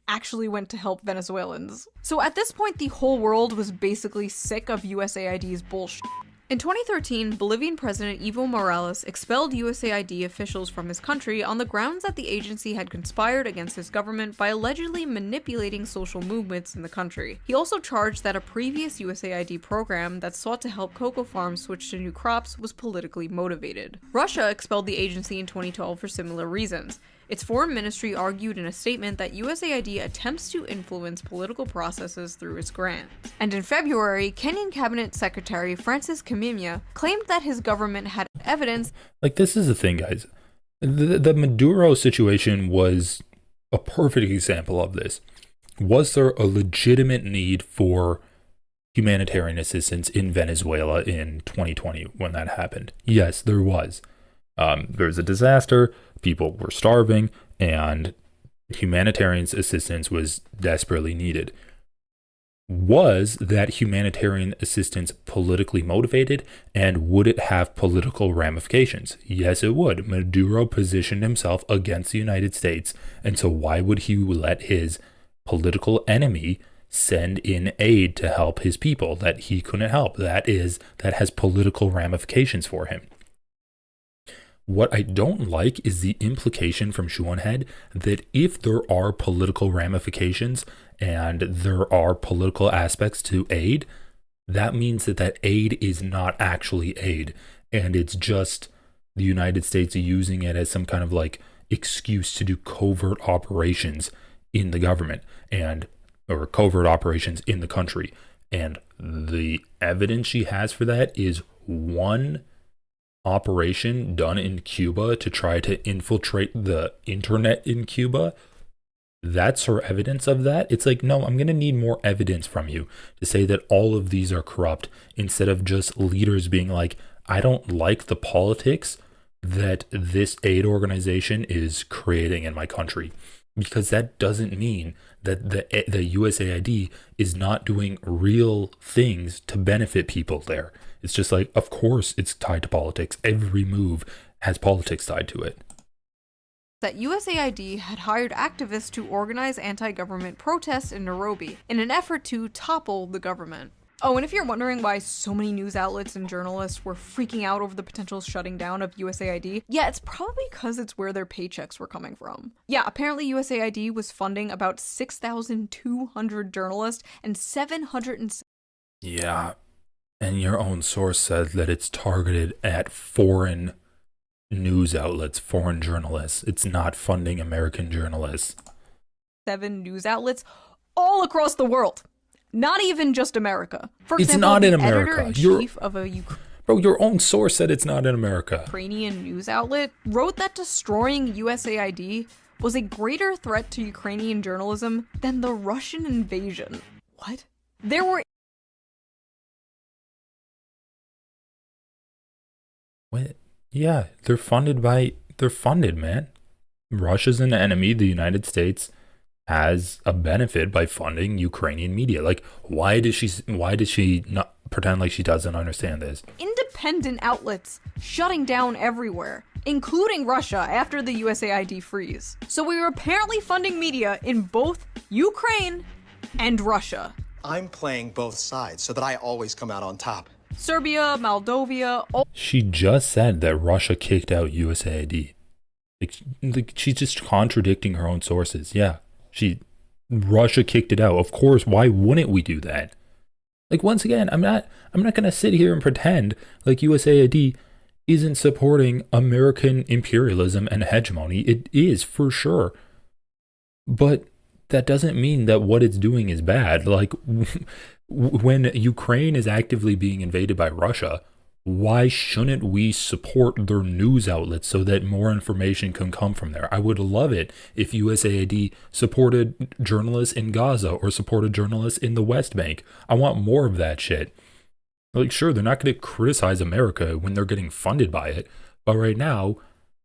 actually went to help Venezuelans. So at this point, the whole world was basically sick of USAID's bullshit. In 2013, Bolivian President Evo Morales expelled USAID officials from his country on the grounds that the agency had conspired against his government by allegedly manipulating social movements in the country. He also charged that a previous USAID program that sought to help cocoa farms switch to new crops was politically motivated. Russia expelled the agency in 2012 for similar reasons. Its foreign ministry argued in a statement that USAID attempts to influence political processes through its grants. And in February, Kenyan Cabinet Secretary Francis Kimimya claimed that his government had evidence. Like, this is the thing, guys. The Maduro situation was a perfect example of this. Was there a legitimate need for humanitarian assistance in Venezuela in 2020 when that happened? Yes, there was. There was a disaster, people were starving, and humanitarian assistance was desperately needed. Was that humanitarian assistance politically motivated, and would it have political ramifications? Yes, it would. Maduro positioned himself against the United States, and so why would he let his political enemy send in aid to help his people that he couldn't help? That has political ramifications for him. What I don't like is the implication from Shuonhead that if there are political ramifications and there are political aspects to aid, that means that aid is not actually aid, and it's just the United States using it as some kind of like excuse to do covert operations in the government or covert operations in the country. And the evidence she has for that is one operation done in Cuba to try to infiltrate the internet in Cuba. That's her evidence of that. It's like, no, I'm going to need more evidence from you to say that all of these are corrupt, instead of just leaders being like, I don't like the politics that this aid organization is creating in my country. Because that doesn't mean that the USAID is not doing real things to benefit people there. It's just like, of course it's tied to politics. Every move has politics tied to it. That USAID had hired activists to organize anti-government protests in Nairobi in an effort to topple the government. Oh, and if you're wondering why so many news outlets and journalists were freaking out over the potential shutting down of USAID, yeah, it's probably because it's where their paychecks were coming from. Yeah, apparently USAID was funding about 6,200 journalists and 700. Yeah, and your own source said that it's targeted at foreign news outlets, foreign journalists. It's not funding American journalists. 7 news outlets all across the world. Not even just America. For It's example, not in the America. editor-in-chief of a Bro, your own source said it's not in America. Ukrainian news outlet wrote that destroying USAID was a greater threat to Ukrainian journalism than the Russian invasion. What? There were... What? Yeah, they're funded, man. Russia's an enemy. The United States has a benefit by funding Ukrainian media. Like, why does she not pretend like she doesn't understand this? Independent outlets shutting down everywhere, including Russia after the USAID freeze. So we were apparently funding media in both Ukraine and Russia. I'm playing both sides so that I always come out on top. Serbia, Moldova... She just said that Russia kicked out USAID. Like, she's just contradicting her own sources. Yeah. Russia kicked it out. Of course, why wouldn't we do that? Like, once again, I'm not gonna sit here and pretend like USAID isn't supporting American imperialism and hegemony. It is, for sure. But that doesn't mean that what it's doing is bad. Like, when Ukraine is actively being invaded by Russia, why shouldn't we support their news outlets so that more information can come from there? I would love it if USAID supported journalists in Gaza or supported journalists in the West Bank. I want more of that shit. Like, sure, they're not going to criticize America when they're getting funded by it, but right now,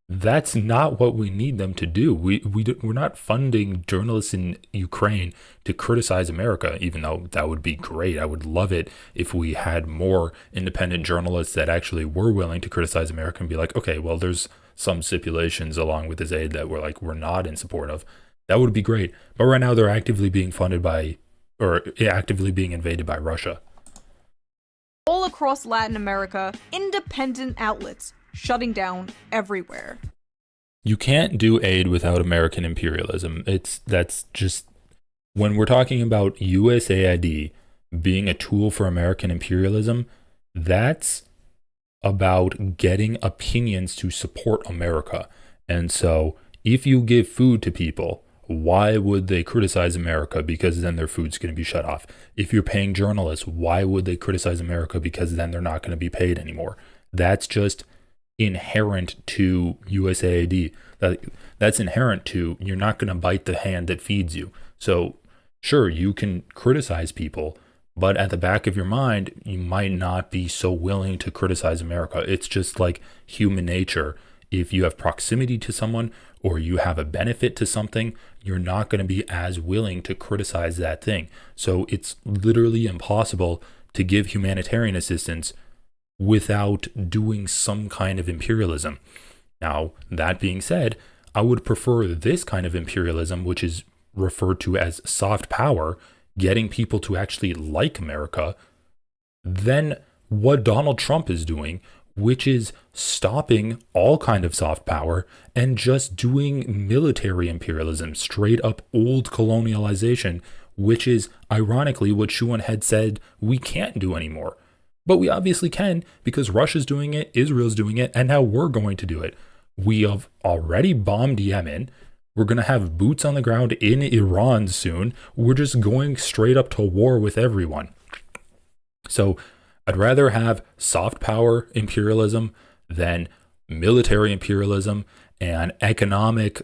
that's not what we need them to do. We're not funding journalists in Ukraine to criticize America, even though that would be great. I would love it if we had more independent journalists that actually were willing to criticize America and be like, okay, well, there's some stipulations along with this aid that we're not in support of. That would be great. But right now they're actively being funded by, or actively being invaded by Russia. all across Latin America, independent outlets shutting down everywhere. You can't do aid without American imperialism. That's just, when we're talking about USAID being a tool for American imperialism, that's about getting opinions to support America. And so if you give food to people, why would they criticize America? Because then their food's going to be shut off. If you're paying journalists, why would they criticize America? Because then they're not going to be paid anymore. That's just inherent to USAID. That's inherent to, you're not going to bite the hand that feeds you. So sure, you can criticize people, but at the back of your mind, you might not be so willing to criticize America. It's just like human nature. If you have proximity to someone or you have a benefit to something, you're not going to be as willing to criticize that thing. So it's literally impossible to give humanitarian assistance without doing some kind of imperialism. Now, that being said, I would prefer this kind of imperialism, which is referred to as soft power, getting people to actually like America, than what Donald Trump is doing, which is stopping all kind of soft power and just doing military imperialism, straight up old colonialization, which is ironically what Shuan had said we can't do anymore. But we obviously can, because Russia's doing it, Israel's doing it, and now we're going to do it. We have already bombed Yemen. We're going to have boots on the ground in Iran soon. We're just going straight up to war with everyone. So I'd rather have soft power imperialism than military imperialism and economic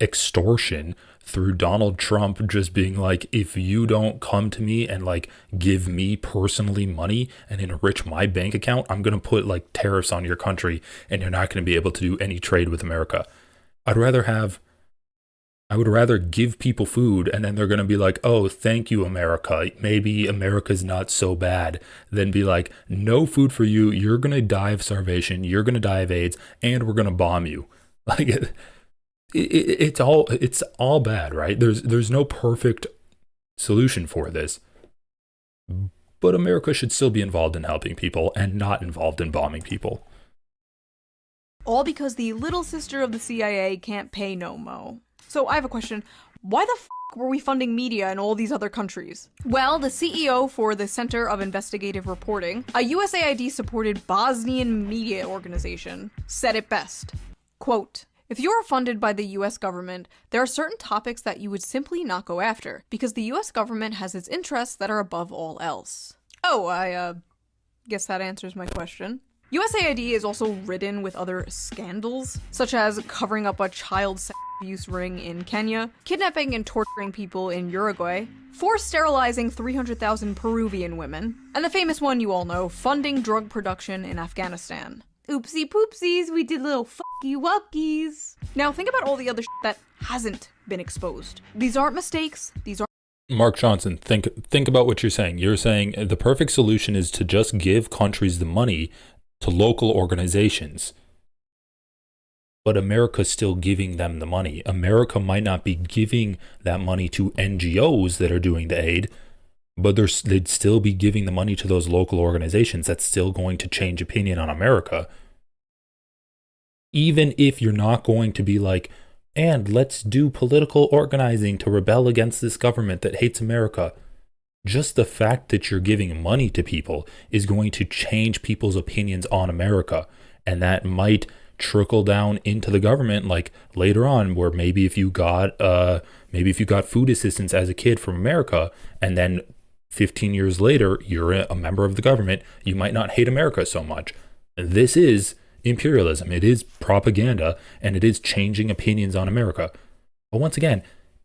extortion through Donald Trump just being like, if you don't come to me and like give me personally money and enrich my bank account, I'm going to put like tariffs on your country and you're not going to be able to do any trade with America. I would rather give people food and then they're going to be like, oh, thank you, America. Maybe America's not so bad. Than be like, no food for you. You're going to die of starvation. You're going to die of AIDS and we're going to bomb you. Like it's all bad, right? There's no perfect solution for this. But America should still be involved in helping people and not involved in bombing people. All because the little sister of the CIA can't pay no mo. So I have a question. Why the f*** were we funding media in all these other countries? Well, the CEO for the Center of Investigative Reporting, a USAID-supported Bosnian media organization, said it best. Quote, "If you are funded by the US government, there are certain topics that you would simply not go after, because the US government has its interests that are above all else." Oh, I guess that answers my question. USAID is also ridden with other scandals, such as covering up a child sex abuse ring in Kenya, kidnapping and torturing people in Uruguay, forced sterilizing 300,000 Peruvian women, and the famous one you all know, funding drug production in Afghanistan. Oopsie poopsies, we did little fucky wuckies. Now think about all the other shit that hasn't been exposed. These aren't mistakes, these aren't— Mark Johnson, think about what you're saying. You're saying the perfect solution is to just give countries the money to local organizations. But America's still giving them the money. America might not be giving that money to NGOs that are doing the aid, but they'd still be giving the money to those local organizations. That's still going to change opinion on America. Even if you're not going to be like, and let's do political organizing to rebel against this government that hates America. Just the fact that you're giving money to people is going to change people's opinions on America. And that might trickle down into the government, like later on, where maybe if you got food assistance as a kid from America, and then 15 years later, you're a member of the government, you might not hate America so much. This is imperialism. It is propaganda, and it is changing opinions on America. But once again,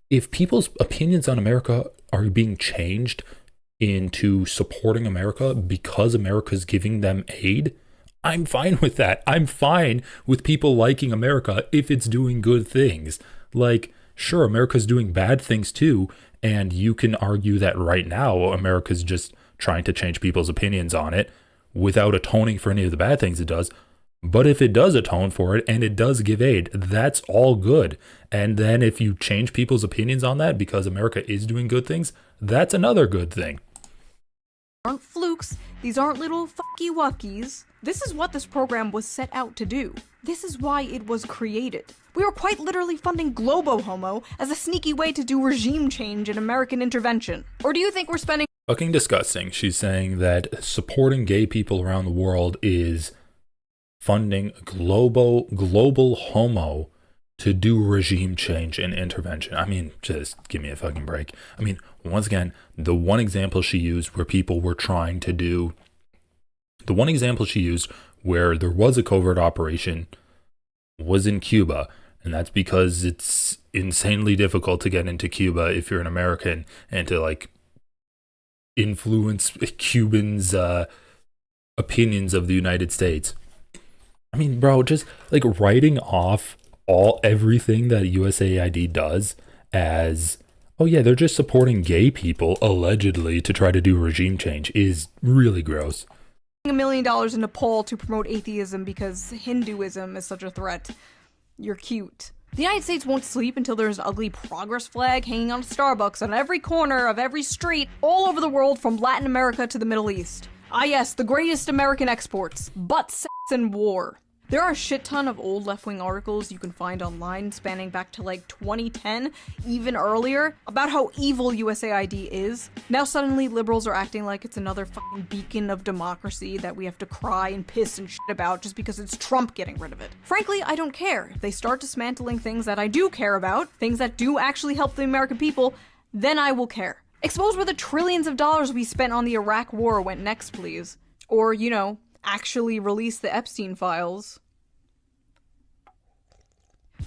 if people's opinions on America are being changed into supporting America because America's giving them aid, I'm fine with that. I'm fine with people liking America if it's doing good things. Like, sure, America's doing bad things too, and you can argue that right now America's just trying to change people's opinions on it without atoning for any of the bad things it does. But if it does atone for it and it does give aid, that's all good. And then if you change people's opinions on that because America is doing good things, that's another good thing. Aren't flu flukes. These aren't little fucky wuckies. This is what this program was set out to do. This is why it was created. We were quite literally funding Globo Homo as a sneaky way to do regime change and American intervention. Or do you think we're spending— Fucking disgusting. She's saying that supporting gay people around the world is funding global homo to do regime change and intervention. I mean, just give me a fucking break. I mean, once again, the one example she used where people were trying to do, the one example she used where there was a covert operation was in Cuba. And that's because it's insanely difficult to get into Cuba if you're an American and to like influence Cubans' opinions of the United States. I mean, bro, just like writing off everything that USAID does as, oh yeah, they're just supporting gay people allegedly to try to do regime change is really gross. $1 million in Nepal to promote atheism because Hinduism is such a threat? You're cute. The United States won't sleep until there's an ugly progress flag hanging on a Starbucks on every corner of every street all over the world from Latin America to the Middle East. Ah yes, the greatest American exports, butt, sex, and war. There are a shit ton of old left-wing articles you can find online spanning back to like 2010, even earlier, about how evil USAID is. Now suddenly liberals are acting like it's another fucking beacon of democracy that we have to cry and piss and shit about just because it's Trump getting rid of it. Frankly, I don't care. If they start dismantling things that I do care about, things that do actually help the American people, then I will care. Expose where the trillions of dollars we spent on the Iraq war went next, please. Or, you know, actually release the Epstein files.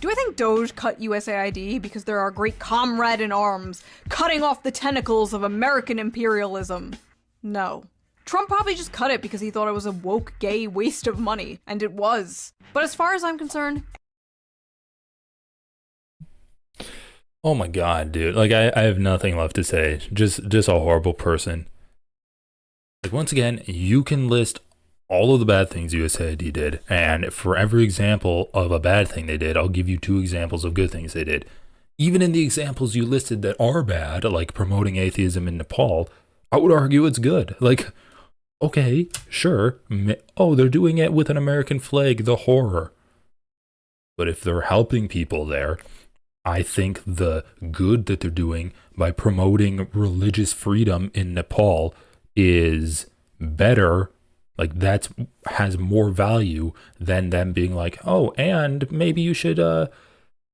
Do I think Doge cut USAID because they're our great comrade in arms, cutting off the tentacles of American imperialism? No. Trump probably just cut it because he thought it was a woke gay waste of money, and it was. But as far as I'm concerned— Oh my god, dude. Like, I have nothing left to say. Just a horrible person. Like, once again, you can list all of the bad things USAID did, and for every example of a bad thing they did, I'll give you 2 examples of good things they did. Even in the examples you listed that are bad, like promoting atheism in Nepal, I would argue it's good. Like, okay, sure. Oh, they're doing it with an American flag, the horror. But if they're helping people there, I think the good that they're doing by promoting religious freedom in Nepal is better. Like, that has more value than them being like, oh, and maybe you should, I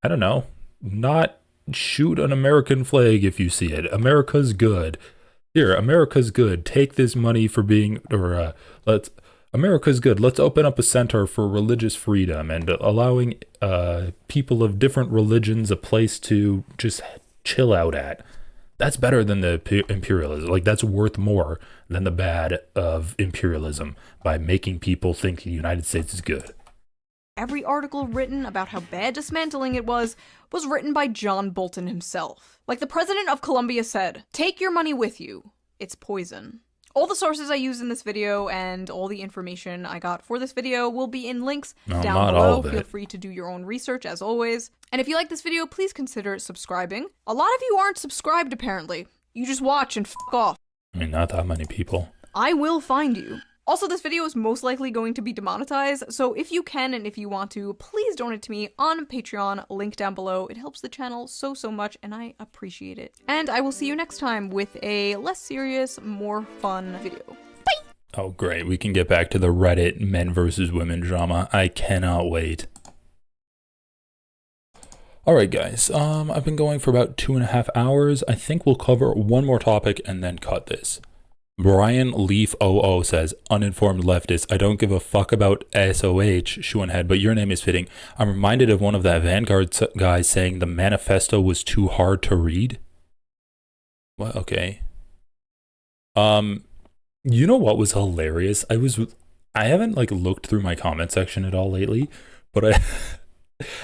don't know, not shoot an American flag if you see it. America's good. Here, America's good. Take this money for being, or America's good. Let's open up a center for religious freedom and allowing people of different religions a place to just chill out at. That's better than the imperialism. Like, that's worth more than the bad of imperialism by making people think the United States is good. every article written about how bad dismantling it was written by John Bolton himself. Like the president of Colombia said, "Take your money with you. It's poison." All the sources I used in this video and all the information I got for this video will be in links down below. Feel free to do your own research as always. And if you like this video, please consider subscribing. A lot of you aren't subscribed apparently. You just watch and fuck off. I mean, not that many people. I will find you. Also, this video is most likely going to be demonetized, so if you can and if you want to, please donate to me on Patreon, link down below. It helps the channel so much, and I appreciate it. And I will see you next time with a less serious, more fun video. Bye! Oh, great. We can get back to the Reddit men versus women drama. I cannot wait. Alright guys, I've been going for about 2.5 hours. I think we'll cover one more topic and then cut this. Brian Leaf 00 says, "Uninformed leftist, I don't give a fuck about SOH, Shoehead, but your name is fitting. I'm reminded of one of the Vanguard guys saying the manifesto was too hard to read." Well, okay. You know what was hilarious? I haven't like looked through my comment section at all lately, but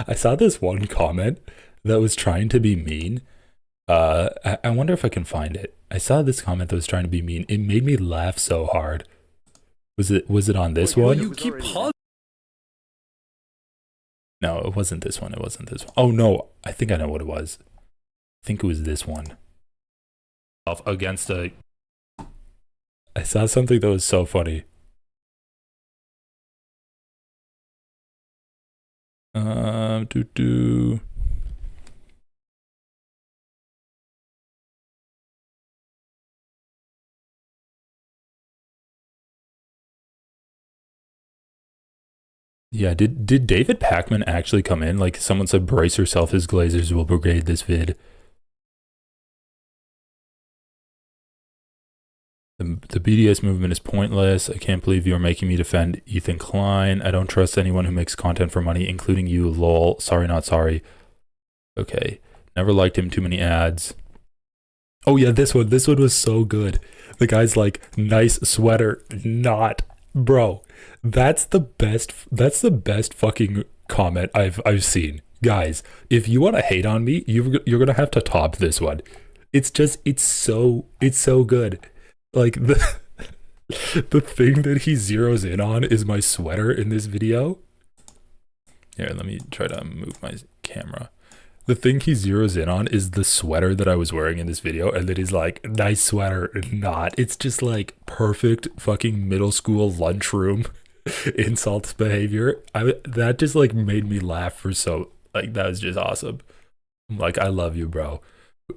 I saw this one comment that was trying to be mean. I wonder if I can find it. I saw this comment that was trying to be mean. It made me laugh so hard. Was it on this one? You keep pausing. No, it wasn't this one. It wasn't this one. Oh no, I think I know what it was. I think it was this one. Against a I saw something that was so funny. Doo-doo. Yeah, did David Pacman actually come in? Like, someone said, brace yourself, his Glazers will brigade this vid. The BDS movement is pointless. I can't believe you're making me defend Ethan Klein. I don't trust anyone who makes content for money, including you, lol. Sorry, not sorry. Okay. Never liked him, too many ads. Oh yeah, this one was so good. The guy's like, nice sweater, not. Bro, that's the best fucking comment I've seen. Guys, if you want to hate on me, you're gonna have to top this one. It's so good. Like, the thing that he zeroes in on is my sweater in this video. Here, let me try to move my camera. The thing he zeroes in on is the sweater that I was wearing in this video, and then he's like, nice sweater, not. It's just like perfect fucking middle school lunchroom insults behavior. That just like made me laugh for so, like, that was just awesome. Like, I love you, bro.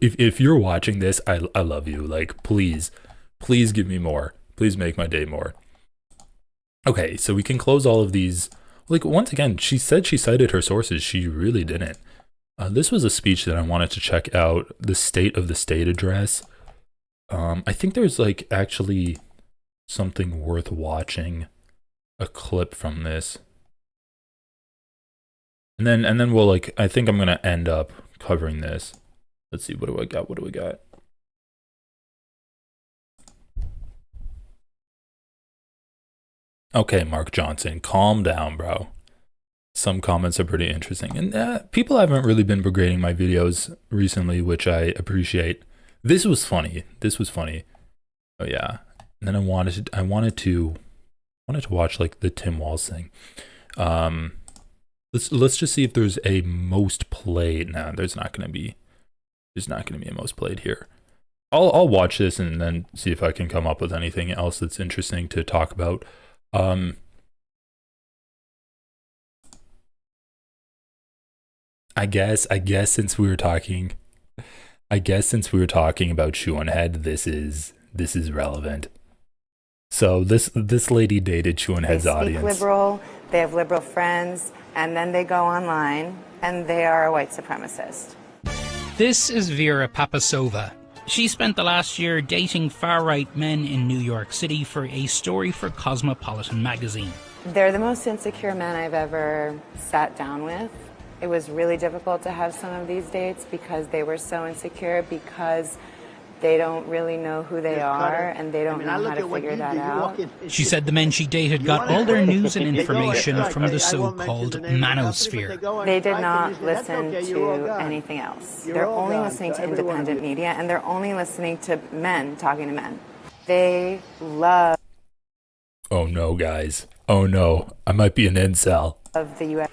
If you're watching this, I love you. Like, please give me more. Please make my day more. Okay, so we can close all of these. Like, once again, she said she cited her sources. She really didn't. This was a speech that I wanted to check out, the State of the State address. I think there's like actually something worth watching, a clip from this. And then we'll like, I think I'm going to end up covering this. Let's see, what do I got? Okay, Mark Johnson, calm down, bro. Some comments are pretty interesting, and people haven't really been brigrading my videos recently, which I appreciate. This was funny. Oh yeah. And then I wanted to watch like the Tim Walz thing. Let's just see if there's a most played. Nah, there's not gonna be a most played here. I'll watch this and then see if I can come up with anything else that's interesting to talk about. I guess since we were talking about Shoe on Head, this is relevant. So this lady dated Shoe on Head's audience. Liberal, they have liberal friends, and then they go online and they are a white supremacist. This is Vera Papasova. She spent the last year dating far-right men in New York City for a story for Cosmopolitan magazine. They're the most insecure men I've ever sat down with. It was really difficult to have some of these dates because they were so insecure, because they don't really know who they are and they don't know how to figure that out. She said the men she dated got all their news and information from the so-called manosphere. They did not listen to anything else. They're only listening to independent media, and they're only listening to men talking to men. They love... Oh no, guys. Oh no. I might be an incel. ...of the U.S.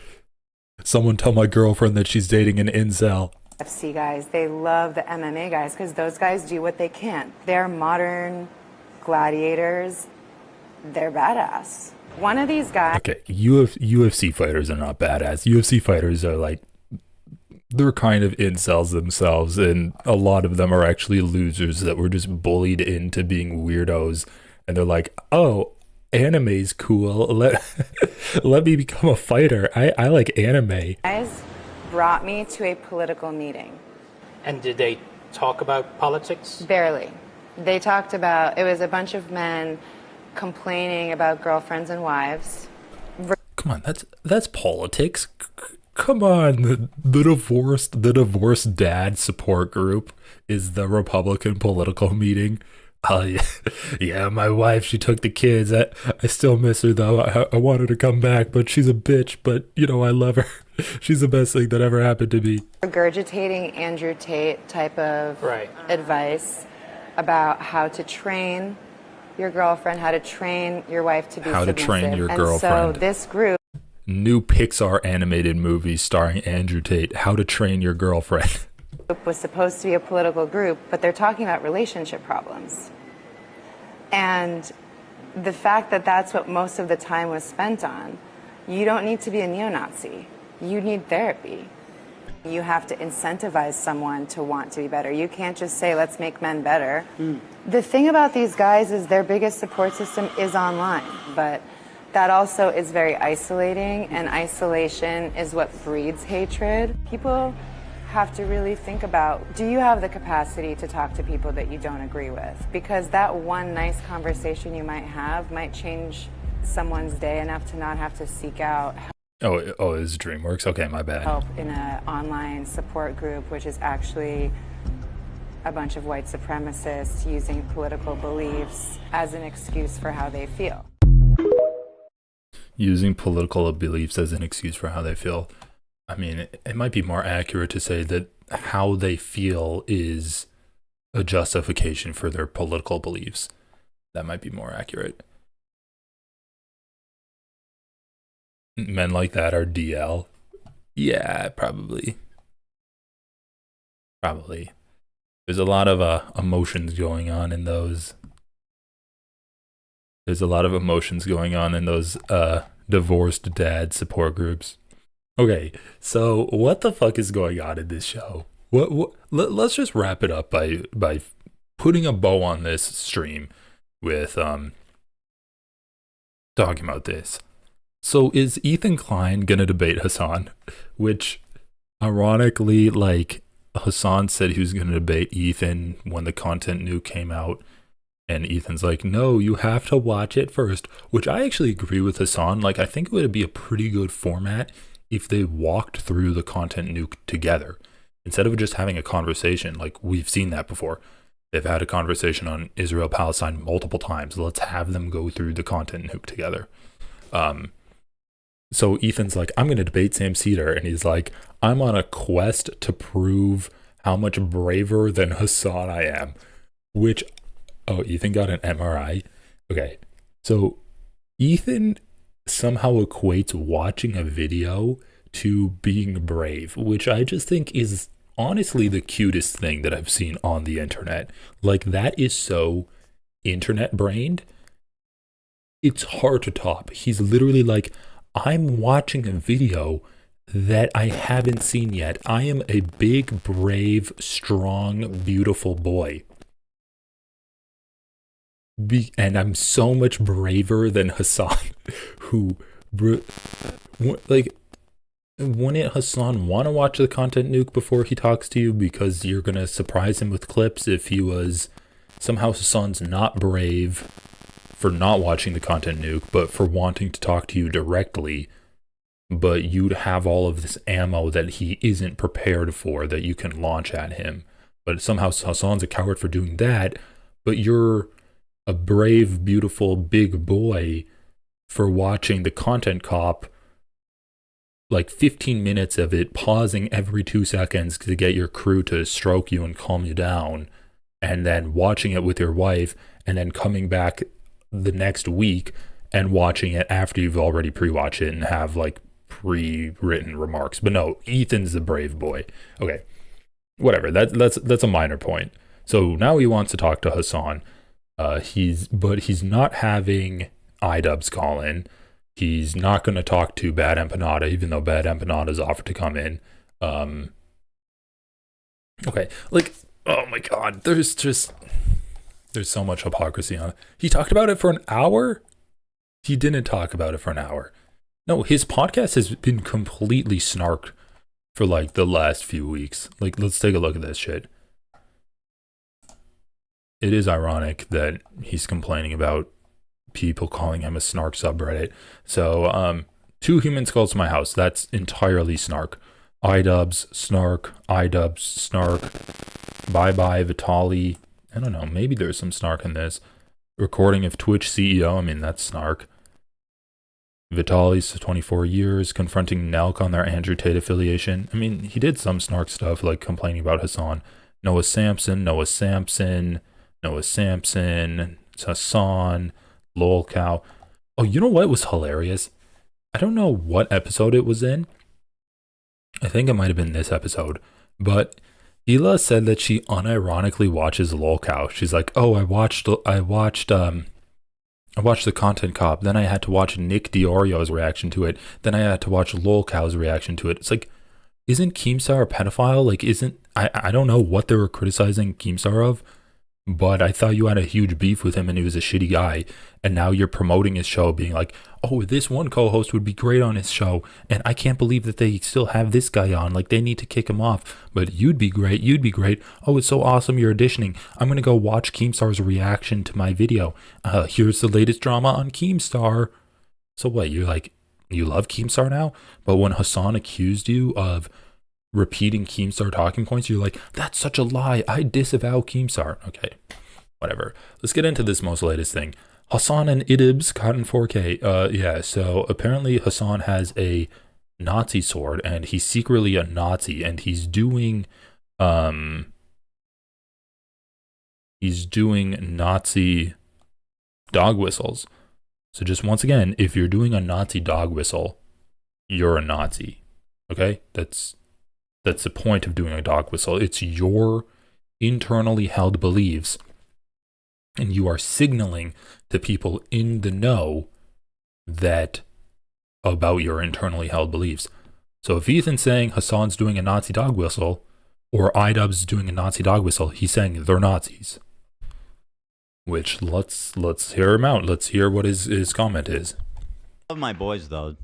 Someone tell my girlfriend that she's dating an incel. UFC guys, they love the MMA guys because those guys do what they can't. They're modern gladiators. They're badass. One of these guys... Okay, UFC fighters are not badass. UFC fighters are like, they're kind of incels themselves, and a lot of them are actually losers that were just bullied into being weirdos, and they're like, oh, anime's cool. Let me become a fighter. I like anime. Guys brought me to a political meeting. And did they talk about politics? Barely. They talked about, it was a bunch of men complaining about girlfriends and wives. Come on, that's politics. Come on, the divorced dad support group is the Republican political meeting. Yeah, my wife, she took the kids. I still miss her though. I want her to come back, but she's a bitch. But you know, I love her. She's the best thing that ever happened to me. Regurgitating Andrew Tate type of advice about how to train your girlfriend, how to train your wife to be how submissive. To train your girlfriend. So this group, new Pixar animated movie starring Andrew Tate, How to Train Your Girlfriend. Was supposed to be a political group, but they're talking about relationship problems. And the fact that that's what most of the time was spent on, you don't need to be a neo-Nazi. You need therapy. You have to incentivize someone to want to be better. You can't just say, let's make men better. The thing about these guys is their biggest support system is online, but that also is very isolating, and isolation is what breeds hatred. People have to really think about, do you have the capacity to talk to people that you don't agree with? Because that one nice conversation you might have might change someone's day enough to not have to seek out Oh, it's DreamWorks. Okay, my bad. help in an online support group, which is actually a bunch of white supremacists using political beliefs as an excuse for how they feel. Using political beliefs as an excuse for how they feel. I mean, it might be more accurate to say that how they feel is a justification for their political beliefs. That might be more accurate. Men like that are DL. Yeah, probably. There's a lot of emotions going on in those. There's a lot of emotions going on in those divorced dad support groups. Okay, so what the fuck is going on in this show? Let's just wrap it up by putting a bow on this stream with talking about this. So is Ethan Klein gonna debate Hassan? Which, ironically, like, Hassan said he was gonna debate Ethan when the content nuke came out, and Ethan's like, no, you have to watch it first. Which I actually agree with Hassan. Like, I think it would be a pretty good format if they walked through the content nuke together instead of just having a conversation. Like, we've seen that before. They've had a conversation on Israel Palestine multiple times. Let's have them go through the content nuke together. So Ethan's like, I'm going to debate Sam Cedar. And he's like, I'm on a quest to prove how much braver than Hassan I am. Which, oh, Ethan got an MRI? Okay. So Ethan somehow equates watching a video to being brave, which I just think is honestly the cutest thing that I've seen on the internet. Like, that is so internet brained. It's hard to top. He's literally like, I'm watching a video that I haven't seen yet. I am a big, brave, strong, beautiful boy. And I'm so much braver than Hassan, who, like, wouldn't Hassan want to watch the content nuke before he talks to you because you're going to surprise him with clips if he was, somehow Hassan's not brave for not watching the content nuke, but for wanting to talk to you directly, but you'd have all of this ammo that he isn't prepared for that you can launch at him. But somehow Hassan's a coward for doing that, but you're a brave, beautiful, big boy for watching the content cop, like 15 minutes of it, pausing every 2 seconds to get your crew to stroke you and calm you down, and then watching it with your wife, and then coming back the next week and watching it after you've already pre-watched it and have like pre-written remarks. But no, Ethan's the brave boy. Okay, whatever. That's a minor point. So now he wants to talk to Hassan. He's not having iDubbbz call in. He's not going to talk to Bad Empanada, even though Bad Empanada's offered to come in. Okay, like, oh my God, there's so much hypocrisy on it. He talked about it for an hour? He didn't talk about it for an hour. No, his podcast has been completely snarked for like the last few weeks. Like, let's take a look at this shit. It is ironic that he's complaining about people calling him a snark subreddit. So, 2 human skulls to my house. That's entirely snark. iDubbbz, snark. iDubbbz, snark. Bye-bye, Vitali. I don't know, maybe there's some snark in this. Recording of Twitch CEO, I mean, that's snark. Vitali's 24 years, confronting Nelk on their Andrew Tate affiliation. I mean, he did some snark stuff, like complaining about Hassan. Noah Sampson, Hassan, Lol Cow. Oh, you know what was hilarious? I don't know what episode it was in. I think it might have been this episode, but Hila said that she unironically watches LolCow. She's like, oh, I watched the Content Cop. Then I had to watch Nick Diorio's reaction to it. Then I had to watch LolCow's reaction to it. It's like, isn't Keemstar a pedophile? Like, I don't know what they were criticizing Keemstar of, but I thought you had a huge beef with him and he was a shitty guy. And now you're promoting his show, being like, oh, this one co-host would be great on his show. And I can't believe that they still have this guy on. Like, they need to kick him off. But you'd be great. You'd be great. Oh, it's so awesome you're auditioning. I'm going to go watch Keemstar's reaction to my video. Here's the latest drama on Keemstar. So what? You're like, you love Keemstar now? But when Hassan accused you of repeating Keemstar talking points, you're like, that's such a lie. I disavow Keemstar. Okay, whatever. Let's get into this most latest thing. Hassan and Idibs caught in 4K. Yeah, so apparently Hassan has a Nazi sword and he's secretly a Nazi and he's doing Nazi dog whistles. So just once again, if you're doing a Nazi dog whistle, you're a Nazi. Okay? That's the point of doing a dog whistle. It's your internally held beliefs, and you are signaling to people in the know that about your internally held beliefs. So if Ethan's saying Hassan's doing a Nazi dog whistle, or iDubbbz doing a Nazi dog whistle, he's saying they're Nazis. Which let's hear him out. Let's hear what his comment is. I love my boys though.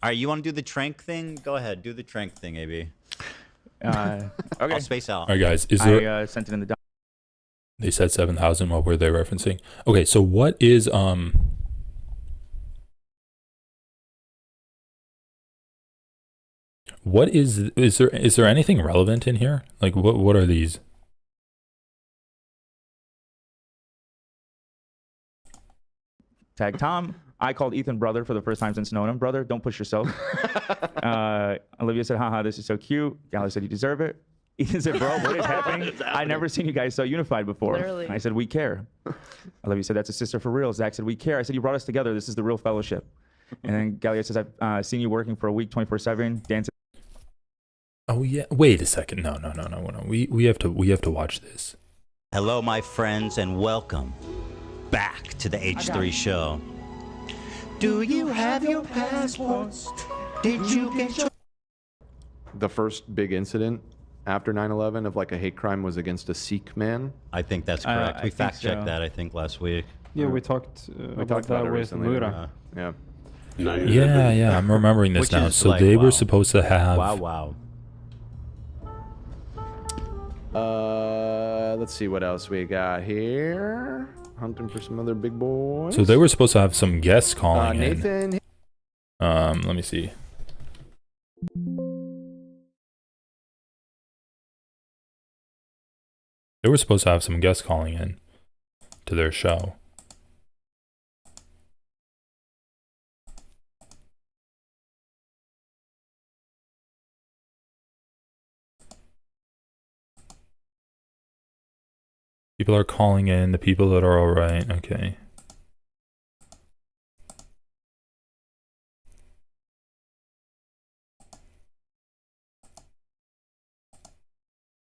All right, you want to do the trank thing? Go ahead, do the trank thing, AB. Okay. I'll space out. All right, guys. Is there? I sent it in the. They said 7,000. What were they referencing? Okay, so what is What is there anything relevant in here? Like what are these? Tag Tom. I called Ethan brother for the first time since knowing him. Brother, don't push yourself. Olivia said, haha, this is so cute. Gally said, you deserve it. Ethan said, bro, what is happening? I never seen you guys so unified before. Literally. And I said, we care. Olivia said, that's a sister for real. Zach said, we care. I said, you brought us together. This is the real fellowship. And then Galia says, I've seen you working for a week, 24/7. Dan said, oh yeah. Wait a second. No. We have to watch this. Hello, my friends, and welcome back to the H3 show. Do you have your passports? Did you get your... The first big incident after 9/11 of like a hate crime was against a Sikh man. I think that's correct. We fact-checked that, I think, last week. Yeah, we talked about that with recently. Mura. Yeah. Yeah, I'm remembering this now. So like, they wow. were supposed to have... Wow. Let's see what else we got here. Hunting for some other big boys. So they were supposed to have some guests calling Nathan. in. Let me see. They were supposed to have some guests calling in to their show. People are calling in, the people that are all right. Okay.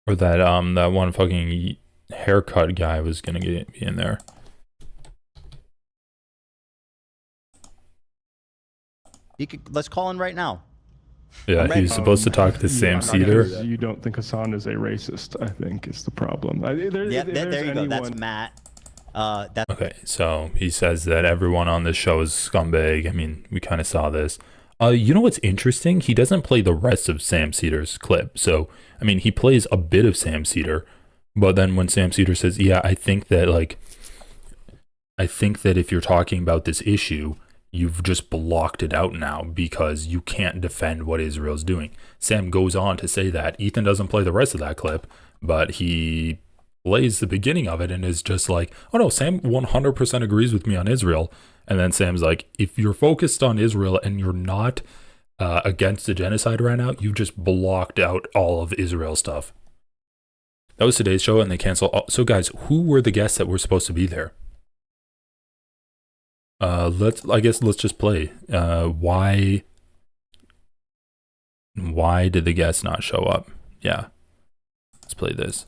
Or that that one fucking haircut guy was gonna be in there. Let's call in right now. Yeah, he's supposed to talk to Sam Cedar. You don't think Hassan is a racist, I think, is the problem. There you go. That's Matt. Okay, so he says that everyone on this show is scumbag. I mean, we kind of saw this. You know what's interesting? He doesn't play the rest of Sam Cedar's clip. So, I mean, he plays a bit of Sam Cedar, but then when Sam Cedar says, yeah, I think that if you're talking about this issue, you've just blocked it out now because you can't defend what Israel's doing. Sam goes on to say that. Ethan doesn't play the rest of that clip, but he plays the beginning of it and is just like, oh no, Sam 100% agrees with me on Israel. And then Sam's like, if you're focused on Israel and you're not against the genocide right now, you've just blocked out all of Israel stuff. That was today's show and they canceled. So guys, who were the guests that were supposed to be there? Let's just play. Why did the guests not show up? Yeah. Let's play this.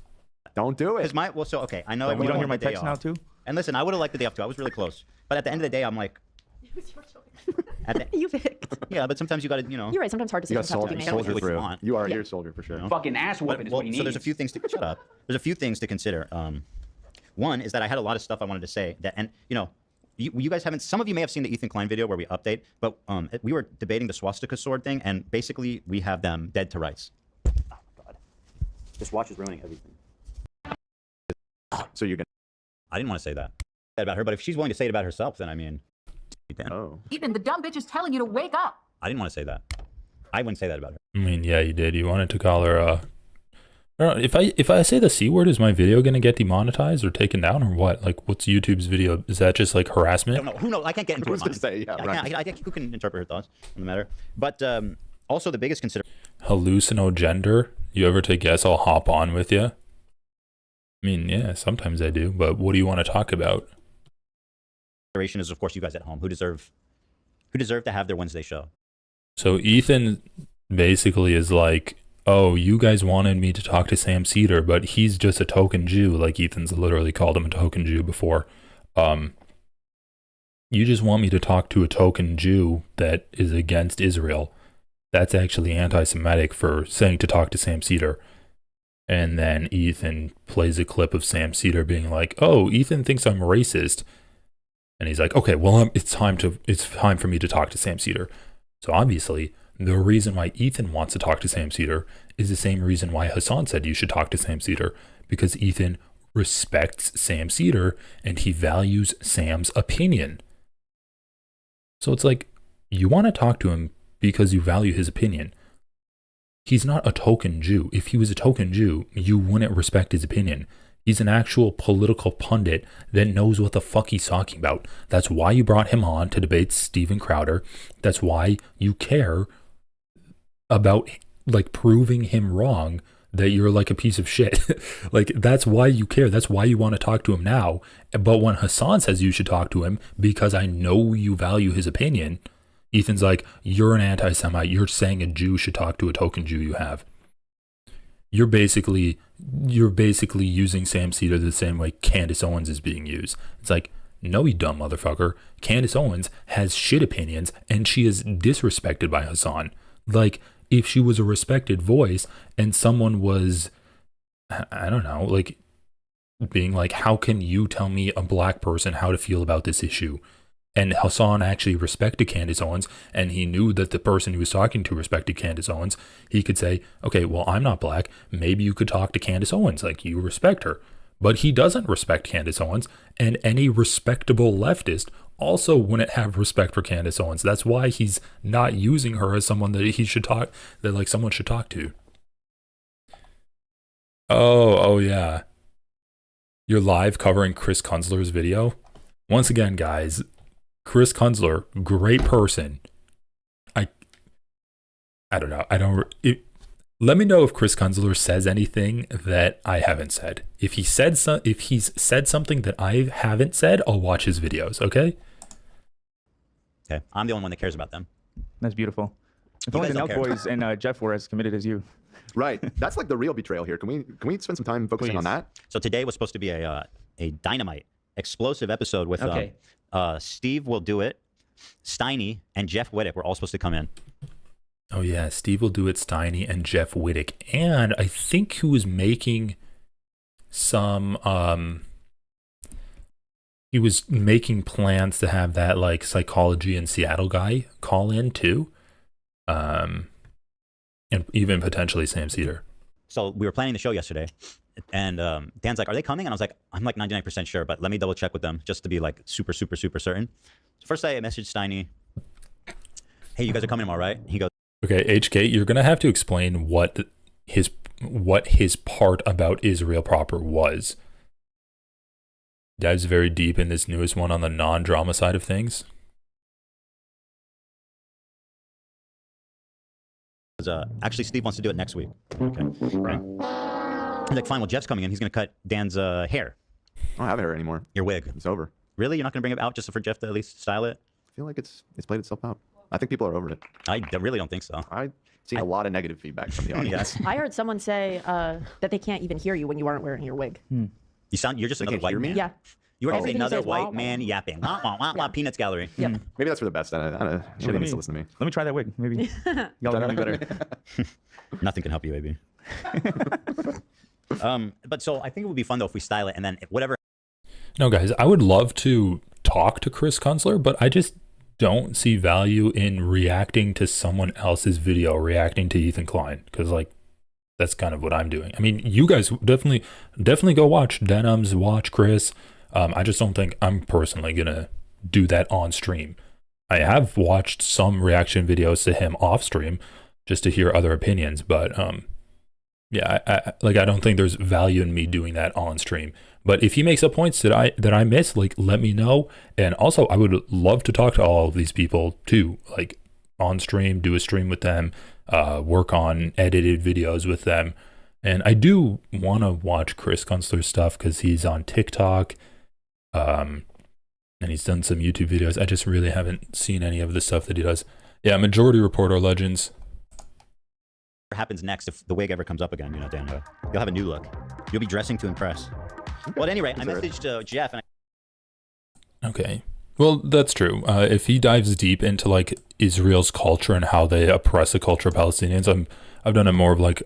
Don't do it. Well, so okay, I know You everyone don't hear wanted my the day text now off. too? And listen, I would have liked the day off too. I was really close. But at the end of the day, I'm like, It was your choice. you picked. Yeah, but sometimes you got to, You're right. Sometimes hard You got decisions have to be made. soldier what you through. want. You are Yeah. you're a soldier for sure. Fucking ass whooping is what he needs. So there's a few things to shut up. There's a few things to consider. One is that I had a lot of stuff I wanted to say that, and you guys haven't. Some of you may have seen the Ethan Klein video where we update, but we were debating the swastika sword thing, and basically we have them dead to rights. Oh God, this watch is ruining everything. So you're gonna. I didn't want to say that about her, but if she's willing to say it about herself, then I mean, then. Oh. Ethan, the dumb bitch is telling you to wake up. I didn't want to say that. I wouldn't say that about her. I mean, yeah, you did. You wanted to call her. I don't know, if I say the C word, is my video gonna get demonetized or taken down or what? Like, what's YouTube's video? Is that just like harassment? I don't know. Who knows? I can't get into her mind. Say, yeah, right. I can't, who can interpret her thoughts on the matter? But also the biggest consideration Hallucinogender? You ever take guess? I'll hop on with you. I mean, yeah, sometimes I do. But what do you want to talk about? is, of course, you guys at home who deserve to have their Wednesday show. So Ethan basically is like, oh, you guys wanted me to talk to Sam Cedar, but he's just a token Jew. Like Ethan's literally called him a token Jew before. You just want me to talk to a token Jew that is against Israel. That's actually anti-Semitic for saying to talk to Sam Cedar. And then Ethan plays a clip of Sam Cedar being like, oh, Ethan thinks I'm racist. And he's like, okay, well, it's time for me to talk to Sam Cedar. So obviously, the reason why Ethan wants to talk to Sam Cedar is the same reason why Hassan said you should talk to Sam Cedar, because Ethan respects Sam Cedar and he values Sam's opinion. So it's like, you want to talk to him because you value his opinion. He's not a token Jew. If he was a token Jew, you wouldn't respect his opinion. He's an actual political pundit that knows what the fuck he's talking about. That's why you brought him on to debate Steven Crowder. That's why you care about like proving him wrong that you're like a piece of shit. Like that's why you care. That's why you want to talk to him now. But when Hassan says you should talk to him because I know you value his opinion, Ethan's like, you're an anti-Semite. You're saying a Jew should talk to a token Jew you have. You're basically using Sam Cedar the same way Candace Owens is being used. It's like, no, you dumb motherfucker. Candace Owens has shit opinions and she is disrespected by Hassan. Like, if she was a respected voice and someone was, I don't know, like being like, how can you tell me, a black person, how to feel about this issue? And Hassan actually respected Candace Owens, and he knew that the person he was talking to respected Candace Owens. He could say, okay, well, I'm not black. Maybe you could talk to Candace Owens, like you respect her. But he doesn't respect Candace Owens, and any respectable leftist also wouldn't have respect for Candace Owens. That's why he's not using her as someone that he should talk, that like someone should talk to. Oh yeah. You're live covering Chris Kunzler's video. Once again, guys, Chris Kunzler, great person. I don't know. Let me know if Chris Kunzler says anything that I haven't said. If he's said something that I haven't said, I'll watch his videos, okay? Okay, I'm the only one that cares about them. That's beautiful. If only the Nelk Boys and Jeff were as committed as you. Right. That's like the real betrayal here. Can we spend some time focusing on that? So today was supposed to be a dynamite, explosive episode with Steve Will Do It, Steiny, and Jeff Wittick were all supposed to come in. Oh yeah, Steve Will Do It, Steiny, and Jeff Wittick. And I think who was making some he was making plans to have that like Psychology in Seattle guy call in too. And even potentially Sam Cedar. So we were planning the show yesterday, and Dan's like, are they coming? And I was like, I'm like 99% sure, but let me double check with them just to be like super certain. So first I messaged Steiny, hey, you guys are coming tomorrow, right? He goes, okay, HK, you're gonna have to explain what his part about Israel proper was. Dives very deep in this newest one on the non-drama side of things. Actually, Steve wants to do it next week. Okay. Right. He's like, fine, well, Jeff's coming in. He's going to cut Dan's hair. I don't have hair anymore. Your wig. It's over. Really? You're not going to bring it out just for Jeff to at least style it? I feel like it's played itself out. I think people are over it. I really don't think so. Seeing a lot of negative feedback from the audience. I heard someone say that they can't even hear you when you aren't wearing your wig. You're just another white man. Yeah. You were Oh. just Everything another says white wah, man yapping. Wah, wah, wah, wah, Peanuts Gallery. Yep. Maybe that's for the best. Nobody needs to listen to me. Let me try that wig. Maybe y'all are gonna be better. Nothing can help you, baby. But so I think it would be fun though if we style it and then whatever. No, guys, I would love to talk to Chris Kunstler, but I just don't see value in reacting to someone else's video, reacting to Ethan Klein, because like that's kind of what I'm doing. I mean, you guys definitely go watch Denims, watch Chris. I just don't think I'm personally gonna do that on stream. I have watched some reaction videos to him off stream just to hear other opinions, but yeah, I don't think there's value in me doing that on stream. But if he makes up points that I miss, like let me know. And also I would love to talk to all of these people too, like on stream, do a stream with them, work on edited videos with them. And I do want to watch Chris Kunstler's stuff because he's on TikTok, and he's done some YouTube videos. I just really haven't seen any of the stuff that he does. Yeah, Majority Report are legends. What happens next if the wig ever comes up again, you know, Daniel? You'll have a new look. You'll be dressing to impress. Well, at any rate, I messaged Jeff and Okay. Well, that's true. If he dives deep into like Israel's culture and how they oppress the culture of Palestinians, I've done a more of like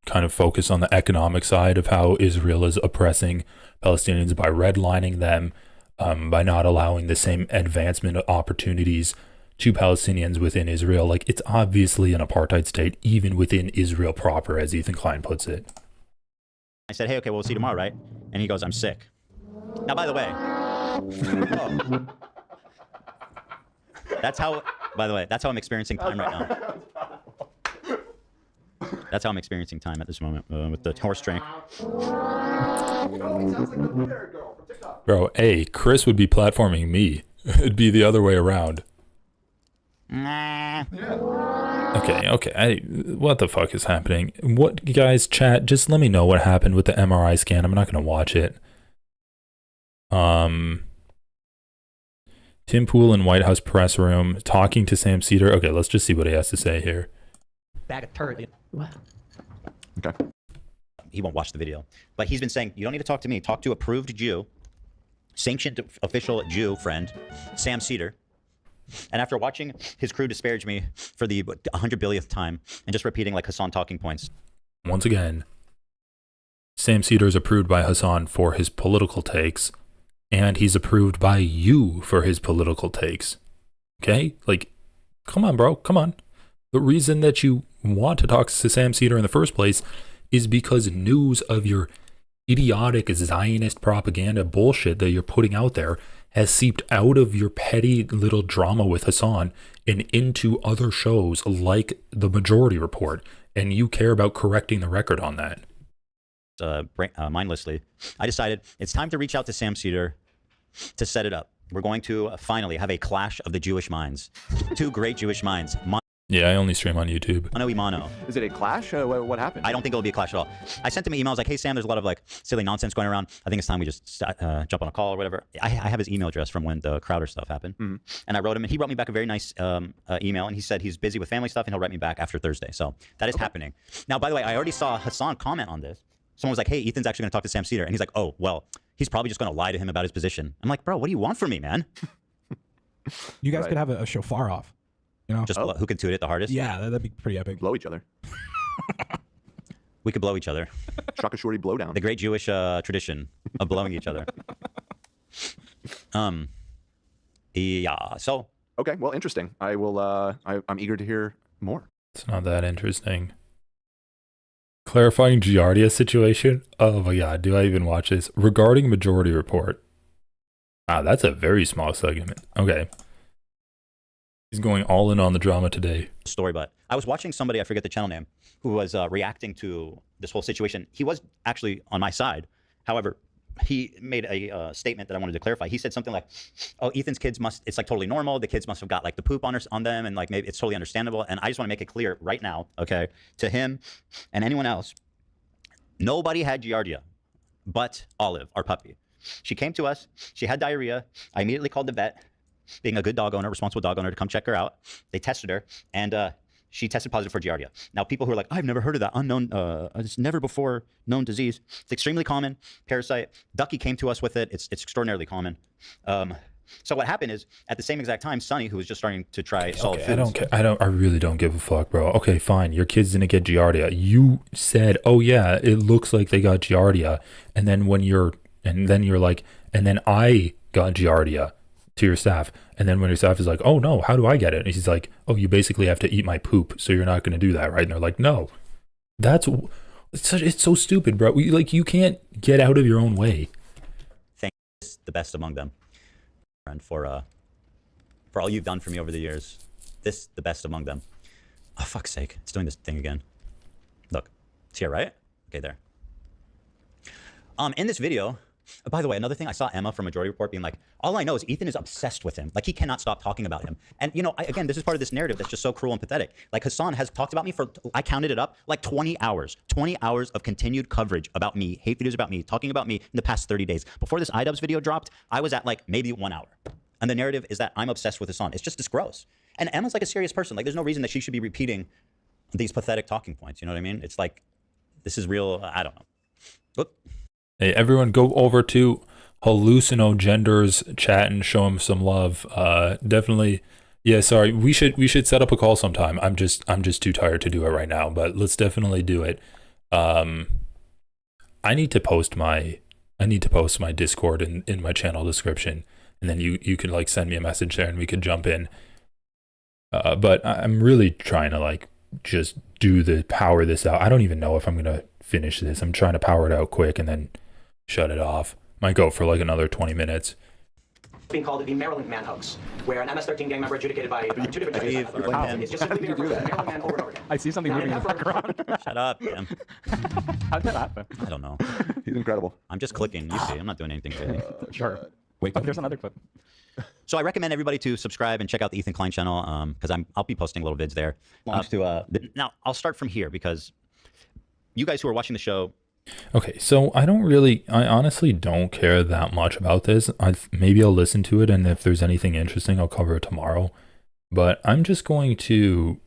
kind of focus on the economic side of how Israel is oppressing Palestinians by redlining them, by not allowing the same advancement opportunities to Palestinians within Israel. Like it's obviously an apartheid state, even within Israel proper, as Ethan Klein puts it. I said, hey, okay, well, we'll see you tomorrow, right? And he goes, I'm sick. Now, by the way, that's how I'm experiencing time right now. That's how I'm experiencing time at this moment with the horse drink. Bro, Chris would be platforming me. It'd be the other way around. Nah. Okay. What the fuck is happening? What, guys, chat, just let me know what happened with the MRI scan. I'm not going to watch it. Tim Pool in White House press room talking to Sam Cedar. Okay, let's just see what he has to say here. Bag of turd. What? Okay. He won't watch the video. But he's been saying, you don't need to talk to me. Talk to approved Jew, sanctioned official Jew friend, Sam Cedar. And after watching his crew disparage me for the 100 billionth time and just repeating like Hassan talking points. Once again, Sam Cedar is approved by Hassan for his political takes, and he's approved by you for his political takes. Okay? Like, come on, bro. Come on. The reason that you want to talk to Sam Cedar in the first place is because news of your idiotic Zionist propaganda bullshit that you're putting out there has seeped out of your petty little drama with Hassan and into other shows like The Majority Report, and you care about correcting the record on that. Mindlessly, I decided it's time to reach out to Sam Cedar to set it up. We're going to finally have a clash of the Jewish minds. Two great Jewish minds. Yeah, I only stream on YouTube. Mano. Is it a clash? What happened? I don't think it'll be a clash at all. I sent him emails like, hey, Sam, there's a lot of like silly nonsense going around. I think it's time we just jump on a call or whatever. I have his email address from when the Crowder stuff happened. And I wrote him, and he wrote me back a very nice email, and he said he's busy with family stuff, and he'll write me back after Thursday. So that is happening. Now, by the way, I already saw Hassan comment on this. Someone was like, hey, Ethan's actually going to talk to Sam Cedar. And he's like, oh, well, he's probably just going to lie to him about his position. I'm like, bro, what do you want from me, man? You guys could have a shofar off. You know? Just who can toot it the hardest? Yeah, that'd be pretty epic. Blow each other. We could blow each other. Shaka Shorty blowdown. The great Jewish tradition of blowing each other. Yeah. So. Okay. Well, interesting. I will. I'm eager to hear more. It's not that interesting. Clarifying Giardia situation. Oh my God, do I even watch this? Regarding Majority Report. Wow, that's a very small segment. Okay. He's going all in on the drama today. Story, but I was watching somebody, I forget the channel name, who was reacting to this whole situation. He was actually on my side. However, he made a statement that I wanted to clarify. He said something like, oh, Ethan's kids it's like totally normal. The kids must have got like the poop on them, and like maybe it's totally understandable. And I just want to make it clear right now, okay, to him and anyone else, nobody had Giardia but Olive, our puppy. She came to us. She had diarrhea. I immediately called the vet, being a good dog owner, responsible dog owner, to come check her out. They tested her, and she tested positive for Giardia. Now, people who are like, I've never heard of that unknown, it's never before known disease. It's extremely common parasite. Ducky came to us with it. It's extraordinarily common. So what happened is, at the same exact time, Sonny, who was just starting to try solid foods. I don't care. I really don't give a fuck, bro. Okay, fine. Your kids didn't get Giardia. You said, oh yeah, it looks like they got Giardia. And then you're like, and then I got Giardia to your staff. And then when your staff is like, oh no, how do I get it? And he's like, oh, you basically have to eat my poop. So you're not going to do that, right? And they're like, no, it's so stupid, bro. You can't get out of your own way. Thanks, the best among them. And for all you've done for me over the years, this the best among them. Oh, fuck's sake, it's doing this thing again. Look, it's here, right? Okay, there. In this video, by the way, another thing, I saw Emma from Majority Report being like, all I know is Ethan is obsessed with him. Like, he cannot stop talking about him. And, you know, again, this is part of this narrative that's just so cruel and pathetic. Like, Hassan has talked about me for, I counted it up, like 20 hours. 20 hours of continued coverage about me, hate videos about me, talking about me in the past 30 days. Before this iDubbbz video dropped, I was at, like, maybe 1 hour. And the narrative is that I'm obsessed with Hassan. It's just this gross. And Emma's, like, a serious person. Like, there's no reason that she should be repeating these pathetic talking points. You know what I mean? It's like, this is real, I don't know. Whoop. Hey, everyone go over to Hallucinogender's chat and show him some love. Definitely. Yeah, sorry. We should set up a call sometime. I'm just too tired to do it right now, but let's definitely do it. I need to post my Discord in my channel description, and then you can like send me a message there and we could jump in. But I'm really trying to like just power this out. I don't even know if I'm gonna finish this. I'm trying to power it out quick and then shut it off. Might go for like another 20 minutes. Being called the Maryland man hoax, where an MS-13 gang member adjudicated by two different judges. It's just simply verified as Maryland man over and over again. I see something moving in the background. Shut up, Tim. How'd that happen? I don't know. He's incredible. I'm just clicking. You see, I'm not doing anything crazy. Sure. Wake up. There's another clip. So I recommend everybody to subscribe and check out the Ethan Klein channel because I'll be posting little vids there. Now I'll start from here because you guys who are watching the show. Okay, so I honestly don't care that much about this. Maybe I'll listen to it, and if there's anything interesting, I'll cover it tomorrow. But I'm just going to,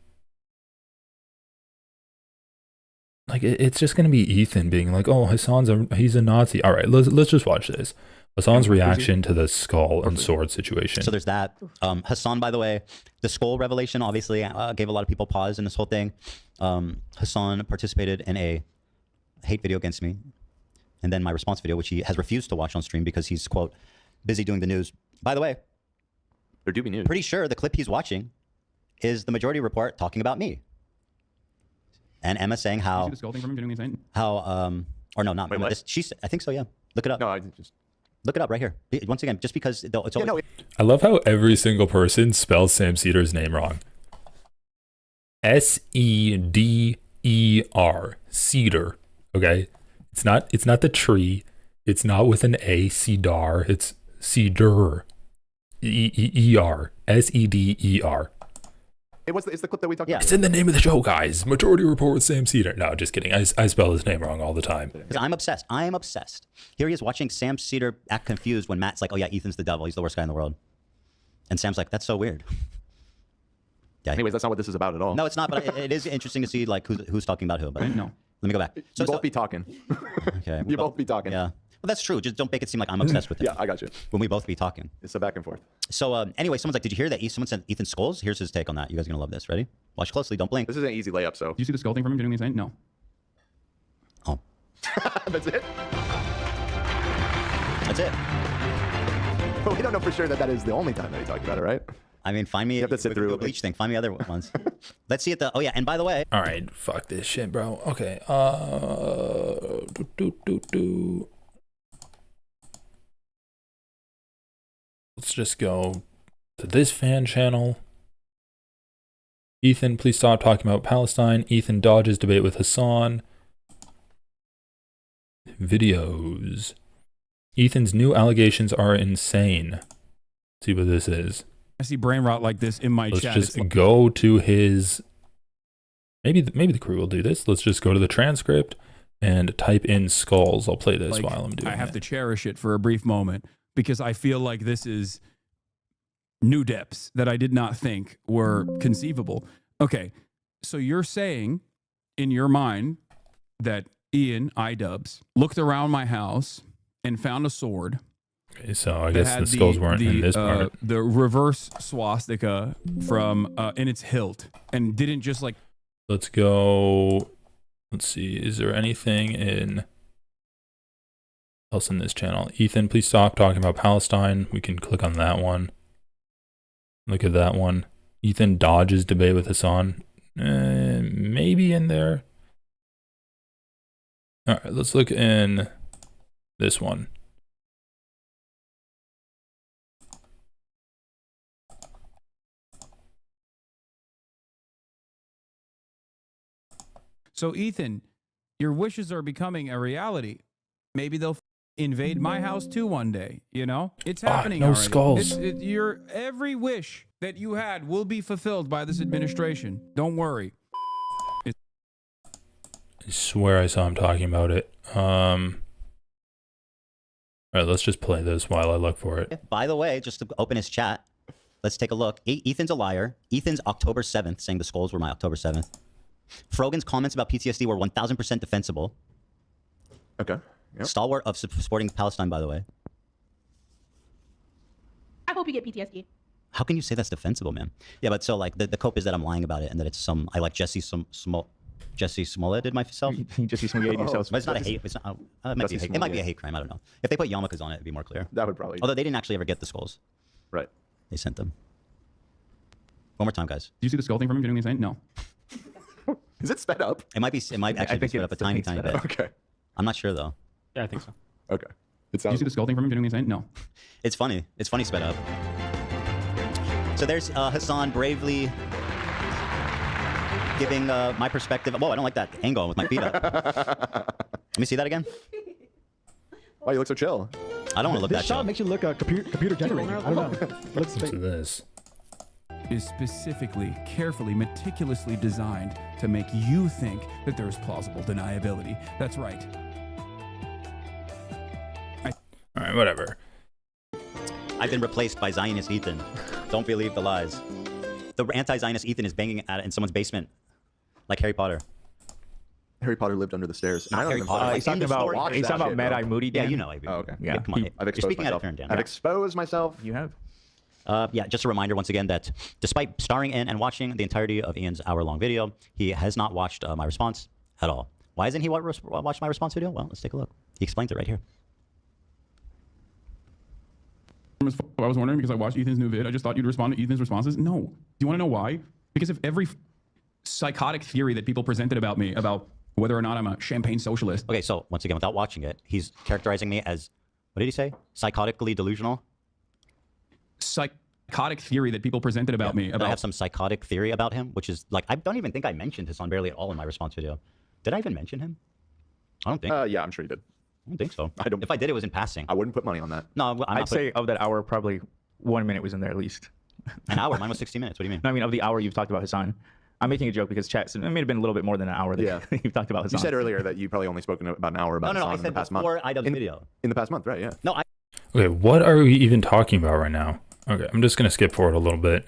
like, it's just going to be Ethan being like, "Oh, he's a Nazi." All right, let's just watch this. Hassan's reaction to the skull and sword situation. So there's that. Hassan, by the way, the skull revelation obviously gave a lot of people pause in this whole thing. Hassan participated in a hate video against me, and then my response video, which he has refused to watch on stream because he's, quote, busy doing the news. By the way, there do be news. Pretty sure the clip he's watching is the Majority Report talking about me. And Emma saying how... Did you see the scolding from him doing the same? Or no, not Emma. I think so, yeah. Look it up. No, I just... Look it up right here. Once again, just because it's always... Yeah, I love how every single person spells Sam Seder's name wrong. Seder. Cedar. Okay? It's not the tree. It's not with an A, cedar. It's cedar. E-E-R. S-E-D-E-R. It's the clip that we talked about. It's in the name of the show, guys. Majority Report with Sam Seder. No, just kidding. I spell his name wrong all the time. Because I'm obsessed. I am obsessed. Here he is watching Sam Seder act confused when Matt's like, oh yeah, Ethan's the devil. He's the worst guy in the world. And Sam's like, that's so weird. Yeah. Anyways, that's not what this is about at all. No, it's not, but it is interesting to see like who's talking about who. But no. Let me go back. So both be talking. Okay. You both be talking. Yeah. Well, that's true. Just don't make it seem like I'm obsessed with him. Yeah, I got you. When we both be talking. It's a back and forth. So anyway, someone's like, did you hear that someone said Ethan skulls? Here's his take on that. You guys are going to love this. Ready? Watch closely. Don't blink. This is an easy layup, so. Do you see the scolding from him doing the same? No. Oh. That's it? That's it. But we don't know for sure that is the only time that he talked about it, right? I mean, find me. You have to sit through a bleach thing. Find me other ones. Let's see it. Oh yeah, and by the way. All right, fuck this shit, bro. Okay. Let's just go to this fan channel. Ethan, please stop talking about Palestine. Ethan dodges debate with Hassan. Videos. Ethan's new allegations are insane. Let's see what this is. I see brain rot like this in my chat. Let's just go to his... Maybe the crew will do this. Let's just go to the transcript and type in skulls. I'll play this while I'm doing it. I have to cherish it for a brief moment because I feel like this is new depths that I did not think were conceivable. Okay, So you're saying in your mind that Ian iDubbbz looked around my house and found a sword. Okay, so I guess the skulls weren't in this part. The reverse swastika from in its hilt, and didn't just like. Let's go. Let's see. Is there anything else in this channel? Ethan, please stop talking about Palestine. We can click on that one. Look at that one. Ethan dodges debate with Hassan. Maybe in there. All right, let's look in this one. So Ethan, your wishes are becoming a reality. Maybe they'll invade my house too one day. You know, it's happening. No already. skulls. Your every wish that you had will be fulfilled by this administration. Don't worry. I swear I saw him talking about it. All right, let's just play this while I look for it. By the way, just to open his chat, let's take a look. Ethan's a liar. Ethan's October 7th saying the skulls were my October 7th. Frogan's comments about PTSD were 1000% defensible. Okay. Yep. Stalwart of supporting Palestine, by the way. I hope you get PTSD. How can you say that's defensible, man? Yeah, but so like the cope is that I'm lying about it and that it's I like Jesse Smollett did myself. Jesse Smollett yourself. But it's not a hate. It's not, it might be a hate crime. I don't know. If they put yarmulkes on it, it'd be more clear. That would probably. Although they didn't actually ever get the skulls. Right. They sent them. One more time, guys. Do you see the skull thing from him genuinely saying no? Is it sped up? It might be. It might actually be sped up a tiny bit. Okay. I'm not sure though. Yeah, I think so. Okay. Do you see the skull thing from him genuinely saying no? It's funny. It's funny sped up. So there's Hassan bravely giving my perspective. Whoa, I don't like that angle with my feet up. Let me see that again. Why you look so chill? I don't want to look This that shot chill. makes you look computer generated. I don't know. What's this? Is specifically, carefully, meticulously designed to make you think that there is plausible deniability. That's right. All right, whatever. I've been replaced by Zionist Ethan. Don't believe the lies. The anti-Zionist Ethan is banging at it in someone's basement, like Harry Potter. Harry Potter lived under the stairs. Not Harry Potter. He's talking about Mad Eye Moody. Yeah, Dan? you know. Oh, okay. Yeah. Come on. I've You're exposed speaking out myself. of turn, Dan. I've exposed myself. You have. Yeah, just a reminder once again that despite starring in and watching the entirety of Ian's hour-long video, he has not watched my response at all. Why hasn't he watched my response video? Well, let's take a look. He explains it right here. I was wondering because I watched Ethan's new vid. I just thought you'd respond to Ethan's responses. No. Do you want to know why? Because of every psychotic theory that people presented about me, about whether or not I'm a champagne socialist. Okay, so once again, without watching it, he's characterizing me as, what did he say? Psychotically delusional? Psychotic theory that people presented about me. I have some psychotic theory about him, which is like, I don't even think I mentioned Hassan barely at all in my response video. Did I even mention him? I don't think. Yeah, I'm sure you did. I don't think so. If I did, it was in passing. I wouldn't put money on that. No, I'd say of that hour, probably 1 minute was in there at least. An hour? Mine was 60 minutes. What do you mean? No, I mean, of the hour you've talked about Hassan. I'm making a joke because chat, it may have been a little bit more than an hour that you've talked about Hassan. You said earlier that you probably only spoken about an hour about No, Hassan I in said the past before month. iDubbbz video. In the past month, right? Yeah. No, Okay, what are we even talking about right now? Okay, I'm just gonna skip forward a little bit.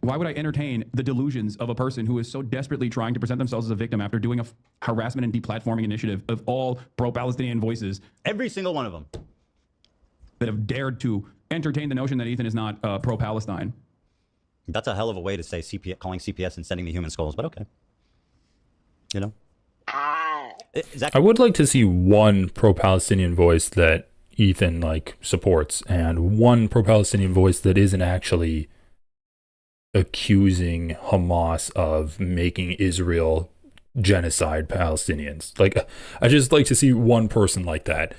Why would I entertain the delusions of a person who is so desperately trying to present themselves as a victim after doing a harassment and deplatforming initiative of all pro-Palestinian voices? Every single one of them. That have dared to entertain the notion that Ethan is not pro-Palestine. That's a hell of a way to say calling CPS and sending the human skulls, but okay. You know? I would like to see one pro-Palestinian voice that Ethan supports, and one pro-Palestinian voice that isn't actually accusing Hamas of making Israel genocide Palestinians. I just like to see one person like that,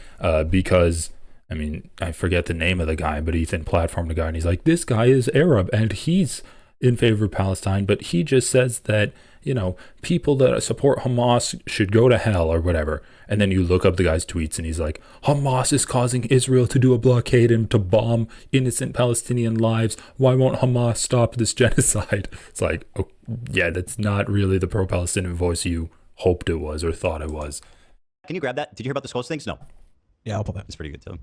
because I mean, I forget the name of the guy, but Ethan platformed a guy and he's like, this guy is Arab and he's in favor of Palestine, but he just says that, you know, people that support Hamas should go to hell or whatever. And then you look up the guy's tweets and he's like, Hamas is causing Israel to do a blockade and to bomb innocent Palestinian lives. Why won't Hamas stop this genocide? It's like, oh, yeah, that's not really the pro-Palestinian voice you hoped it was or thought it was. Can you grab that? Did you hear about the skulls things? No. Yeah, I'll pull that. It's pretty good too.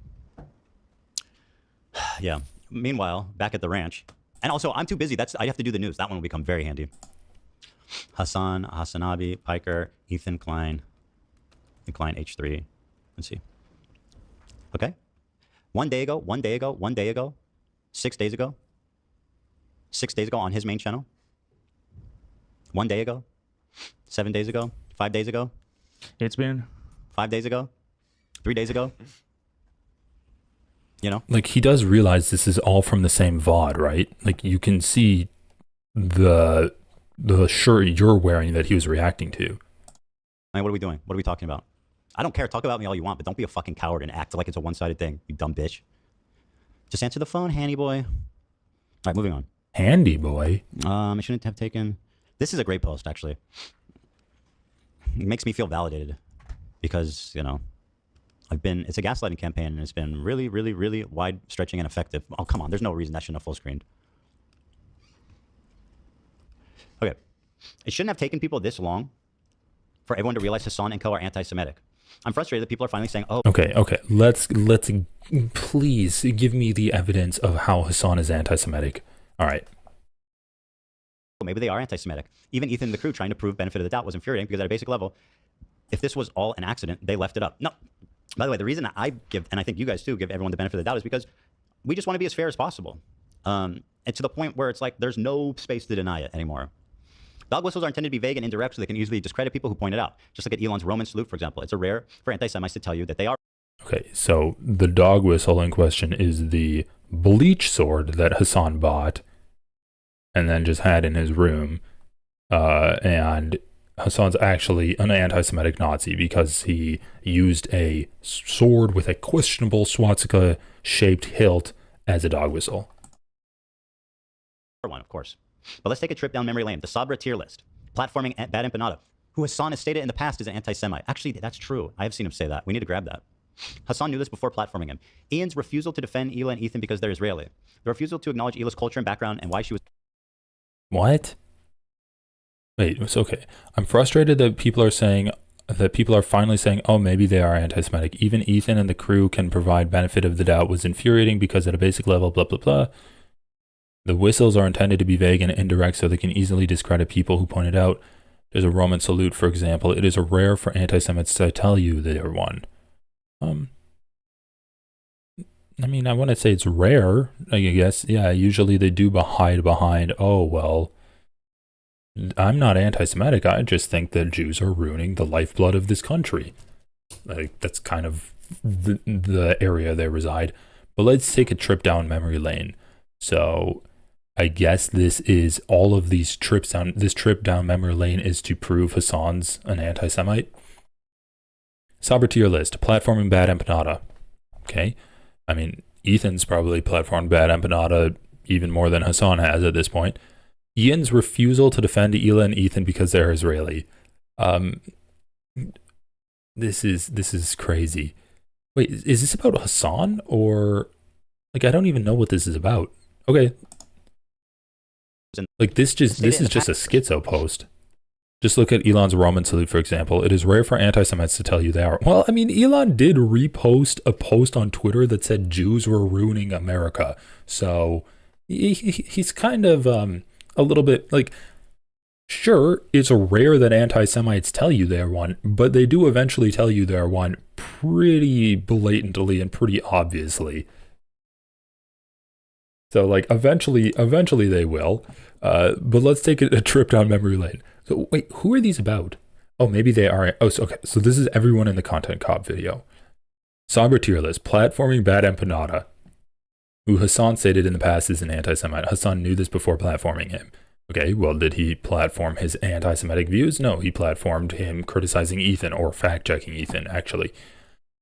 Yeah. Meanwhile, back at the ranch, And also, I'm too busy. I have to do the news. That one will become very handy. Hassan, Hassanabi, Piker, Ethan Klein H3. Let's see. Okay. 1 day ago, 6 days ago. 6 days ago on his main channel. 1 day ago. 7 days ago. 5 days ago. It's been 5 days ago. 3 days ago. You know? Like, he does realize this is all from the same VOD, right? Like, you can see the shirt you're wearing that he was reacting to. I mean, what are we doing? What are we talking about? I don't care. Talk about me all you want, but don't be a fucking coward and act like it's a one-sided thing, you dumb bitch. Just answer the phone, handy boy. All right, moving on. Handy boy? I shouldn't have taken... This is a great post, actually. It makes me feel validated because, you know, it's a gaslighting campaign, and it's been really, really, really wide-stretching and effective. Oh, come on. There's no reason that shouldn't have full-screened. Okay. It shouldn't have taken people this long for everyone to realize Hassan and Co are anti-Semitic. I'm frustrated that people are finally saying, oh... Okay. Let's please give me the evidence of how Hassan is anti-Semitic. All right. Maybe they are anti-Semitic. Even Ethan and the crew trying to prove benefit of the doubt was infuriating because at a basic level, if this was all an accident, they left it up. No. By the way, the reason I give, and I think you guys too, give everyone the benefit of the doubt is because we just want to be as fair as possible. And to the point where it's like there's no space to deny it anymore. Dog whistles are intended to be vague and indirect so they can easily discredit people who point it out. Just like at Elon's Roman salute, for example. It's rare for anti-Semites to tell you that they are... Okay, so the dog whistle in question is the bleach sword that Hassan bought and then just had in his room. And Hassan's actually an anti-Semitic Nazi because he used a sword with a questionable swastika-shaped hilt as a dog whistle. One, of course. But let's take a trip down memory lane. The Sabra tier list. Platforming Bad Empanada, who Hassan has stated in the past is an anti-Semite. Actually, that's true. I have seen him say that. We need to grab that. Hassan knew this before platforming him. Ian's refusal to defend Ela and Ethan because they're Israeli. The refusal to acknowledge Ela's culture and background and why she was... What? Wait, it's okay. I'm frustrated that people are finally saying, oh, maybe they are anti-Semitic. Even Ethan and the crew can provide benefit of the doubt was infuriating because at a basic level, blah, blah, blah. The whistles are intended to be vague and indirect so they can easily discredit people who point it out. There's a Roman salute, for example. It is rare for anti-Semites to tell you they are one. I mean, I want to say it's rare, I guess. Yeah, usually they do hide behind, oh, well, I'm not anti-Semitic. I just think that Jews are ruining the lifeblood of this country. Like, that's kind of the area they reside. But let's take a trip down memory lane. So I guess this is all of these trips down. This trip down memory lane is to prove Hassan's an anti-Semite. Sabra tier list. Platforming Bad Empanada. Okay. I mean, Ethan's probably platformed Bad Empanada even more than Hassan has at this point. Ian's refusal to defend Ela and Ethan because they're Israeli. This is crazy. Wait, is this about Hassan or like I don't even know what this is about. Okay. Like this is just a schizo post. Just look at Elon's Roman salute, for example. It is rare for anti-Semites to tell you they are. Well, I mean, Elon did repost a post on Twitter that said Jews were ruining America. So he's kind of a little bit like, sure, it's rare that anti-Semites tell you they're one, but they do eventually tell you they're one pretty blatantly and pretty obviously. So like eventually they will. But let's take a trip down memory lane. So wait, who are these about? Oh, maybe they are. Oh, so, okay. So this is everyone in the Content Cop video. Sabra tier list. Platforming Bad Empanada, who Hassan stated in the past is an anti-Semite. Hassan knew this before platforming him. Okay, well, did he platform his anti-Semitic views? No, he platformed him criticizing Ethan or fact-checking Ethan, actually.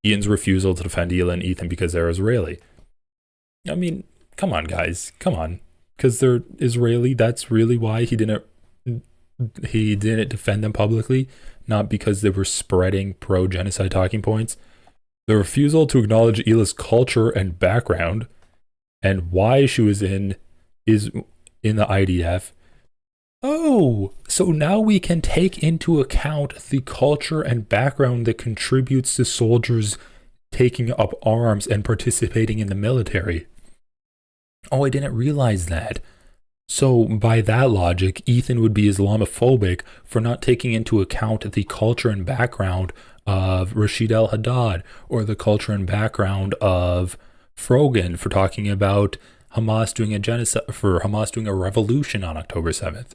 Ian's refusal to defend Ela and Ethan because they're Israeli. I mean, come on, guys. Come on. Because they're Israeli, that's really why he didn't defend them publicly, not because they were spreading pro-genocide talking points. The refusal to acknowledge Ela's culture and background and why she was in the IDF. Oh, so now we can take into account the culture and background that contributes to soldiers taking up arms and participating in the military. Oh, I didn't realize that. So by that logic, Ethan would be Islamophobic for not taking into account the culture and background of Rashid al-Haddad, or the culture and background of Frogan for talking about Hamas doing a genocide, for Hamas doing a revolution on October 7th,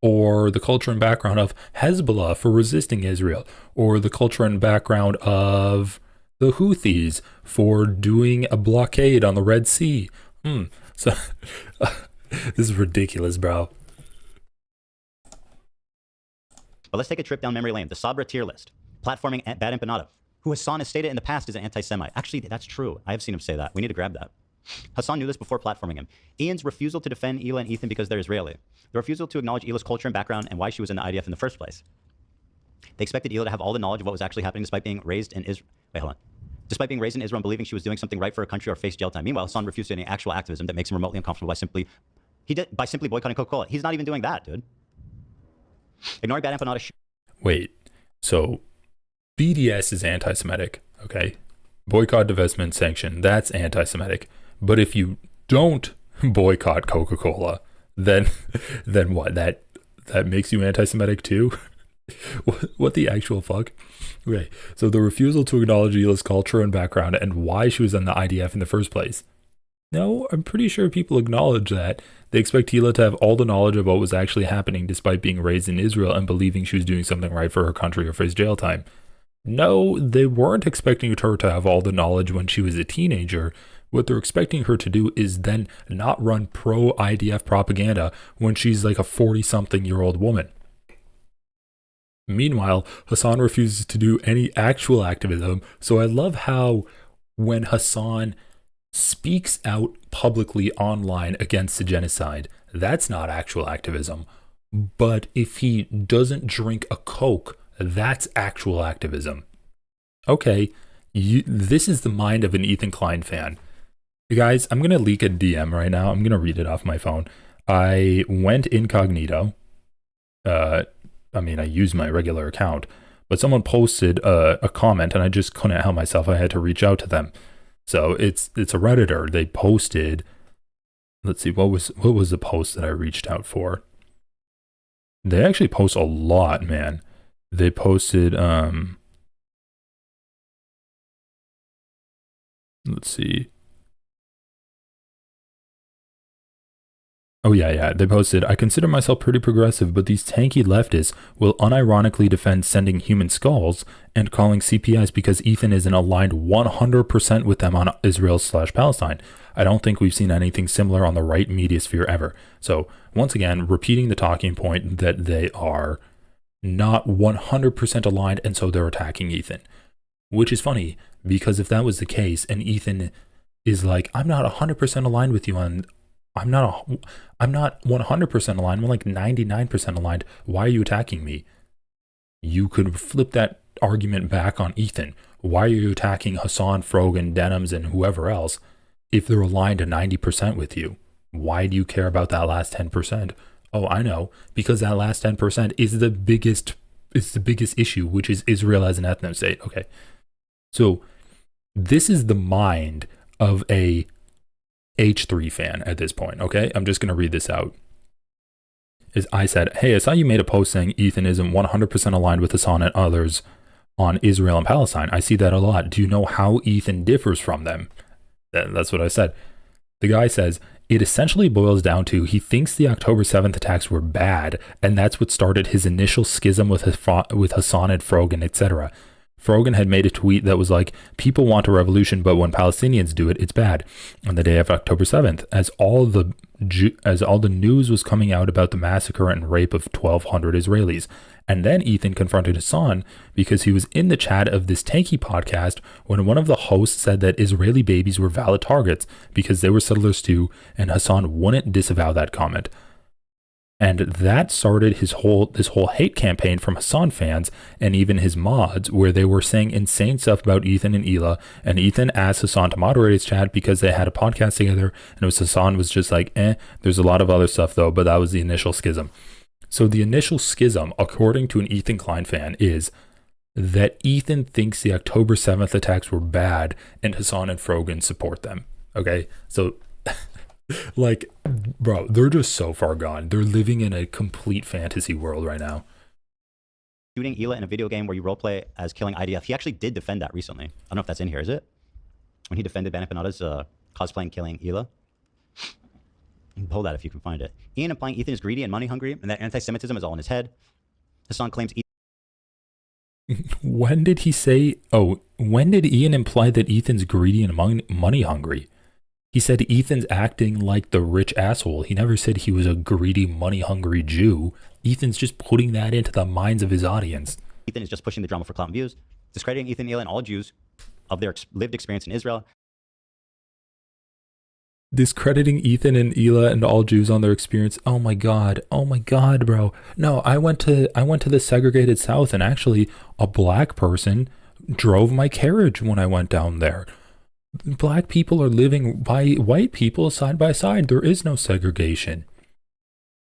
or the culture and background of Hezbollah for resisting Israel, or the culture and background of the Houthis for doing a blockade on the Red Sea. So this is ridiculous, bro. But let's take a trip down memory lane. The Sabra tier list. Platforming Bad Empanada, who Hassan has stated in the past is an anti-Semite. Actually, that's true. I have seen him say that. We need to grab that. Hassan knew this before platforming him. Ian's refusal to defend Hila and Ethan because they're Israeli. The refusal to acknowledge Hila's culture and background and why she was in the IDF in the first place. They expected Hila to have all the knowledge of what was actually happening despite being raised in Israel. Wait, hold on. Despite being raised in Israel and believing she was doing something right for her country or face jail time. Meanwhile, Hassan refused any actual activism that makes him remotely uncomfortable by simply boycotting Coca-Cola. He's not even doing that, dude. Ignoring Bad Empanada. Wait, so BDS is anti-Semitic, okay? Boycott, divestment, sanction, that's anti-Semitic. But if you don't boycott Coca-Cola, then what? That makes you anti-Semitic too? What the actual fuck? Okay, so the refusal to acknowledge Hila's culture and background and why she was in the IDF in the first place. No, I'm pretty sure people acknowledge that. They expect Hila to have all the knowledge of what was actually happening despite being raised in Israel and believing she was doing something right for her country or face jail time. No, they weren't expecting her to have all the knowledge when she was a teenager. What they're expecting her to do is then not run pro-IDF propaganda when she's like a 40-something-year-old woman. Meanwhile, Hassan refuses to do any actual activism, so I love how when Hassan speaks out publicly online against the genocide, that's not actual activism. But if he doesn't drink a Coke, that's actual activism. Okay, this is the mind of an Ethan Klein fan. Guys, I'm going to leak a DM right now. I'm going to read it off my phone. I went incognito. I used my regular account, but someone posted a comment and I just couldn't help myself. I had to reach out to them. So it's a Redditor. They posted, let's see, what was the post that I reached out for? They actually post a lot, man. They posted, let's see. Oh, yeah. They posted, I consider myself pretty progressive, but these tanky leftists will unironically defend sending human skulls and calling CPIs because Ethan isn't aligned 100% with them on Israel/Palestine. I don't think we've seen anything similar on the right media sphere ever. So, once again, repeating the talking point that they are not 100% aligned, and so they're attacking Ethan. Which is funny, because if that was the case, and Ethan is like, I'm not 100% aligned with you on... I'm not 100% aligned. I'm like 99% aligned. Why are you attacking me? You could flip that argument back on Ethan. Why are you attacking Hassan, Frogan, Denims, and whoever else if they're aligned to 90% with you? Why do you care about that last 10%? Oh, I know. Because that last 10% is the biggest issue, which is Israel as an ethno state. Okay. So this is the mind of a H3 fan at this point, okay? I'm just going to read this out. I said, hey, I saw you made a post saying Ethan isn't 100% aligned with Hassan and others on Israel and Palestine. I see that a lot. Do you know how Ethan differs from them? That's what I said. The guy says, it essentially boils down to he thinks the October 7th attacks were bad, and that's what started his initial schism with Hassan and Frogan, etc. Frogan had made a tweet that was like, people want a revolution, but when Palestinians do it, it's bad. On the day of October 7th, as all the news was coming out about the massacre and rape of 1,200 Israelis. And then Ethan confronted Hassan because he was in the chat of this tanky podcast when one of the hosts said that Israeli babies were valid targets because they were settlers too, and Hassan wouldn't disavow that comment. And that started this whole hate campaign from Hassan fans and even his mods, where they were saying insane stuff about Ethan and Hila. And Ethan asked Hassan to moderate his chat because they had a podcast together. And Hassan was just like, there's a lot of other stuff though, but that was the initial schism. So the initial schism, according to an Ethan Klein fan, is that Ethan thinks the October 7th attacks were bad and Hassan and Frogan support them. Okay, so Like, bro, they're just so far gone. They're living in a complete fantasy world right now. Shooting Hila in a video game where you roleplay as killing IDF. He actually did defend that recently. I don't know if that's in here, is it? When he defended Banapanauta's cosplaying killing Hila. You can pull that if you can find it. Ian implying Ethan is greedy and money hungry, and that anti-Semitism is all in his head. Hassan claims When did he say, when did Ian imply that Ethan's greedy and money hungry? He said Ethan's acting like the rich asshole. He never said he was a greedy, money-hungry Jew. Ethan's just putting that into the minds of his audience. Ethan is just pushing the drama for clout and views, discrediting Ethan, Hila, and all Jews of their lived experience in Israel. Discrediting Ethan and Hila and all Jews on their experience. Oh my god, bro. No, I went to the segregated South, and actually a black person drove my carriage when I went down there. Black people are living by white people side by side. There is no segregation.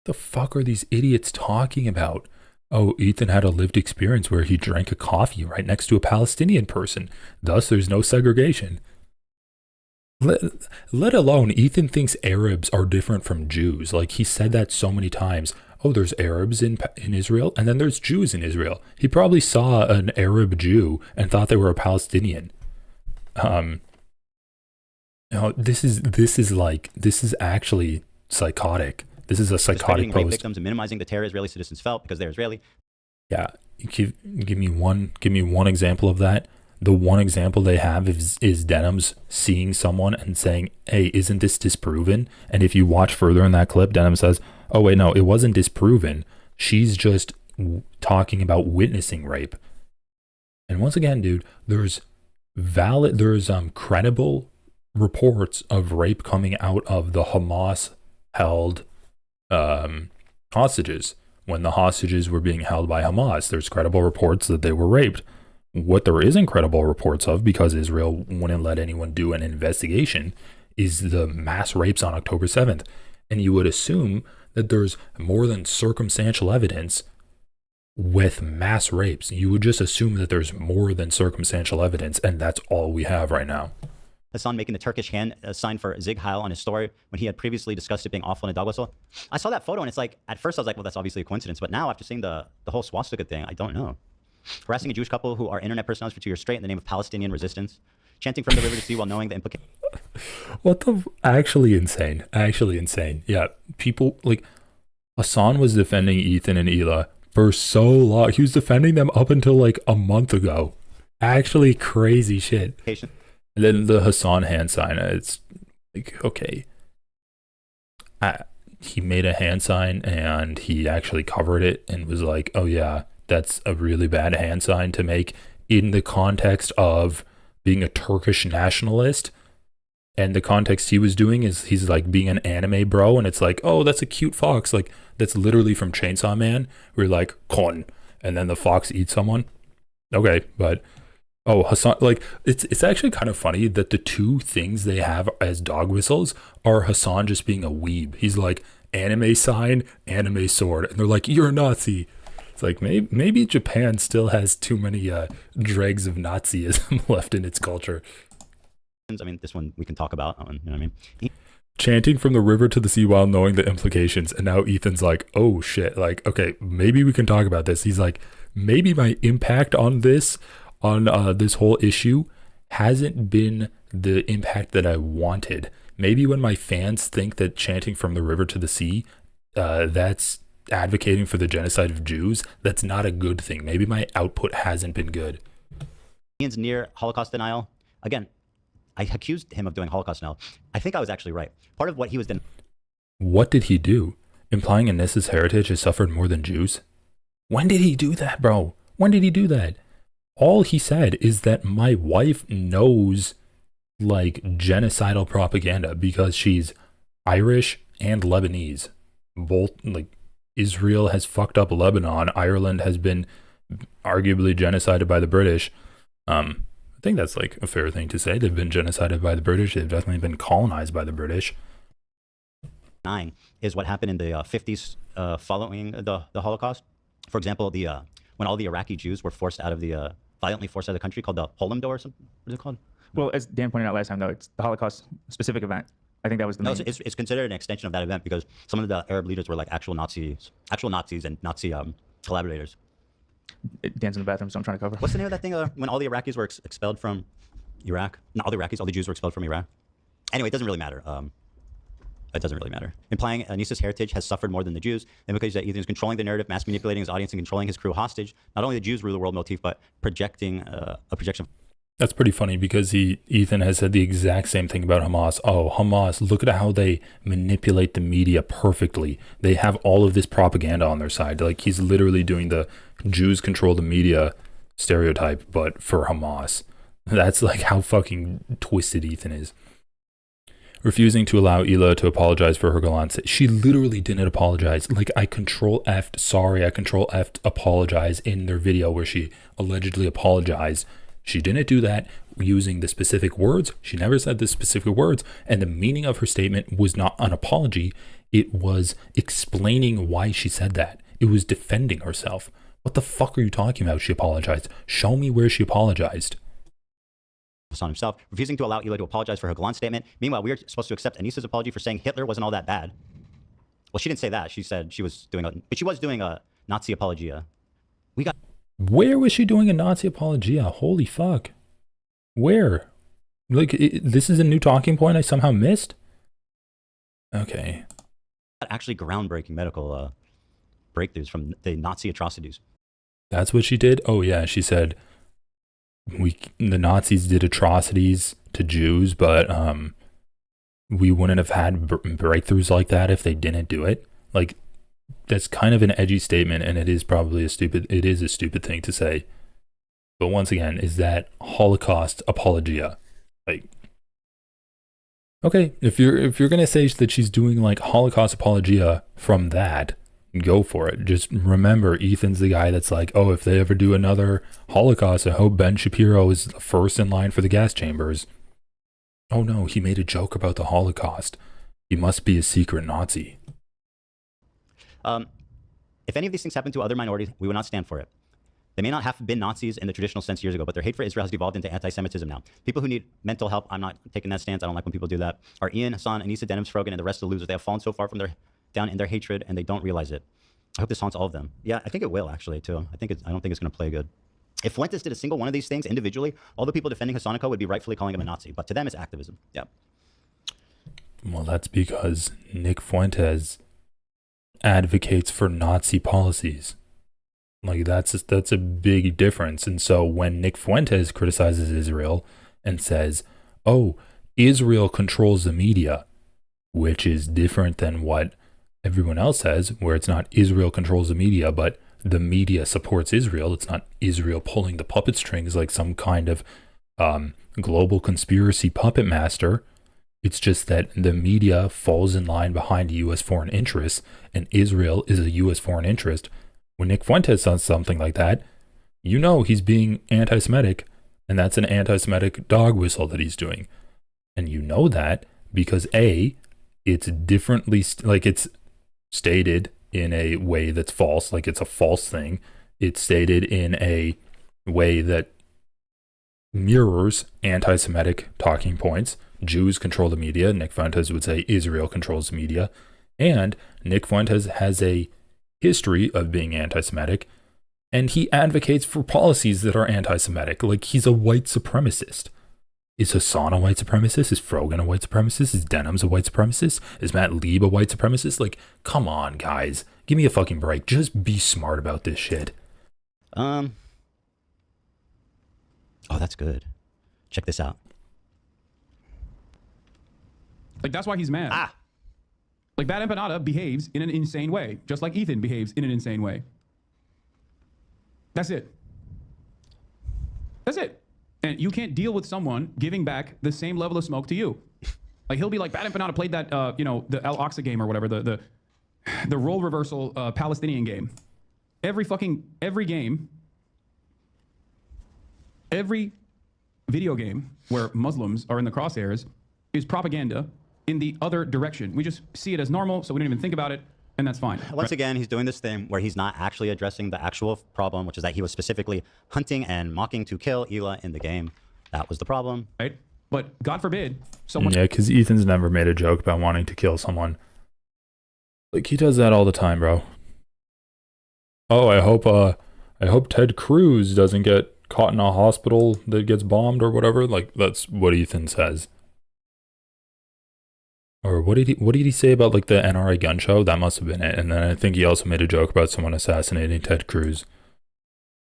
The fuck are these idiots talking about? Oh, Ethan had a lived experience where he drank a coffee right next to a Palestinian person. Thus, there's no segregation. Let alone Ethan thinks Arabs are different from Jews. Like, he said that so many times. Oh, there's Arabs in Israel, and then there's Jews in Israel. He probably saw an Arab Jew and thought they were a Palestinian. This is actually psychotic. This is a psychotic rape post. Victims and minimizing the terror Israeli citizens felt because they're Israeli. Yeah, give me one example of that. The one example they have is Denham's seeing someone and saying, "Hey, isn't this disproven?" And if you watch further in that clip, Denham says, "Oh wait, no, it wasn't disproven. She's just talking about witnessing rape." And once again, dude, there's credible reports of rape coming out of the Hamas held hostages. When the hostages were being held by Hamas, there's credible reports that they were raped. What there isn't credible reports of, because Israel wouldn't let anyone do an investigation, is the mass rapes on October 7th. And you would assume that there's more than circumstantial evidence with mass rapes. You would just assume that there's more than circumstantial evidence, and that's all we have right now. Hassan making the Turkish hand sign for Zig Heil on his story when he had previously discussed it being awful in a dog whistle. I saw that photo and it's like, at first I was like, well, that's obviously a coincidence. But now after seeing the whole swastika thing, I don't know. Harassing a Jewish couple who are internet personalities for 2 years straight in the name of Palestinian resistance. Chanting from the river to sea while knowing the implications. Actually insane. Yeah, people like Hassan was defending Ethan and Hila for so long. He was defending them up until like a month ago. Actually crazy shit. And then the Hassan hand sign, it's like, okay. He made a hand sign and he actually covered it and was like, oh yeah, that's a really bad hand sign to make in the context of being a Turkish nationalist. And the context he was doing is he's like being an anime bro, and it's like, oh, that's a cute fox. Like, that's literally from Chainsaw Man, where you're like, kon, and then the fox eats someone. Okay, but oh, Hassan, like, it's actually kind of funny that the two things they have as dog whistles are Hassan just being a weeb. He's like, anime sign, anime sword, and they're like, you're a Nazi. It's like, maybe Japan still has too many dregs of Nazism left in its culture. I mean, this one we can talk about. You know what I mean? Chanting from the river to the sea while knowing the implications. And now Ethan's like, oh shit. Like, okay, maybe we can talk about this. He's like, maybe my impact on this whole issue hasn't been the impact that I wanted. Maybe when my fans think that chanting from the river to the sea, that's advocating for the genocide of Jews, that's not a good thing. Maybe my output hasn't been good. Ian's near Holocaust denial. Again, I accused him of doing Holocaust denial. I think I was actually right. Part of what he was denying. What did he do? Implying Anissa's heritage has suffered more than Jews? When did he do that, bro? When did he do that? All he said is that my wife knows like genocidal propaganda because she's Irish and Lebanese. Both, like, Israel has fucked up Lebanon. Ireland has been arguably genocided by the British. I think that's like a fair thing to say. They've been genocided by the British. They've definitely been colonized by the British. Is what happened in the 50s following the Holocaust. For example, when all the Iraqi Jews were forced out of the violently forced out of the country, called the Holodomor or something. What is it called? Well, as Dan pointed out last time, though, it's the Holocaust specific event. I think that was the no, main. it's considered an extension of that event because some of the Arab leaders were like actual Nazis and Nazi collaborators. Dance in the bathroom, so I'm trying to cover. What's the name of that thing when all the Iraqis were expelled from Iraq? Not all the Iraqis, all the Jews were expelled from Iraq. Anyway, it doesn't really matter. It doesn't really matter. Implying Anissa's heritage has suffered more than the Jews, and because that Ethan is controlling the narrative, mass manipulating his audience, and controlling his crew hostage. Not only the Jews rule the world motif, but projecting a projection. That's pretty funny because Ethan has said the exact same thing about Hamas. Oh, Hamas, look at how they manipulate the media perfectly. They have all of this propaganda on their side. Like, he's literally doing the Jews control the media stereotype, but for Hamas. That's like how fucking twisted Ethan is. Refusing to allow Hila to apologize for her gallant. She literally didn't apologize. Like, I control-F'd sorry, I control-F'd apologize in their video where she allegedly apologized. She didn't do that using the specific words. She never said the specific words. And the meaning of her statement was not an apology. It was explaining why she said that. It was defending herself. What the fuck are you talking about? She apologized. Show me where she apologized. Hassan himself, refusing to allow Hila to apologize for her gallant statement. Meanwhile, we are supposed to accept Anissa's apology for saying Hitler wasn't all that bad. Well, she didn't say that. She said she was doing a Nazi apologia. Where was she doing a Nazi apologia? Holy fuck. Where? Like, this is a new talking point I somehow missed? Okay. Actually groundbreaking medical breakthroughs from the Nazi atrocities. That's what she did? Oh yeah, she said the Nazis did atrocities to Jews, but we wouldn't have had breakthroughs like that if they didn't do it. Like, that's kind of an edgy statement, and it is probably a stupid thing to say. But once again, is that Holocaust apologia? Like, okay, if you're gonna say that she's doing like Holocaust apologia from that, go for it. Just remember, Ethan's the guy that's like, oh, if they ever do another Holocaust, I hope Ben Shapiro is first in line for the gas chambers. Oh no, he made a joke about the Holocaust. He must be a secret Nazi. If any of these things happen to other minorities, we would not stand for it. They may not have been Nazis in the traditional sense years ago, but their hate for Israel has devolved into anti-Semitism now. People who need mental help, I'm not taking that stance. I don't like when people do that. Are Ian, Hassan, Anissa, Denham, Frogan, and the rest of the losers. They have fallen so far from down in their hatred, and they don't realize it. I hope this haunts all of them. Yeah, I think it will, actually, too. I don't think it's going to play good. If Fuentes did a single one of these things individually, all the people defending Hassan would be rightfully calling him a Nazi. But to them, it's activism. Yeah. Well, that's because Nick Fuentes advocates for Nazi policies. Like, that's a big difference. And so when Nick Fuentes criticizes Israel and says, oh, Israel controls the media, which is different than what everyone else says, where it's not Israel controls the media, but the media supports Israel. It's not Israel pulling the puppet strings like some kind of global conspiracy puppet master. It's just that the media falls in line behind U.S. foreign interests, and Israel is a U.S. foreign interest. When Nick Fuentes says something like that, you know he's being anti-Semitic, and that's an anti-Semitic dog whistle that he's doing. And you know that because A, it's differently, it's stated in a way that's false, like it's a false thing. It's stated in a way that mirrors anti-Semitic talking points. Jews control the media. Nick Fuentes would say Israel controls the media. And Nick Fuentes has a history of being anti-Semitic, and he advocates for policies that are anti-Semitic. Like, he's a white supremacist. Is Hassan a white supremacist? Is Frogan a white supremacist? Is Denham's a white supremacist? Is Matt Lieb a white supremacist? Like, come on, guys. Give me a fucking break. Just be smart about this shit. Oh, that's good. Check this out. Like, that's why he's mad. Like, Bad Empanada behaves in an insane way, just like Ethan behaves in an insane way. That's it. That's it. And you can't deal with someone giving back the same level of smoke to you. Like, he'll be like, Bad Empanada played that, the Al-Aqsa game or whatever, the role reversal Palestinian game. Every game, every video game where Muslims are in the crosshairs is propaganda in the other direction. We just see it as normal, so we don't even think about it, and that's fine. Once again, he's doing this thing where he's not actually addressing the actual problem, which is that he was specifically hunting and mocking to kill Hila in the game. That was the problem. Right? But God forbid someone. Yeah, because Ethan's never made a joke about wanting to kill someone. Like, he does that all the time, bro. Oh, I hope Ted Cruz doesn't get caught in a hospital that gets bombed or whatever. Like, that's what Ethan says. Or what did he say about like the NRA gun show? That must have been it. And then I think he also made a joke about someone assassinating Ted Cruz.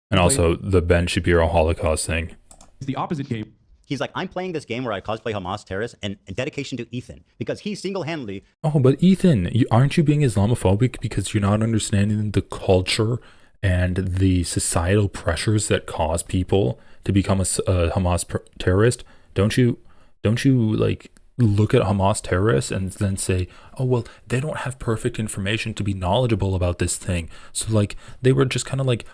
And also the Ben Shapiro Holocaust thing. It's the opposite game. He's like, I'm playing this game where I cosplay Hamas terrorists, and dedication to Ethan, because he single-handedly... Oh, but Ethan, aren't you being Islamophobic because you're not understanding the culture and the societal pressures that cause people to become a Hamas terrorist? Don't you like look at Hamas terrorists and then say, oh, well, they don't have perfect information to be knowledgeable about this thing. So like they were just kind of like,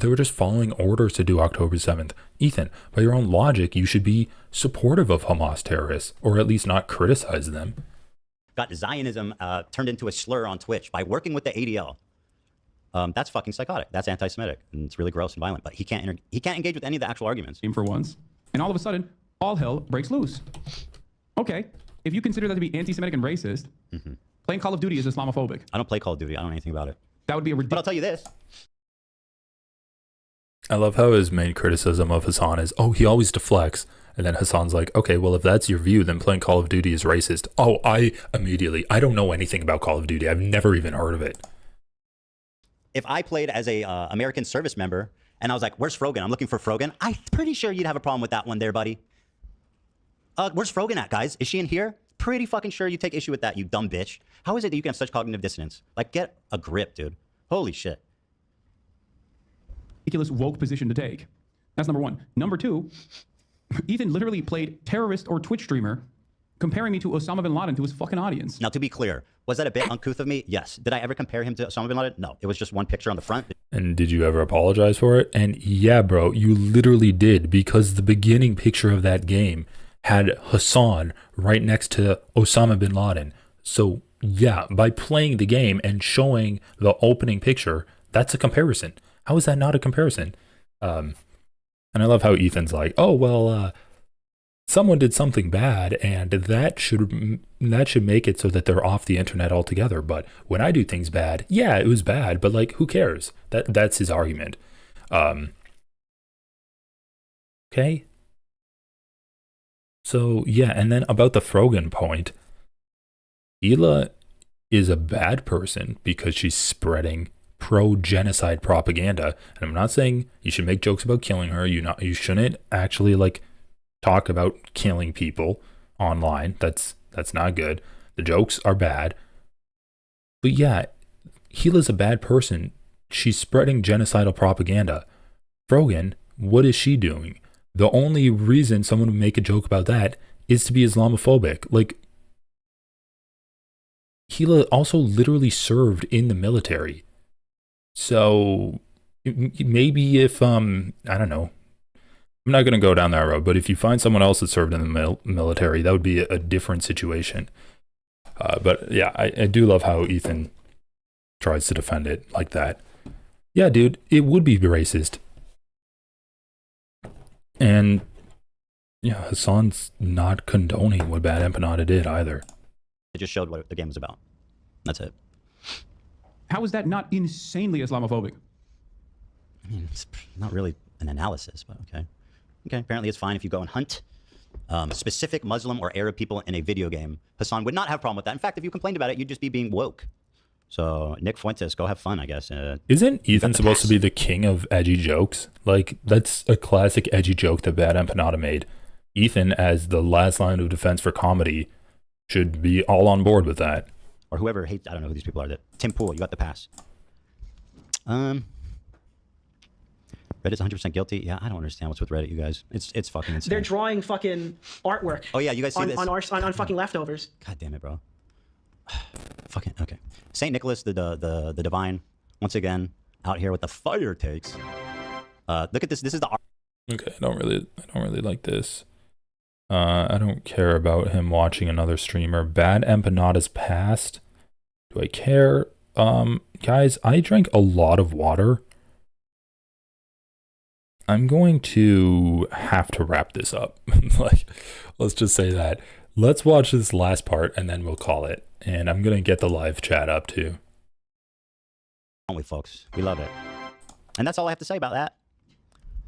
they were just following orders to do October 7th. Ethan, by your own logic, you should be supportive of Hamas terrorists, or at least not criticize them. Got Zionism turned into a slur on Twitch by working with the ADL. That's fucking psychotic. That's anti-Semitic, and it's really gross and violent. But he can't engage with any of the actual arguments. For once, and all of a sudden, all hell breaks loose. Okay, if you consider that to be anti-Semitic and racist, playing Call of Duty is Islamophobic. I don't play Call of Duty. I don't know anything about it. That would be a ridiculous. But I'll tell you this. I love how his main criticism of Hassan is, oh, he always deflects. And then Hassan's like, okay, well, if that's your view, then playing Call of Duty is racist. Oh, I don't know anything about Call of Duty. I've never even heard of it. If I played as a American service member and I was like, where's Frogan? I'm looking for Frogan. I'm pretty sure you'd have a problem with that one there, buddy. Where's Frogan at, guys? Is she in here? Pretty fucking sure you take issue with that, you dumb bitch. How is it that you can have such cognitive dissonance? Like, get a grip, dude. Holy shit. Ridiculous woke position to take. That's number one. Number two, Ethan literally played terrorist or Twitch streamer, comparing me to Osama bin Laden to his fucking audience. Now, to be clear, was that a bit uncouth of me? Yes. Did I ever compare him to Osama bin Laden? No. It was just one picture on the front. And did you ever apologize for it? And yeah, bro, you literally did, because the beginning picture of that game had Hassan right next to Osama bin Laden. So yeah, by playing the game and showing the opening picture, that's a comparison. How is that not a comparison? And I love how Ethan's like, oh, well, someone did something bad, and that should make it so that they're off the internet altogether. But when I do things bad, yeah, it was bad, but like, who cares? That's his argument. Okay. So yeah, and then about the Frogan point, Hila is a bad person because she's spreading pro-genocide propaganda. And I'm not saying you should make jokes about killing her. You shouldn't actually like talk about killing people online. That's not good. The jokes are bad. But yeah, Hila's a bad person. She's spreading genocidal propaganda. Frogan, what is she doing? The only reason someone would make a joke about that is to be Islamophobic. Like, Hila also literally served in the military. So maybe if, I don't know, I'm not going to go down that road, but if you find someone else that served in the military, that would be a different situation. But yeah, I do love how Ethan tries to defend it like that. Yeah, dude, it would be racist. And yeah, Hassan's not condoning what Bad Empanada did either. It just showed what the game was about. That's it. How is that not insanely Islamophobic? I mean, it's not really an analysis, but okay. Okay, apparently it's fine if you go and hunt specific Muslim or Arab people in a video game. Hassan would not have a problem with that. In fact, if you complained about it, you'd just be being woke. So, Nick Fuentes, go have fun, I guess. Isn't Ethan supposed to be the king of edgy jokes? Like, that's a classic edgy joke that Bad Empanada made. Ethan, as the last line of defense for comedy, should be all on board with that. Or whoever hates, I don't know who these people are. Tim Pool, you got the pass. Reddit's 100% guilty. Yeah, I don't understand what's with Reddit, you guys. It's fucking insane. They're drawing fucking artwork. Oh yeah, you guys see this? On fucking leftovers. God damn it, bro. Fucking okay. Saint Nicholas, the divine, once again out here with the fire takes. Look at this. This is the art. Okay, I don't really like this. I don't care about him watching another streamer. Bad Empanada's past. Do I care? Guys, I drank a lot of water. I'm going to have to wrap this up. Like, let's just say that. Let's watch this last part and then we'll call it. And I'm going to get the live chat up too. Don't we, folks? We love it. And that's all I have to say about that.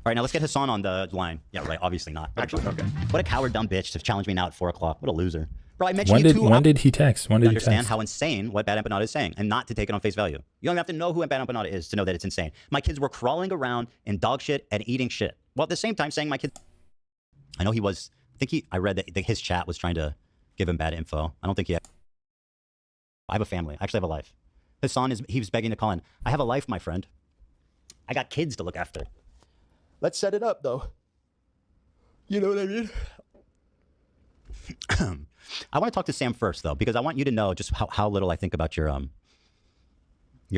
All right, now let's get Hassan on the line. Yeah, right, obviously not. Actually, okay. What a coward dumb bitch to challenge me now at 4 o'clock. What a loser. Bro, I mentioned When did he text? When did he text? Understand how insane what Bad Empanada is saying and not to take it on face value. You don't have to know who Bad Empanada is to know that it's insane. My kids were crawling around in dog shit and eating shit. While at the same time saying my kids... I know he was... I read that his chat was trying to give him bad info. I don't think he had... I have a family. I actually have a life. Hassan, he was begging to call in. I have a life, my friend. I got kids to look after. Let's set it up, though. You know what I mean? I want to talk to Sam first, though, because I want you to know just how little I think about your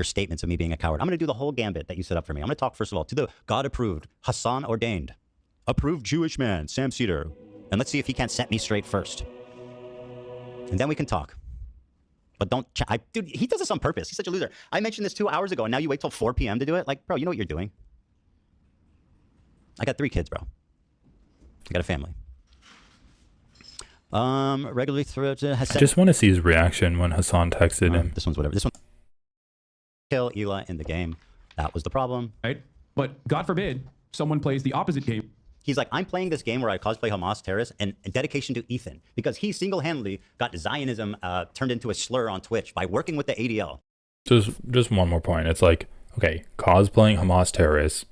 statements of me being a coward. I'm going to do the whole gambit that you set up for me. I'm going to talk, first of all, to the God-approved, Hassan ordained, approved Jewish man, Sam Cedar. And let's see if he can't set me straight first. And then we can talk. But don't... dude, he does this on purpose. He's such a loser. I mentioned this 2 hours ago, and now you wait till 4 p.m. to do it? Like, bro, you know what you're doing. I got 3 kids, bro. I got a family. Regularly through I just want to see his reaction when Hassan texted him. This one's whatever. This one. Kill Ela in the game. That was the problem. Right? But God forbid someone plays the opposite game. He's like, I'm playing this game where I cosplay Hamas terrorists and dedication to Ethan because he single-handedly got Zionism turned into a slur on Twitch by working with the ADL. Just one more point. It's like, okay, cosplaying Hamas terrorists,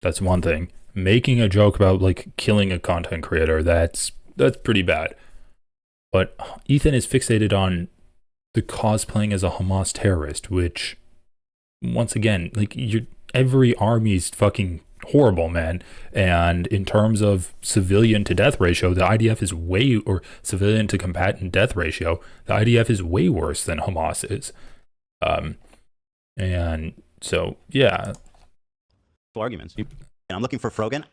that's one thing. Making a joke about like killing a content creator, that's pretty bad. But Ethan is fixated on the cosplaying as a Hamas terrorist, which, once again, like every army's fucking horrible, man. And in terms of civilian to death ratio, the IDF is or civilian to combatant death ratio, the IDF is way worse than Hamas is. And so, yeah. Arguments. And I'm looking for Frogan.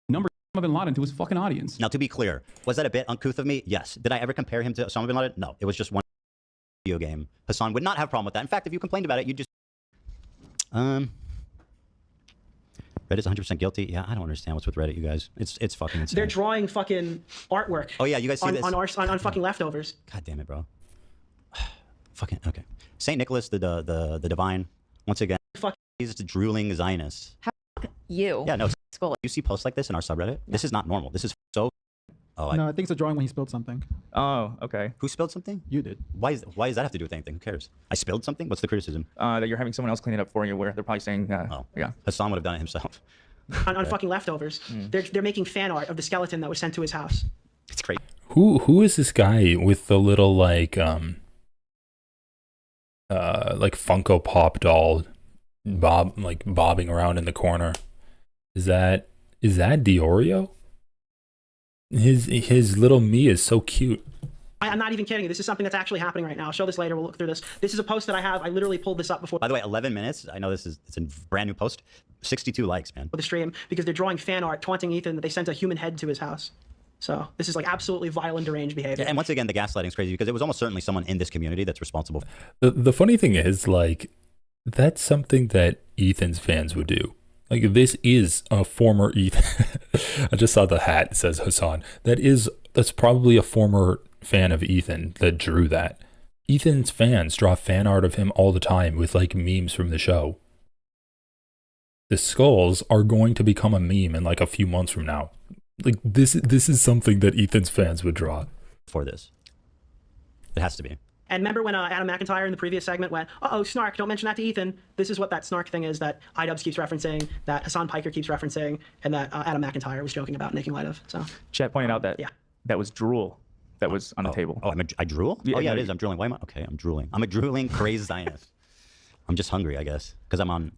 Number Osama bin Laden to his fucking audience. Now, to be clear, was that a bit uncouth of me? Yes. Did I ever compare him to Osama bin Laden? No. It was just one video game. Hassan would not have a problem with that. In fact, if you complained about it, you just... Reddit's 100% guilty. Yeah, I don't understand what's with Reddit, you guys. It's fucking insane. They're drawing fucking artwork. Oh yeah, you guys see this on fucking leftovers. God damn it, bro. Fucking okay. Saint Nicholas, the divine, once again. Fuck. He's a drooling Zionist. You. Yeah, no. School. You see posts like this in our subreddit? Yeah. This is not normal. This is so. Oh, no, I think it's a drawing when he spilled something. Oh, okay. Who spilled something? You did. Why does that have to do with anything? Who cares? I spilled something? What's the criticism? That you're having someone else clean it up for you, where they're probably saying, yeah. Hassan would have done it himself. on fucking leftovers. They're making fan art of the skeleton that was sent to his house. It's great. Who is this guy with the little like Funko Pop doll bobbing around in the corner? Is that Diorio? His little me is so cute. I'm not even kidding you. This is something that's actually happening right now. I'll show this later. We'll look through this. This is a post that I have. I literally pulled this up before. By the way, 11 minutes. I know it's a brand new post. 62 likes, man. For the stream, because they're drawing fan art taunting Ethan that they sent a human head to his house. So this is like absolutely violent, deranged behavior. Yeah, and once again, the gaslighting is crazy because it was almost certainly someone in this community that's responsible. The funny thing is, like, that's something that Ethan's fans would do. Like, this is a former Ethan. I just saw the hat. It says Hassan. That's probably a former fan of Ethan that drew that. Ethan's fans draw fan art of him all the time with like memes from the show. The skulls are going to become a meme in like a few months from now. Like this is something that Ethan's fans would draw. For this. It has to be. And remember when Adam McIntyre in the previous segment went, uh-oh, snark, don't mention that to Ethan. This is what that snark thing is that iDubbbz keeps referencing, that Hassan Piker keeps referencing, and that Adam McIntyre was joking about making light of. So Chat pointed out that that was drool that was on the table. Oh, I drool? Yeah, it is. I'm drooling. Why am I? Okay, I'm drooling. I'm a drooling, crazy Zionist. I'm just hungry, I guess, because I'm on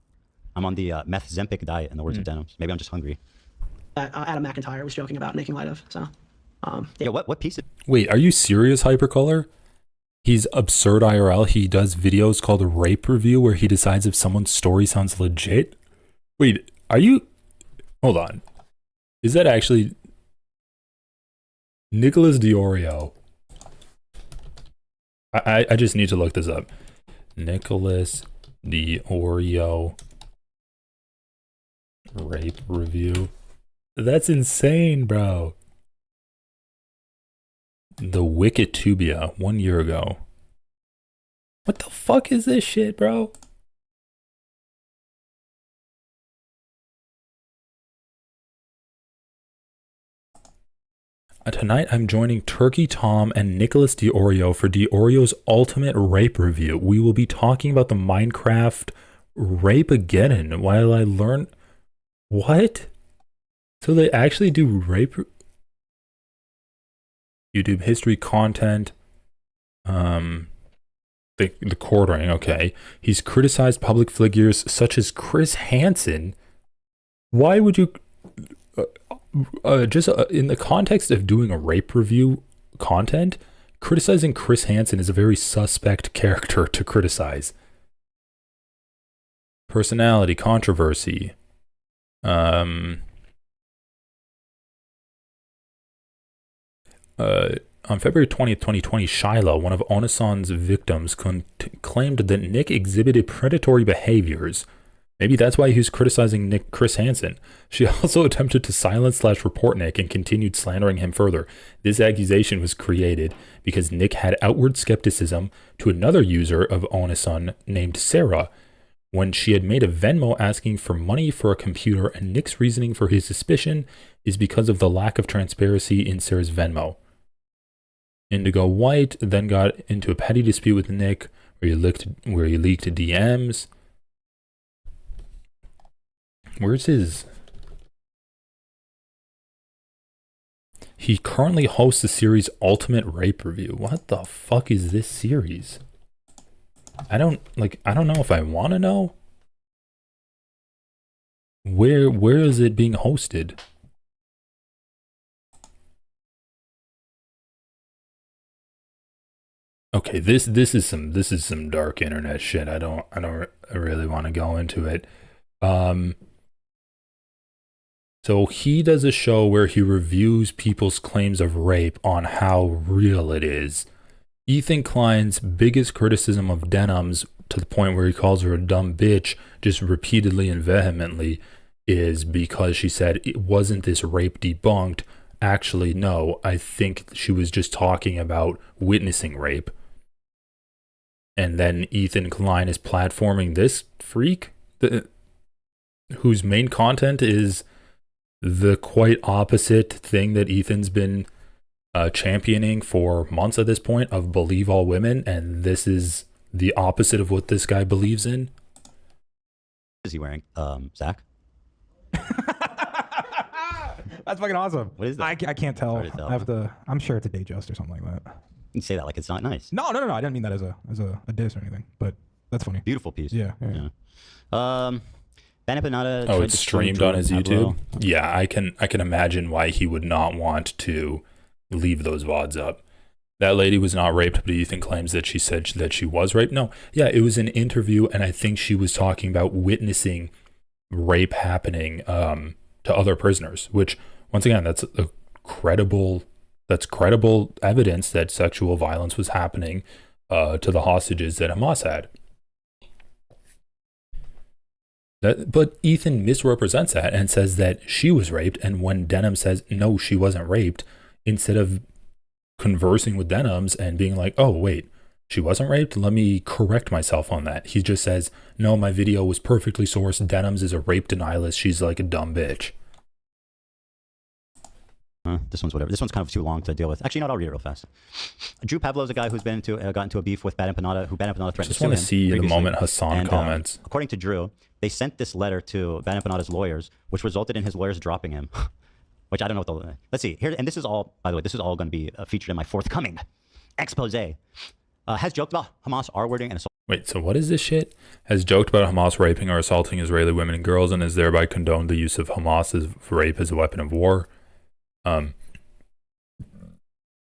the meth Zempic diet, in the words of Denims. Maybe I'm just hungry. That Adam McIntyre was joking about making light of. So, yeah. What piece of? Wait, are you serious, Hypercolor? He's absurd IRL. He does videos called a rape review where he decides if someone's story sounds legit. Wait, are you? Hold on. Is that actually Nicholas Diorio? I just need to look this up. Nicholas Diorio Rape review. That's insane, bro. The Wikitubia 1 year ago. What the fuck is this shit, bro? Tonight I'm joining Turkey Tom and Nicholas DiOrio for DiOrio's Ultimate Rape Review. We will be talking about the Minecraft Rape-ageddon while I learn... What? So they actually do rape... YouTube history content. The quartering, okay. He's criticized public figures such as Chris Hansen. Why would you... in the context of doing a rape review content, criticizing Chris Hansen is a very suspect character to criticize. Personality, controversy. On February 20th, 2020, Shiloh, one of Onasan's victims, claimed that Nick exhibited predatory behaviors. Maybe that's why he was criticizing Chris Hansen. She also attempted to silence/report Nick and continued slandering him further. This accusation was created because Nick had outward skepticism to another user of Onasan named Sarah when she had made a Venmo asking for money for a computer, and Nick's reasoning for his suspicion is because of the lack of transparency in Sarah's Venmo. Indigo White then got into a petty dispute with Nick where he leaked DMs. Where's his... He currently hosts the series Ultimate Rape Review. What the fuck is this series? I don't know if I want to know. Where is it being hosted? Okay, this is some dark internet shit. I don't really want to go into it. So he does a show where he reviews people's claims of rape on how real it is. Ethan Klein's biggest criticism of Denims, to the point where he calls her a dumb bitch just repeatedly and vehemently, is because she said, it wasn't this rape debunked. Actually, no, I think she was just talking about witnessing rape. And then Ethan Klein is platforming this freak whose main content is the quite opposite thing that Ethan's been championing for months at this point, of believe all women, and this is the opposite of what this guy believes in. What is he wearing? Zach? That's fucking awesome. What is that? I can't tell. Hard to tell. I have to. I'm sure it's a day just or something like that. You say that like it's not nice. No. I didn't mean that as a diss or anything. But that's funny. Beautiful piece. Yeah. Ben Empanada. Oh, it's streamed on his YouTube. Yeah, I can imagine why he would not want to leave those VODs up. That lady was not raped, but Ethan claims that she said that she was raped. No, yeah, it was an interview, and I think she was talking about witnessing rape happening to other prisoners, which, once again, that's credible evidence that sexual violence was happening to the hostages that Hamas had. But Ethan misrepresents that and says that she was raped, and when Denim says, no, she wasn't raped, instead of conversing with Denims and being like, oh, wait, she wasn't raped? Let me correct myself on that. He just says, no, my video was perfectly sourced. Denims is a rape denialist. She's like a dumb bitch. This one's whatever. This one's kind of too long to deal with. Actually, no, I'll read it real fast. Drew Pavlov's a guy who's got into a beef with Bad Empanada, who Bad Empanada threatened to sue him. Just want to see the moment Hassan comments. According to Drew, they sent this letter to Bad Empanada's lawyers, which resulted in his lawyers dropping him. Which I don't know what the... Let's see. Here, and this is all, by the way, this is all going to be featured in my forthcoming expose. Has joked about Hamas R-wording and assault. Wait, so what is this shit? Has joked about Hamas raping or assaulting Israeli women and girls, and has thereby condoned the use of Hamas's rape as a weapon of war.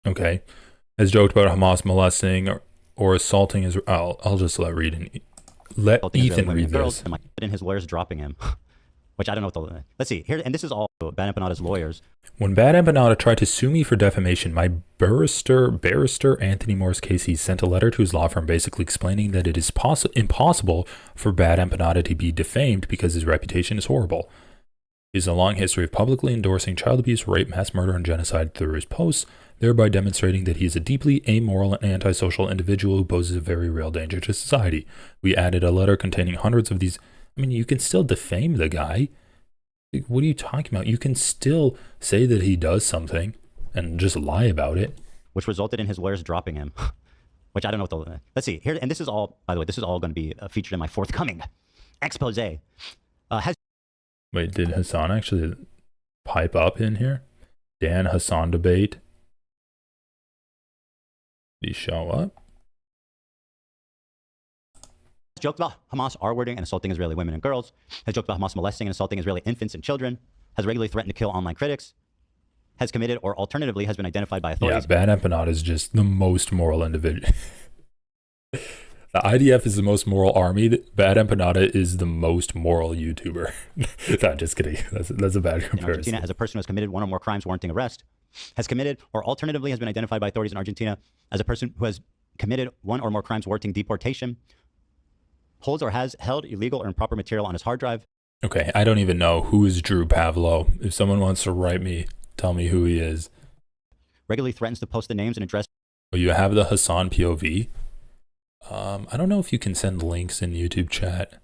Okay. Has joked about Hamas molesting or assaulting Israel. I'll just let Ethan read this. And his lawyers dropping him. Which I don't know what the... Let's see. Here, and this is all Bad Empanada's lawyers. When Bad Empanada tried to sue me for defamation, my barrister Anthony Morris Casey sent a letter to his law firm basically explaining that it is impossible for Bad Empanada to be defamed because his reputation is horrible. He has a long history of publicly endorsing child abuse, rape, mass murder, and genocide through his posts, thereby demonstrating that he is a deeply amoral and antisocial individual who poses a very real danger to society. We added a letter containing hundreds of these. I mean, you can still defame the guy. What are you talking about? You can still say that he does something and just lie about it. Which resulted in his lawyers dropping him. Which I don't know what the... Let's see. Here, and this is all, by the way, this is all going to be featured in my forthcoming expose. Wait, did Hassan actually pipe up in here? Dan Hassan debate. Did he show up? Joked about Hamas R-wording and assaulting Israeli women and girls. Has joked about Hamas molesting and assaulting Israeli infants and children. Has regularly threatened to kill online critics. Has committed or alternatively has been identified by authorities. Yeah, Bad Empanada is just the most moral individual. The IDF is the most moral army. Bad Empanada is the most moral YouTuber. No, just kidding. That's a bad comparison. In Argentina, as a person who has committed one or more crimes warranting arrest, has committed or alternatively has been identified by authorities in Argentina as a person who has committed one or more crimes warranting deportation, holds or has held illegal or improper material on his hard drive. Okay, I don't even know who is Drew Pavlo. If someone wants to write me, tell me who he is. Regularly threatens to post the names and address. Oh, you have the Hassan POV? I don't know if you can send links in YouTube chat.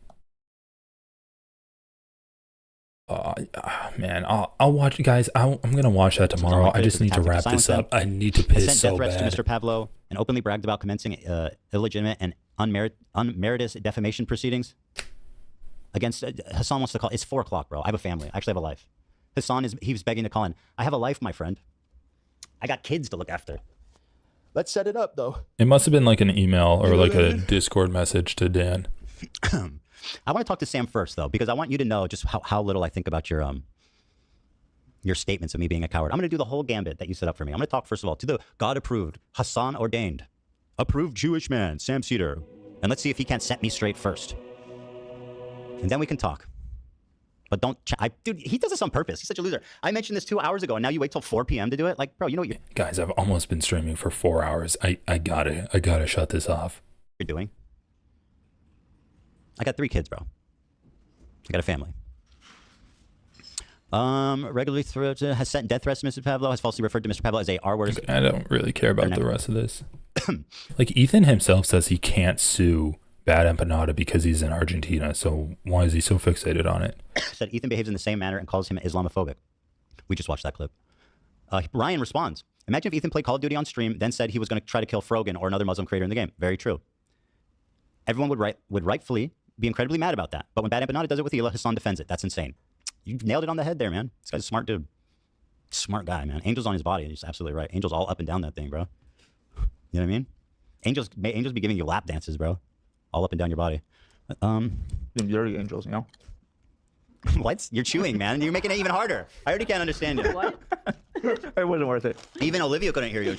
Man, I'll watch, guys. I'm gonna watch that tomorrow. I just need to wrap this up. I need to piss so bad. Sent death threats to Mr. Pavlo and openly bragged about commencing illegitimate and unmeritorious defamation proceedings against Hassan wants to call. It's 4 o'clock, bro. I have a family. I actually have a life. Hassan he was begging to call in. I have a life, my friend. I got kids to look after. Let's set it up, though. It must have been like an email or like a Discord message to Dan. I want to talk to Sam first, though, because I want you to know just how little I think about your statements of me being a coward. I'm going to do the whole gambit that you set up for me. I'm going to talk, first of all, to the God-approved, Hassan-ordained, approved Jewish man, Sam Cedar. And let's see if he can't set me straight first. And then we can talk. But don't... Dude, he does this on purpose. He's such a loser. I mentioned this 2 hours ago, and now you wait till 4 p.m. to do it? Like, bro, you know what you're... Guys, I've almost been streaming for 4 hours. I gotta shut this off. You're doing? I got 3 kids, bro. I got a family. Regularly has sent death threats to Mr. Pavlo, has falsely referred to Mr. Pavlo as a R-word. I don't really care about the rest of this. Like, Ethan himself says he can't sue Bad Empanada because he's in Argentina, so why is he so fixated on it? Said Ethan behaves in the same manner and calls him Islamophobic. We just watched that clip. Ryan responds, imagine if Ethan played Call of Duty on stream, then said he was going to try to kill Frogan or another Muslim creator in the game. Very true. Everyone would rightfully be incredibly mad about that. But when Bad Empanada does it with Hila, Hassan defends it. That's insane. You nailed it on the head there, man. This guy's a smart dude. Smart guy, man. Angels on his body. He's absolutely right. Angels all up and down that thing, bro. You know what I mean? Angels be giving you lap dances, bro. All up and down your body. Dirty angels, you know? What? You're chewing, man. You're making it even harder. I already can't understand you. What? It wasn't worth it. Even Olivia couldn't hear you.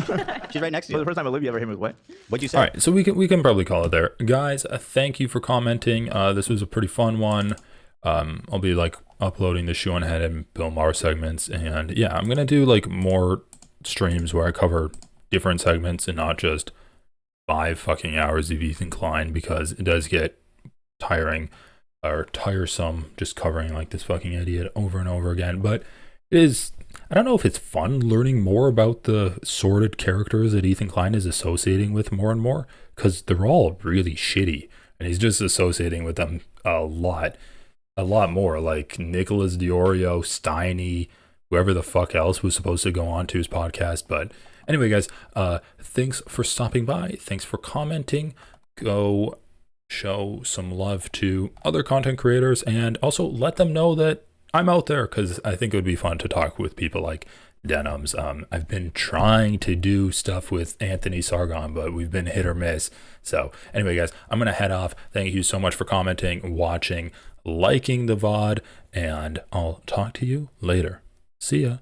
She's right next to you. For the first time Olivia ever heard me, what? What'd you say? All right, so we can probably call it there. Guys, thank you for commenting. This was a pretty fun one. I'll be like uploading the Shoe on Head and Bill Maher segments. And yeah, I'm going to do like more streams where I cover different segments and not just 5 fucking hours of Ethan Klein, because it does get tiring or tiresome just covering like this fucking idiot over and over again. But it is, I don't know if it's fun learning more about the sordid characters that Ethan Klein is associating with more and more, because they're all really shitty and he's just associating with them a lot more, like Nicholas Diorio, Steiny, whoever the fuck else was supposed to go on to his podcast. But anyway, guys, thanks for stopping by. Thanks for commenting. Go show some love to other content creators and also let them know that I'm out there, because I think it would be fun to talk with people like Denims. I've been trying to do stuff with Anthony Sargon, but we've been hit or miss. So anyway, guys, I'm going to head off. Thank you so much for commenting, watching, liking the VOD, and I'll talk to you later. See ya.